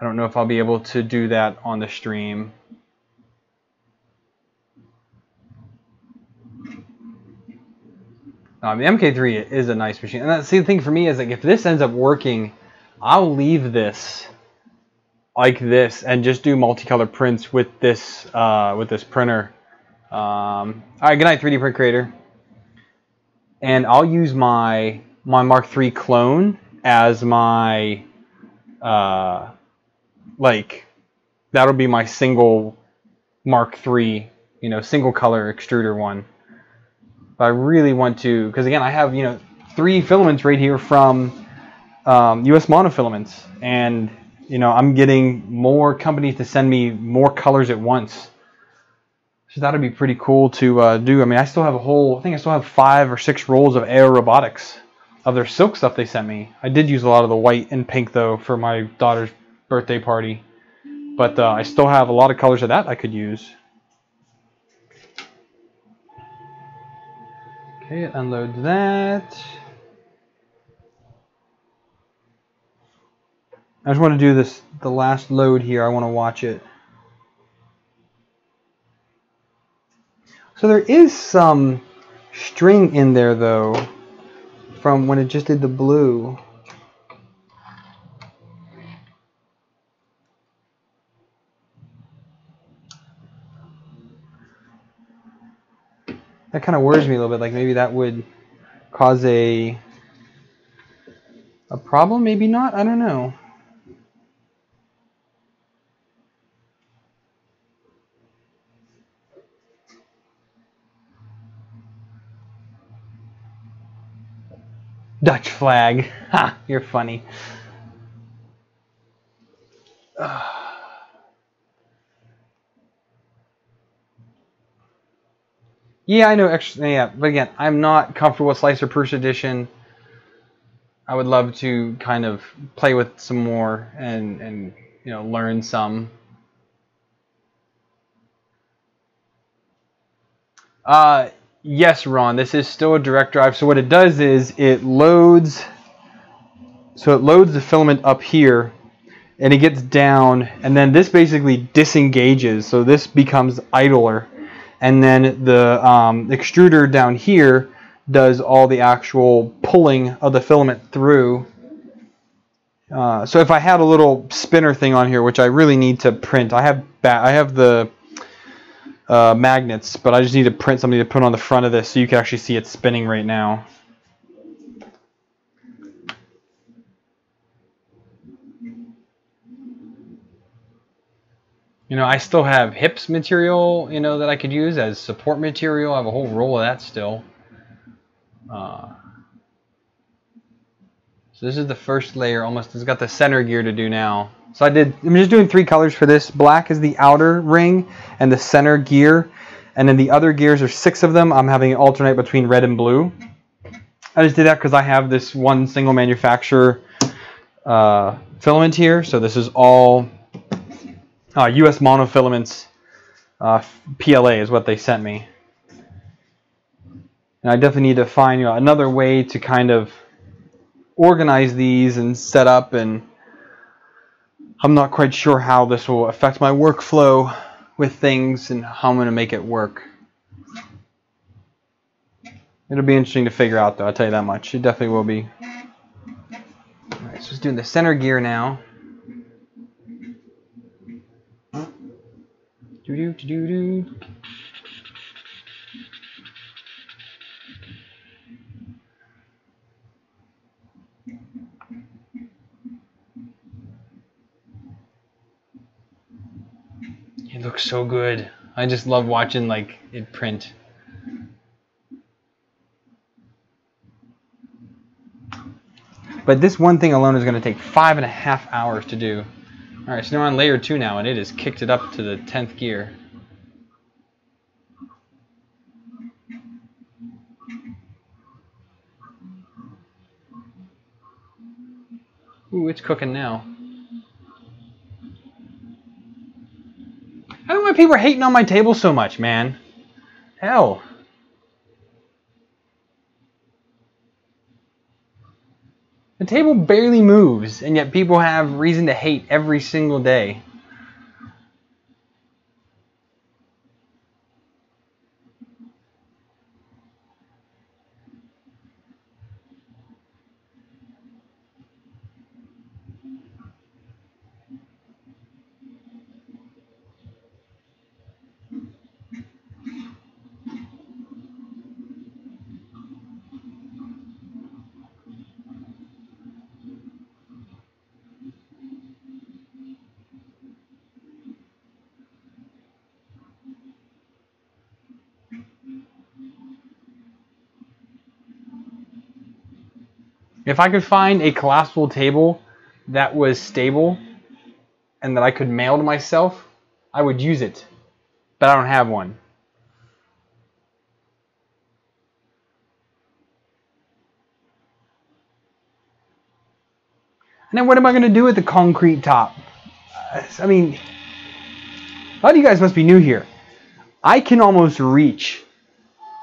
Speaker 1: I don't know if I'll be able to do that on the stream. The MK3 is a nice machine, and that's the thing for me is like if this ends up working, I'll leave this like this and just do multicolor prints with this printer. All right, good night, 3D Print Creator. And I'll use my Mark III clone as my like that'll be my single Mark III, you know, single color extruder one. But I really want to, because again, I have, you know, 3 filaments right here from US Monofilaments, and you know, I'm getting more companies to send me more colors at once. So that'd be pretty cool to do. I mean, I still have a whole, I think I still have 5 or 6 rolls of Aero Robotics of their silk stuff they sent me. I did use a lot of the white and pink though for my daughter's birthday party, but I still have a lot of colors of that I could use. Okay, unload that. I just want to do this, the last load here. I want to watch it. So there is some string in there though, from when it just did the blue. That kind of worries me a little bit. Like maybe that would cause a problem. Maybe not. I don't know. Dutch flag. Ha! You're funny. Yeah, I know. Yeah, but again, I'm not comfortable with Slicer Prusa Edition. I would love to kind of play with some more and you know, learn some. Yes, Ron. This is still a direct drive. So what it does is it loads. So it loads the filament up here, and it gets down, and then this basically disengages. So this becomes idler. And then the extruder down here does all the actual pulling of the filament through. So if I had a little spinner thing on here, which I really need to print, I have the magnets, but I just need to print something to put on the front of this so you can actually see it spinning right now. You know, I still have hips material, you know, that I could use as support material. I have a whole roll of that still. So this is the first layer. Almost, it's got the center gear to do now. So I'm just doing 3 colors for this. Black is the outer ring and the center gear. And then the other gears, there's 6 of them. I'm having it alternate between red and blue. I just did that because I have this one single manufacturer filament here. So this is all US monofilaments. PLA is what they sent me. And I definitely need to find, you know, another way to kind of organize these and set up, and I'm not quite sure how this will affect my workflow with things and how I'm going to make it work. It'll be interesting to figure out, though, I'll tell you that much. It definitely will be. Alright, so just doing the center gear now. Do-do-do-do-do. It looks so good. I just love watching like it print. But this one thing alone is going to take 5.5 hours to do. Alright, so now we're on layer 2 now, and it has kicked it up to the 10th gear. Ooh, it's cooking now. I don't know why people are hating on my table so much, man. Hell. The table barely moves, and yet people have reason to hate every single day. If I could find a collapsible table that was stable and that I could mail to myself, I would use it. But I don't have one. And then what am I going to do with the concrete top? I mean, a lot of you guys must be new here. I can almost reach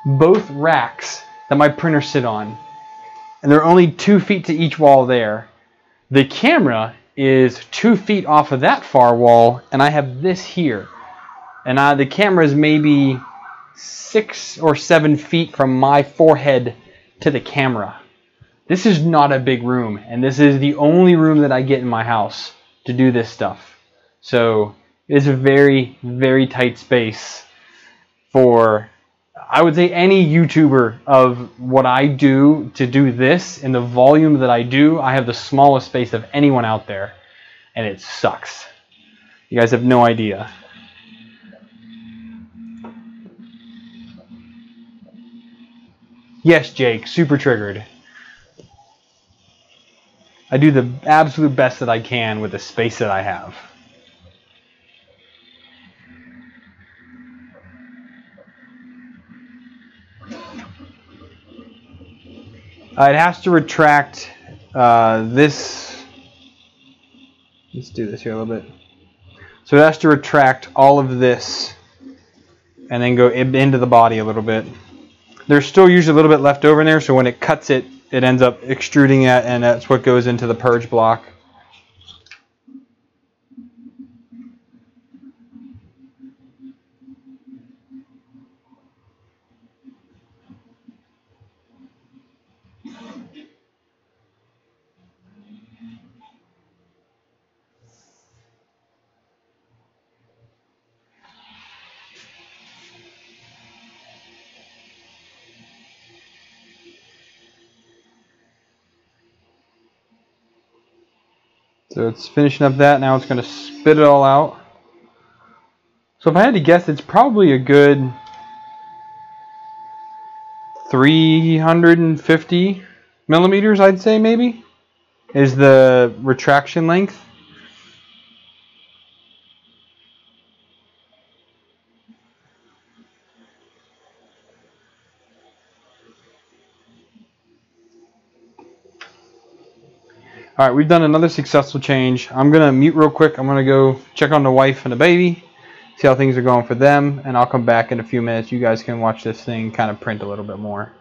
Speaker 1: both racks that my printers sit on. And there are only 2 feet to each wall there. The camera is 2 feet off of that far wall, and I have this here. And the camera is maybe 6 or 7 feet from my forehead to the camera. This is not a big room, and this is the only room that I get in my house to do this stuff. So it is a very, very tight space for, I would say, any YouTuber of what I do to do this in the volume that I do. I have the smallest space of anyone out there, and it sucks. You guys have no idea. Yes, Jake, super triggered. I do the absolute best that I can with the space that I have. It has to retract this. Let's do this here a little bit. So it has to retract all of this and then go into the body a little bit. There's still usually a little bit left over in there, so when it cuts it, it ends up extruding it, and that's what goes into the purge block. So it's finishing up that. Now it's going to spit it all out. So if I had to guess, it's probably a good 350 millimeters, I'd say, maybe, is the retraction length. All right, we've done another successful change. I'm going to mute real quick. I'm going to go check on the wife and the baby, see how things are going for them, and I'll come back in a few minutes. You guys can watch this thing kind of print a little bit more.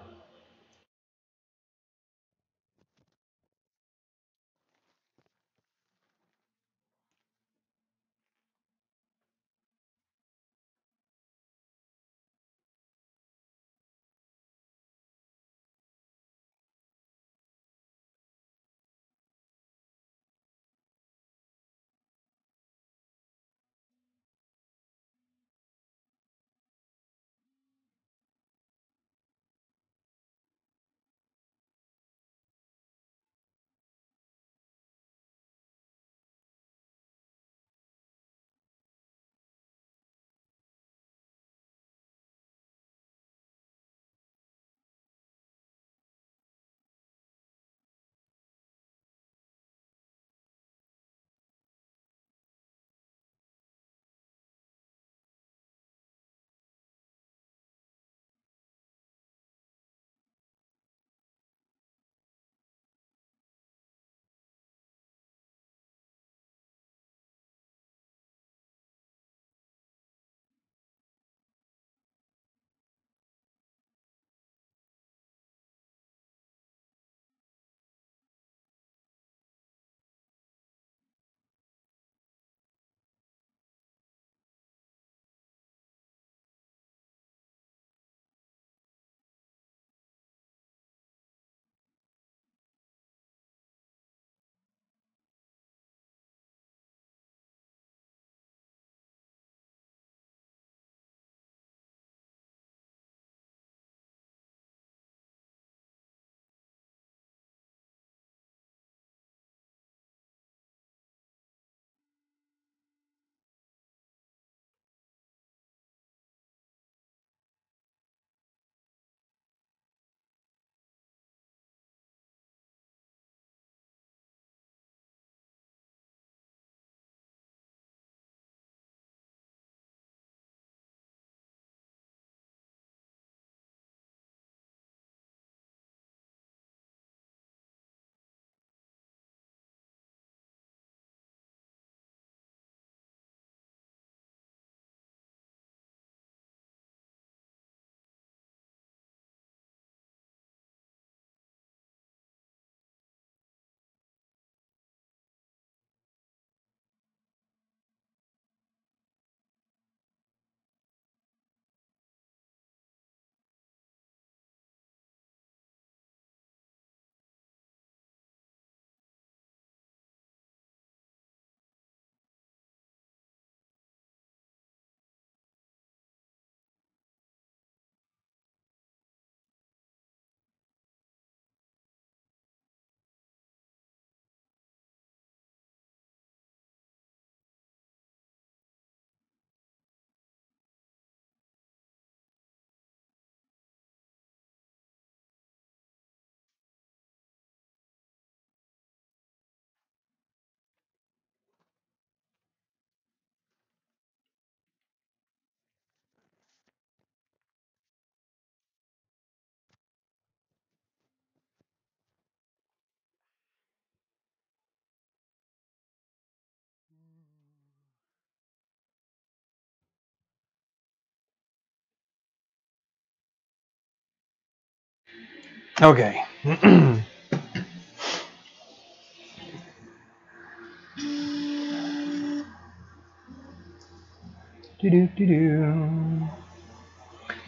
Speaker 1: Okay.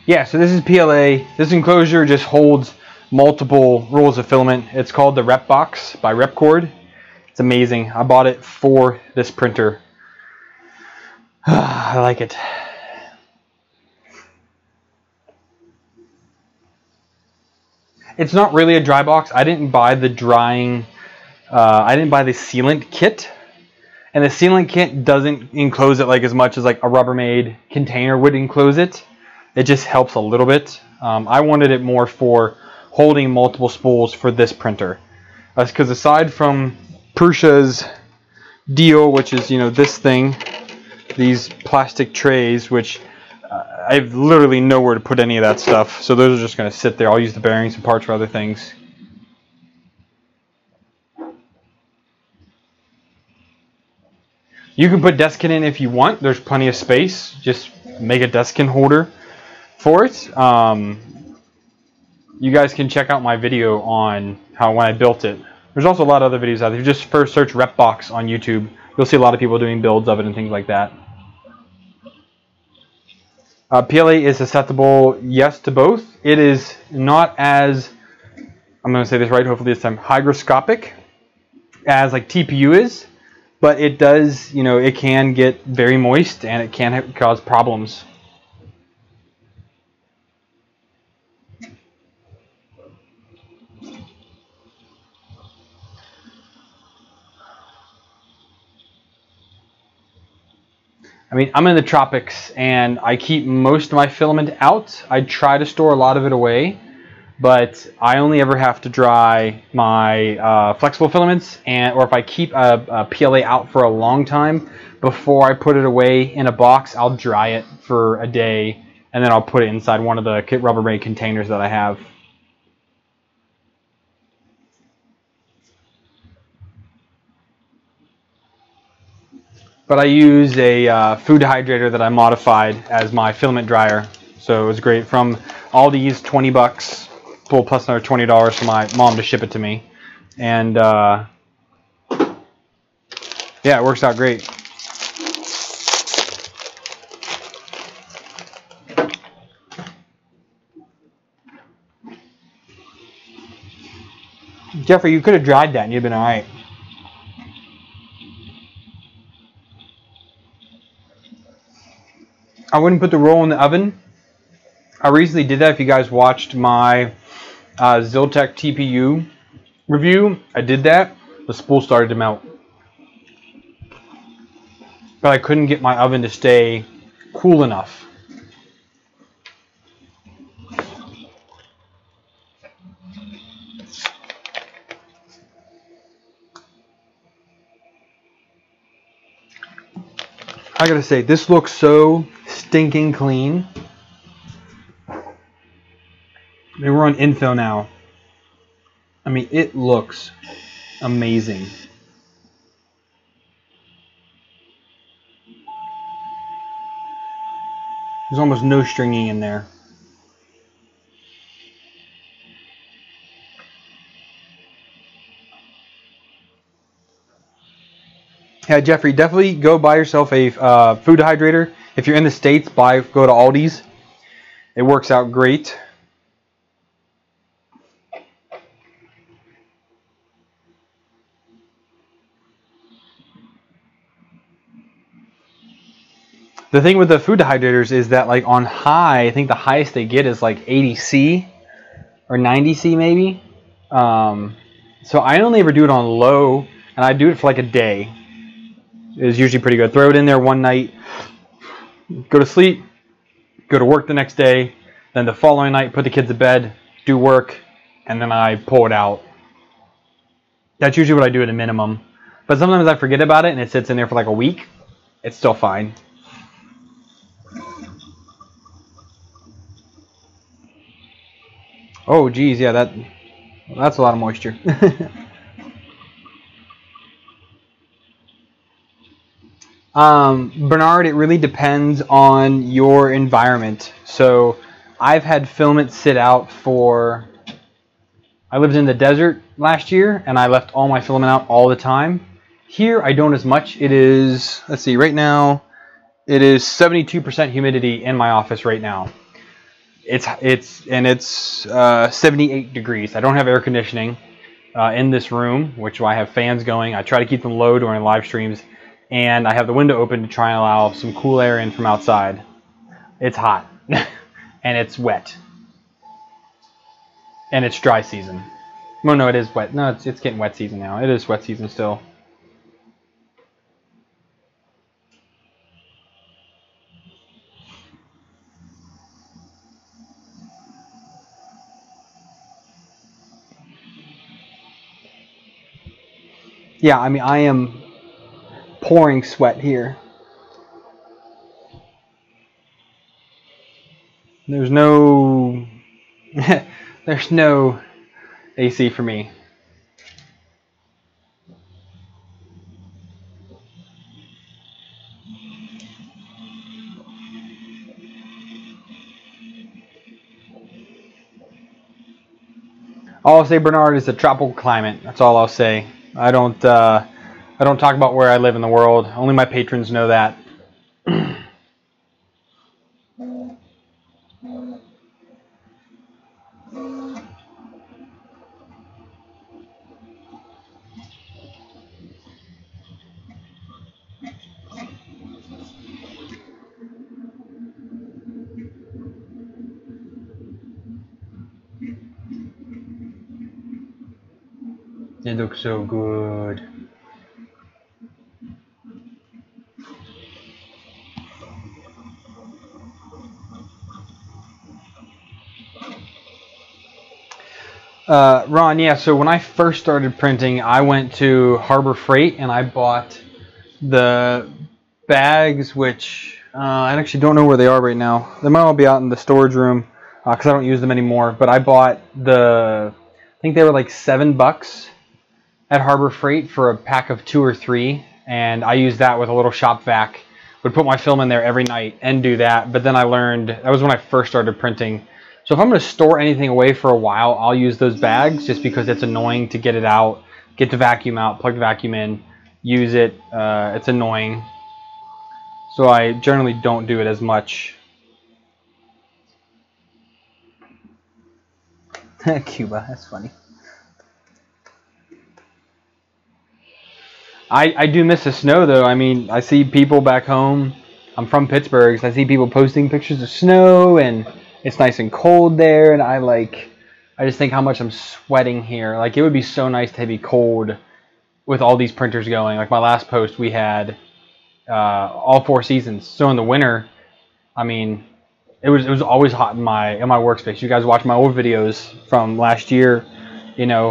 Speaker 1: Yeah, so this is PLA. This enclosure just holds multiple rolls of filament. It's called the Rep Box by Repcord. It's amazing. I bought it for this printer. I like it. It's not really a dry box. I didn't buy the drying, I didn't buy the sealant kit. And the sealant kit doesn't enclose it like as much as like a Rubbermaid container would enclose it. It just helps a little bit. I wanted it more for holding multiple spools for this printer. Because aside from Prusa's deal, which is, you know, this thing, these plastic trays, which I have literally nowhere to put any of that stuff. So those are just going to sit there. I'll use the bearings and parts for other things. You can put Deskin in if you want. There's plenty of space. Just make a Deskin holder for it. You guys can check out my video on when I built it. There's also a lot of other videos out there. If you just first search Repbox on YouTube, you'll see a lot of people doing builds of it and things like that. PLA is susceptible, yes, to both. It is not as, I'm going to say this right, hopefully this time, hygroscopic as like TPU is. But it does, you know, it can get very moist and it can cause problems. I mean, I'm in the tropics and I keep most of my filament out. I try to store a lot of it away, but I only ever have to dry my flexible filaments, or if I keep a PLA out for a long time, before I put it away in a box, I'll dry it for a day, and then I'll put it inside one of the Rubbermaid containers that I have. But I use a food hydrator that I modified as my filament dryer. So it was great. From Aldi's, 20 bucks, plus another $20 for my mom to ship it to me. And yeah, it works out great. Jeffrey, you could have dried that and you'd been all right. I wouldn't put the roll in the oven. I recently did that. If you guys watched my Ziltech TPU review, I did that. The spool started to melt. But I couldn't get my oven to stay cool enough. I gotta say, this looks so stinking clean. We're on infill now. I mean, it looks amazing. There's almost no stringing in there. Yeah, Jeffrey, definitely go buy yourself a food hydrator. If you're in the States, go to Aldi's. It works out great. The thing with the food hydrators is that, like, on high, I think the highest they get is like 80C or 90C maybe. So I only ever do it on low, and I do it for like a day. It's usually pretty good. Throw it in there one night, go to sleep, go to work the next day, then the following night put the kids to bed, do work, and then I pull it out. That's usually what I do at a minimum. But sometimes I forget about it and it sits in there for like a week. It's still fine. Oh geez, yeah, that's a lot of moisture. Bernard, it really depends on your environment. So I've had filament sit out for I lived in the desert last year, and I left all my filament out all the time. Here, I don't as much. It is, let's see, right now, it is 72% humidity in my office right now. It's 78 degrees. I don't have air conditioning in this room, which I have fans going. I try to keep them low during live streams, and I have the window open to try and allow some cool air in from outside. It's hot, and it's wet. And it's dry season. Well, no, it is wet. No, it's getting wet season now. It is wet season still. Yeah, I mean, I am pouring sweat here. There's no there's no AC for me. All I'll say, Bernard, is a tropical climate. That's all I'll say. I don't talk about where I live in the world. Only my patrons know that. It looks so good. Ron, yeah, so when I first started printing, I went to Harbor Freight and I bought the bags, which I actually don't know where they are right now. They might all be out in the storage room because I don't use them anymore. But I bought I think they were like $7 at Harbor Freight for a pack of 2 or 3, and I used that with a little shop vac. Would put my film in there every night and do that. But then I learned, that was when I first started printing. So if I'm going to store anything away for a while, I'll use those bags just because it's annoying to get it out, get the vacuum out, plug the vacuum in, use it. It's annoying. So I generally don't do it as much. Cuba, that's funny. I do miss the snow though. I mean, I see people back home. I'm from Pittsburgh, so I see people posting pictures of snow and it's nice and cold there, and I just think how much I'm sweating here. Like, it would be so nice to be cold with all these printers going. Like my last post, we had all 4 seasons. So in the winter, I mean, it was always hot in my workspace. You guys watch my old videos from last year, you know,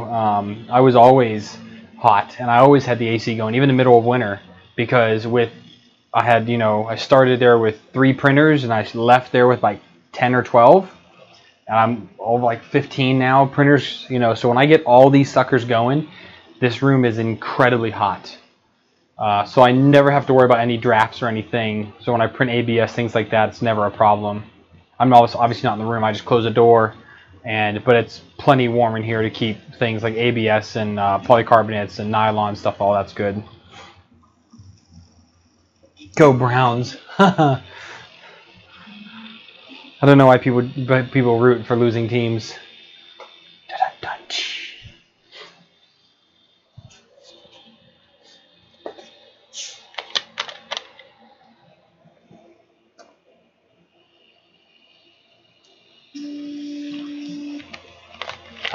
Speaker 1: I was always hot, and I always had the AC going, even in the middle of winter, because I started there with 3 printers, and I left there with like 10 or 12, and I'm over like 15 now printers, you know. So when I get all these suckers going, this room is incredibly hot. So I never have to worry about any drafts or anything. So when I print ABS, things like that, it's never a problem. I'm obviously not in the room. I just close the door, but it's plenty warm in here to keep things like ABS and polycarbonates and nylon stuff. All that's good. Go Browns. I don't know why people root for losing teams.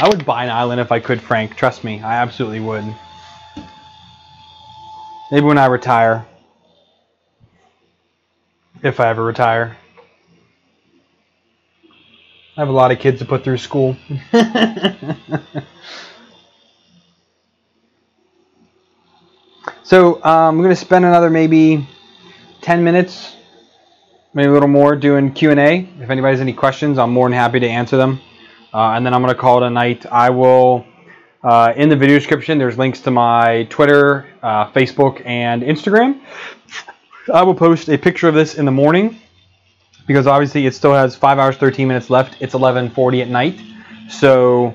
Speaker 1: I would buy an island if I could, Frank. Trust me, I absolutely would. Maybe when I retire. If I ever retire. I have a lot of kids to put through school. So I'm going to spend another maybe 10 minutes, maybe a little more, doing Q&A. If anybody has any questions, I'm more than happy to answer them. And then I'm going to call it a night. I will, in the video description, there's links to my Twitter, Facebook, and Instagram. I will post a picture of this in the morning, because obviously it still has 5 hours, 13 minutes left. It's 11:40 at night. So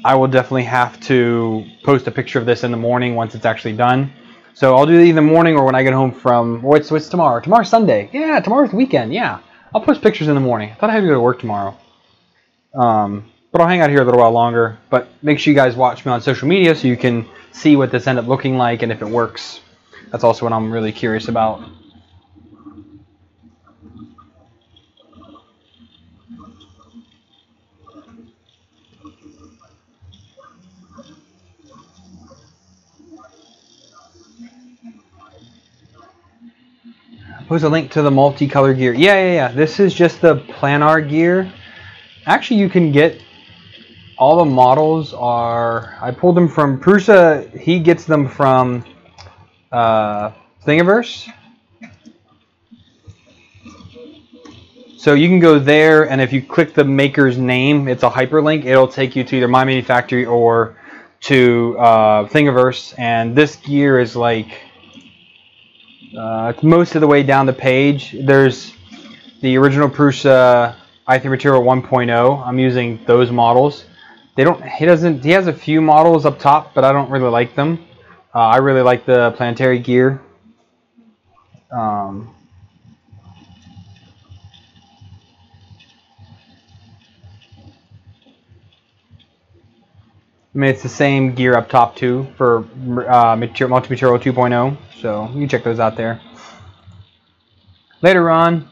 Speaker 1: I will definitely have to post a picture of this in the morning once it's actually done. So I'll do it in the morning or when I get home from, what's tomorrow? Tomorrow's Sunday. Yeah, tomorrow's the weekend. Yeah, I'll post pictures in the morning. I thought I had to go to work tomorrow. But I'll hang out here a little while longer. But make sure you guys watch me on social media so you can see what this ended up looking like and if it works. That's also what I'm really curious about. Post a link to the multicolor gear. Yeah. This is just the planar gear. Actually, you can get all the models are. I pulled them from Prusa. He gets them from Thingiverse. So you can go there, and if you click the maker's name, it's a hyperlink. It'll take you to either My Manufactory or to Thingiverse. And this gear is like it's most of the way down the page. There's the original Prusa i3 Material 1.0. I'm using those models. He has a few models up top, but I don't really like them. I really like the planetary gear. I mean, it's the same gear up top too for Multi-Material 2.0, so you can check those out there. Later on.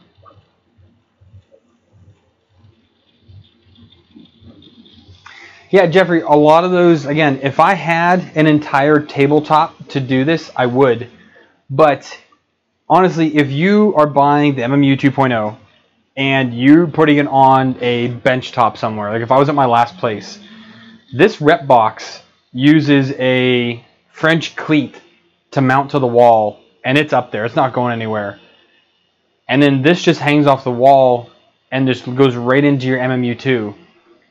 Speaker 1: Yeah, Jeffrey, a lot of those, again, if I had an entire tabletop to do this, I would. But honestly, if you are buying the MMU 2.0 and you're putting it on a bench top somewhere, like if I was at my last place, this rep box uses a French cleat to mount to the wall, and it's up there. It's not going anywhere. And then this just hangs off the wall and just goes right into your MMU 2.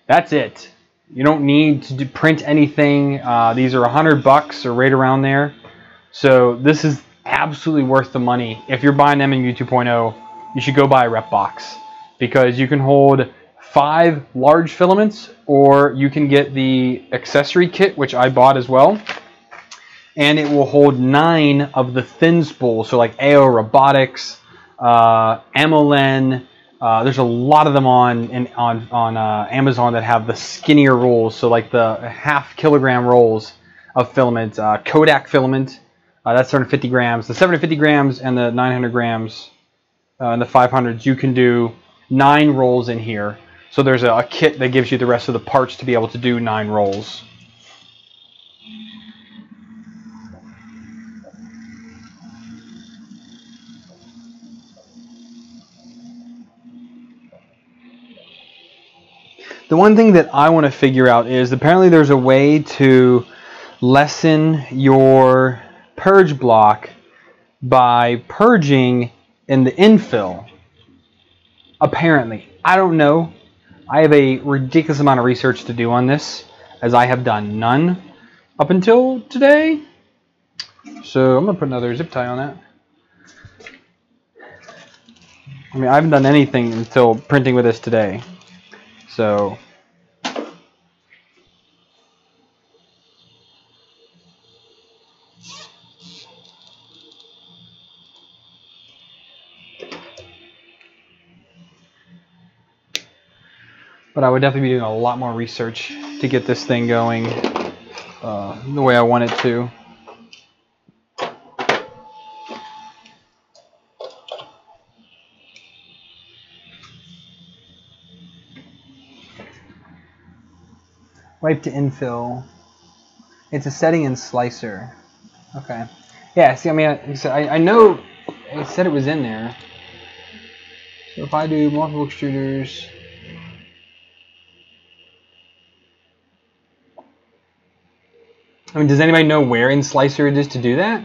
Speaker 1: That's it. You don't need to print anything. These are $100 or right around there. So this is absolutely worth the money. If you're buying MMU 2.0, you should go buy a rep box because you can hold 5 large filaments, or you can get the accessory kit, which I bought as well, and it will hold 9 of the thin spools. So like AO Robotics, Amolen. There's a lot of them on Amazon that have the skinnier rolls, so like the ½ kilogram rolls of filament. Kodak filament, that's 750 grams. The 750 grams and the 900 grams and the 500s, you can do 9 rolls in here. So there's a kit that gives you the rest of the parts to be able to do 9 rolls. The one thing that I want to figure out is apparently there's a way to lessen your purge block by purging in the infill. Apparently. I don't know. I have a ridiculous amount of research to do on this, as I have done none up until today. So I'm going to put another zip tie on that. I mean, I haven't done anything until printing with this today. So but I would definitely be doing a lot more research to get this thing going the way I want it to. Wipe to infill. It's a setting in Slicer. Okay. Yeah, see, I mean, I know it said it was in there. So if I do multiple extruders. I mean, does anybody know where in Slicer it is to do that?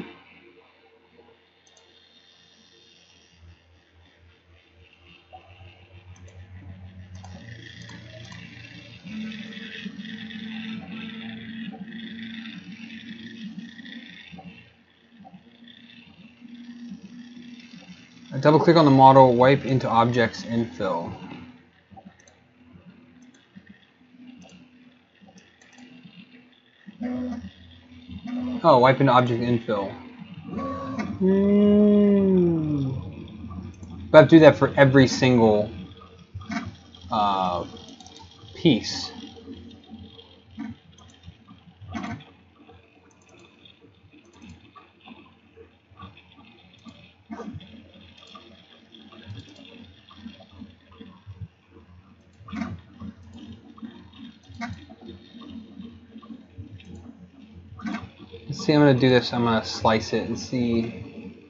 Speaker 1: Double click on the model, wipe into objects, infill. Oh, wipe into object infill. But I have to do that for every single piece. Let's see, I'm going to do this. I'm going to slice it and see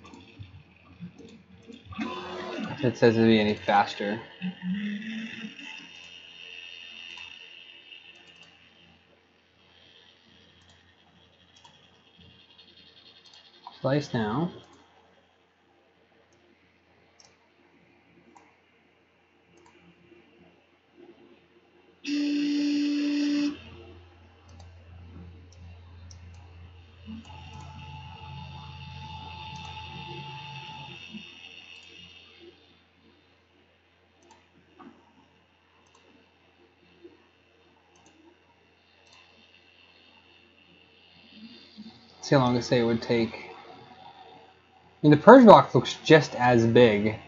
Speaker 1: if it says it'll be any faster. Slice now. See how long it say it would take. I mean, the purge block looks just as big.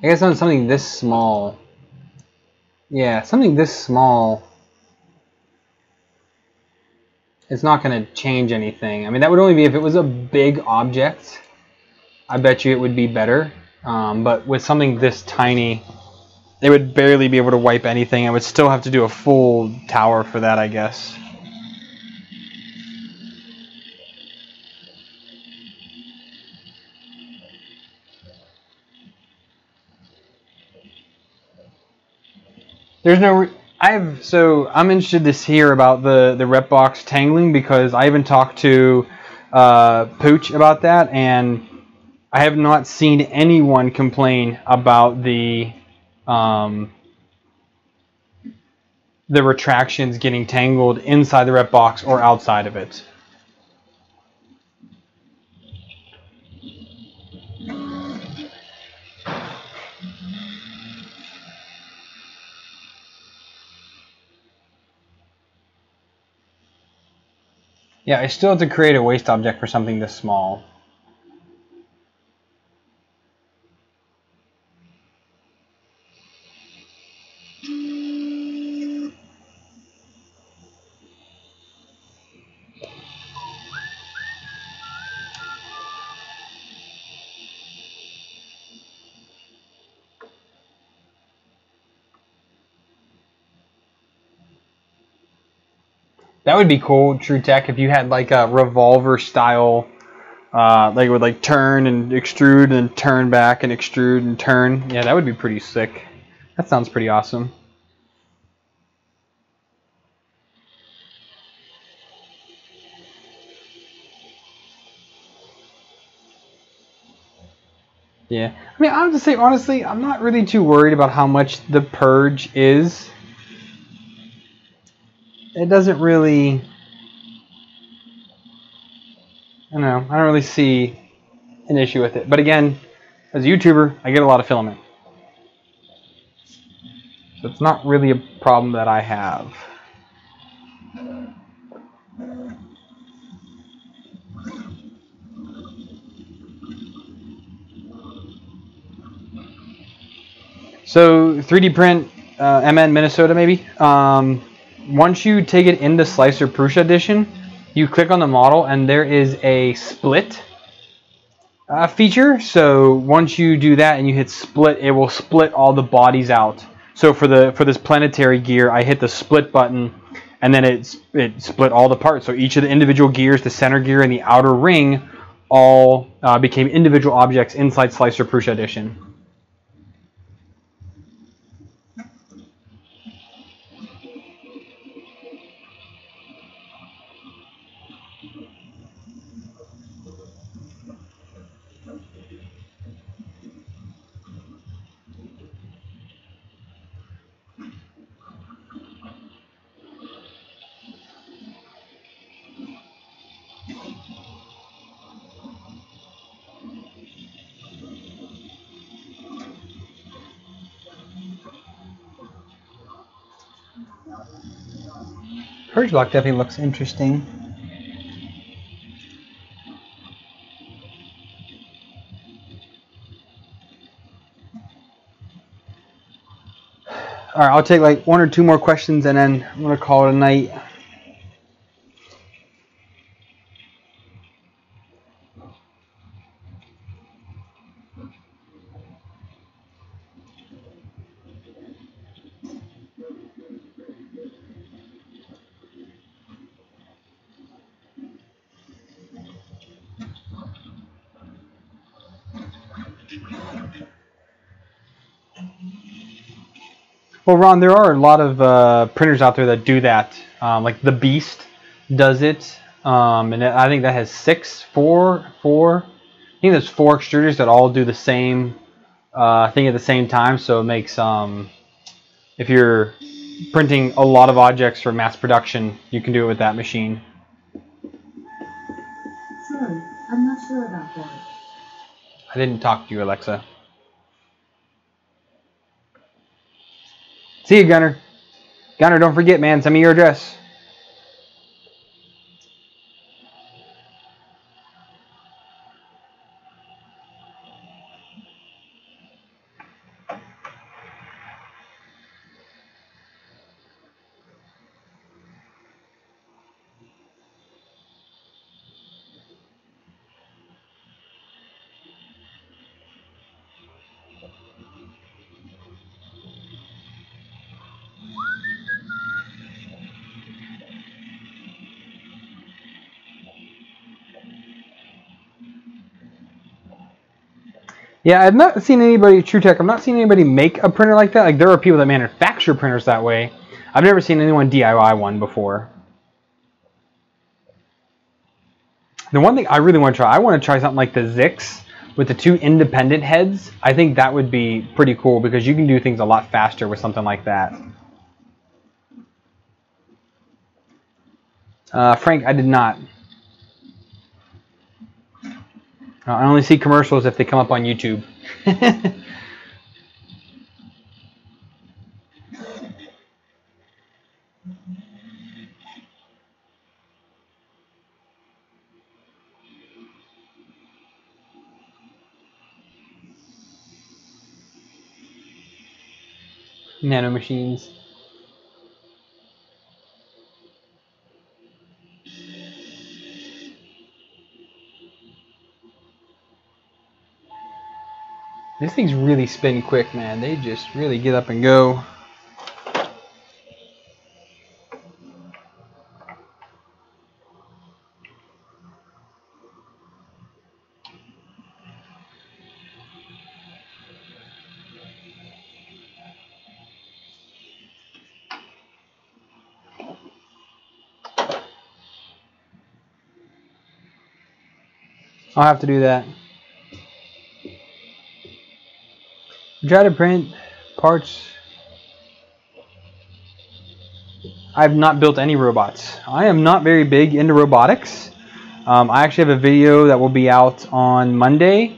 Speaker 1: I guess on something this small. Yeah, something this small. It's not going to change anything. I mean, that would only be if it was a big object. I bet you it would be better. But with something this tiny, it would barely be able to wipe anything. I would still have to do a full tower for that, I guess. There's no. I'm interested to hear about the rep box tangling because I haven't talked to Pooch about that, and I have not seen anyone complain about the retractions getting tangled inside the rep box or outside of it. Yeah, I still have to create a waste object for something this small. That would be cool, True Tech, if you had like a revolver style, like it would like turn and extrude and turn back and extrude and turn. Yeah, that would be pretty sick. That sounds pretty awesome. Yeah, I mean, I have to say, honestly, I'm not really too worried about how much the purge is. It doesn't really, I don't know, I don't really see an issue with it. But again, as a YouTuber, I get a lot of filament. So it's not really a problem that I have. So 3D print MN Minnesota maybe. Once you take it into Slicer Prusa Edition, you click on the model and there is a split feature. So once you do that and you hit split, it will split all the bodies out. So for this planetary gear, I hit the split button and then it split all the parts. So each of the individual gears, the center gear and the outer ring, all became individual objects inside Slicer Prusa Edition. Purge block definitely looks interesting. All right, I'll take like 1 or 2 more questions and then I'm gonna call it a night. Well, Ron, there are a lot of printers out there that do that. Like the Beast does it, and I think that has 4. I think there's 4 extruders that all do the same thing at the same time. So it makes if you're printing a lot of objects for mass production, you can do it with that machine.
Speaker 3: Sorry, I'm not sure about that.
Speaker 1: I didn't talk to you, Alexa. See you, Gunner. Gunner, don't forget, man. Send me your address. Yeah, I've not seen anybody, TrueTech, I've not seen anybody make a printer like that. Like, there are people that manufacture printers that way. I've never seen anyone DIY one before. The one thing I really want to try, I want to try something like the Zix with the 2 independent heads. I think that would be pretty cool because you can do things a lot faster with something like that. Frank, I did not. I only see commercials if they come up on YouTube. Nano machines. These things really spin quick, man. They just really get up and go. I'll have to do that. Try to print parts. I've not built any robots. I am not very big into robotics. I actually have a video that will be out on Monday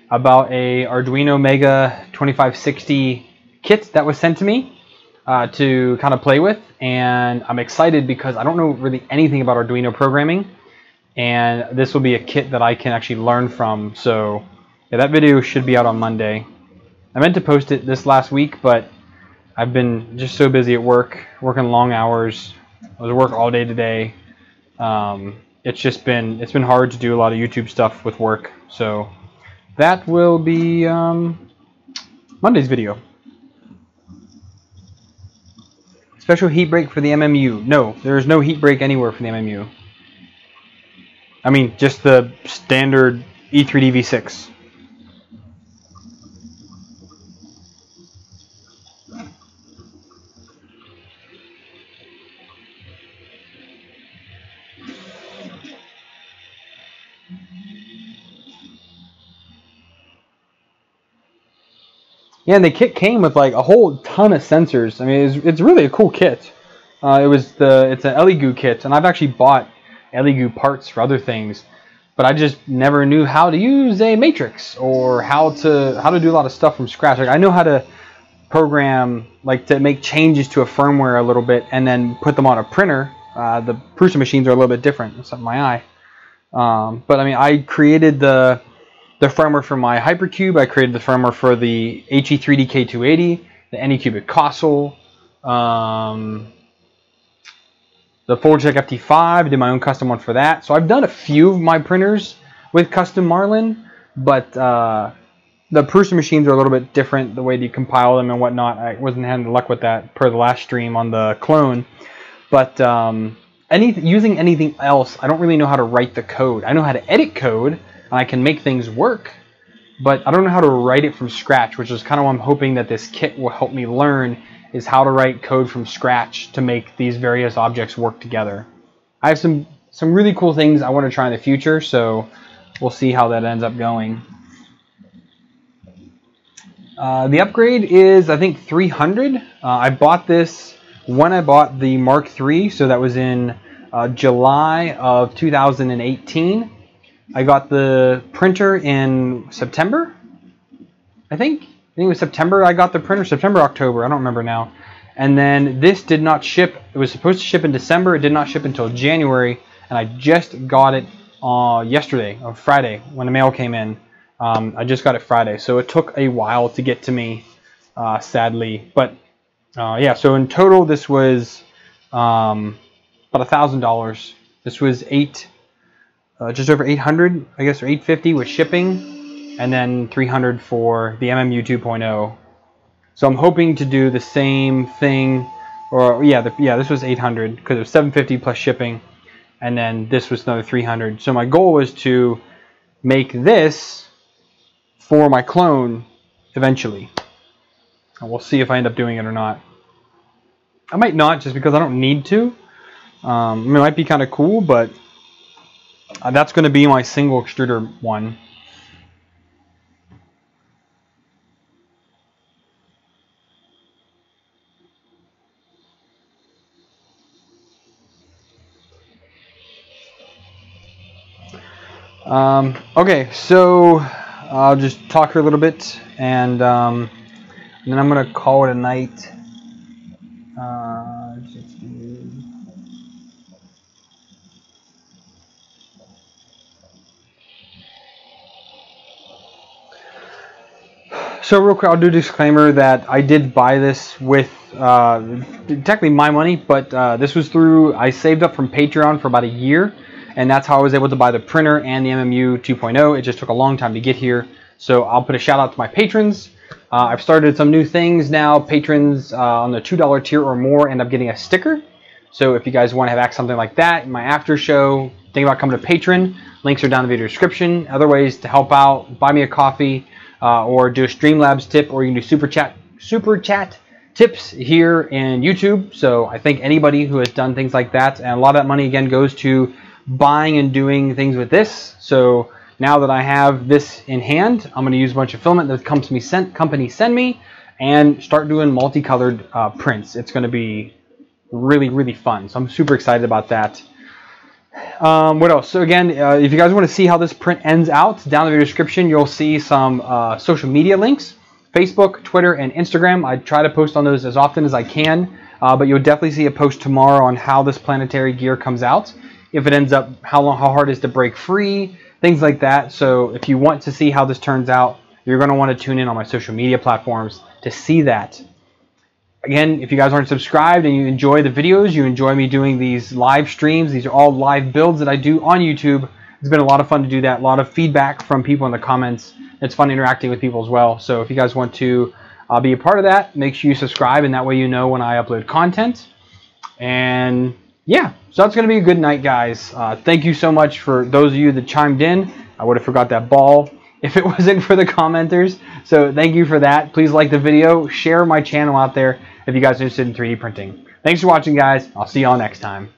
Speaker 1: about a Arduino Mega 2560 kit that was sent to me to kind of play with, and I'm excited because I don't know really anything about Arduino programming, and this will be a kit that I can actually learn from. So yeah, that video should be out on Monday. I meant to post it this last week, but I've been just so busy at work, working long hours. I was at work all day today. It's been hard to do a lot of YouTube stuff with work. So that will be Monday's video. Special heat break for the MMU. No, there is no heat break anywhere for the MMU. I mean, just the standard E3D V6. Yeah, and the kit came with like a whole ton of sensors. I mean, it's really a cool kit. It's an Elegoo kit, and I've actually bought Elegoo parts for other things, but I just never knew how to use a matrix or how to do a lot of stuff from scratch. Like, I know how to program, like to make changes to a firmware a little bit and then put them on a printer. The Prusa machines are a little bit different. It's up my eye. But I mean, I created the firmware for my Hypercube. I created the firmware for the HE3D K280, the Anycubic Console. The Fugatech FT5, I did my own custom one for that. So I've done a few of my printers with custom Marlin, but the Prusa machines are a little bit different, the way that you compile them and whatnot. I wasn't having luck with that per the last stream on the clone. But using anything else, I don't really know how to write the code. I know how to edit code, and I can make things work, but I don't know how to write it from scratch, which is kind of what I'm hoping that this kit will help me learn, is how to write code from scratch to make these various objects work together. I have some really cool things I want to try in the future, so we'll see how that ends up going. The upgrade is, I think, 300. I bought this when I bought the Mark III, so that was in July of 2018. I got the printer in September, I think it was September I got the printer, September, October, I don't remember now. And then this did not ship. It was supposed to ship in December. It did not ship until January, and I just got it yesterday, or Friday, when the mail came in. I just got it Friday, so it took a while to get to me, sadly. But yeah, so in total this was about $1,000. This was just over 800, I guess, or 850 with shipping. And then 300 for the MMU 2.0. So I'm hoping to do the same thing, or yeah, this was 800 because it was 750 plus shipping, and then this was another 300. So my goal was to make this for my clone eventually. And we'll see if I end up doing it or not. I might not, just because I don't need to. It might be kind of cool, but that's going to be my single extruder one. Okay, so I'll just talk here a little bit, and then I'm going to call it a night. So real quick, I'll do a disclaimer that I did buy this with technically my money, but this was through, I saved up from Patreon for about a year, and that's how I was able to buy the printer and the MMU 2.0. It just took a long time to get here, so I'll put a shout out to my patrons. I've started some new things now. Patrons on the $2 tier or more end up getting a sticker. So if you guys want to have access to something like that in my after show, think about coming to Patreon. Links are down in the video description. Other ways to help out, buy me a coffee, or do a Streamlabs tip, or you can do super chat tips here in YouTube. So I thank anybody who has done things like that, and a lot of that money again goes to buying and doing things with this. So now that I have this in hand, I'm going to use a bunch of filament that companies send me, and start doing multicolored prints. It's going to be really fun. So I'm super excited about that. What else? So again, if you guys want to see how this print ends out, down in the video description you'll see some social media links: Facebook, Twitter, and Instagram. I try to post on those as often as I can, but you'll definitely see a post tomorrow on how this planetary gear comes out, if it ends up, how hard it is to break free, things like that. So if you want to see how this turns out, you're going to want to tune in on my social media platforms to see that. Again, if you guys aren't subscribed and you enjoy the videos, you enjoy me doing these live streams, these are all live builds that I do on YouTube. It's been a lot of fun to do that. A lot of feedback from people in the comments. It's fun interacting with people as well. So if you guys want to be a part of that, make sure you subscribe, and that way you know when I upload content. And yeah, so that's going to be a good night, guys. Thank you so much for those of you that chimed in. I would have forgot that ball if it wasn't for the commenters. So thank you for that. Please like the video, share my channel out there if you guys are interested in 3D printing. Thanks for watching, guys. I'll see y'all next time.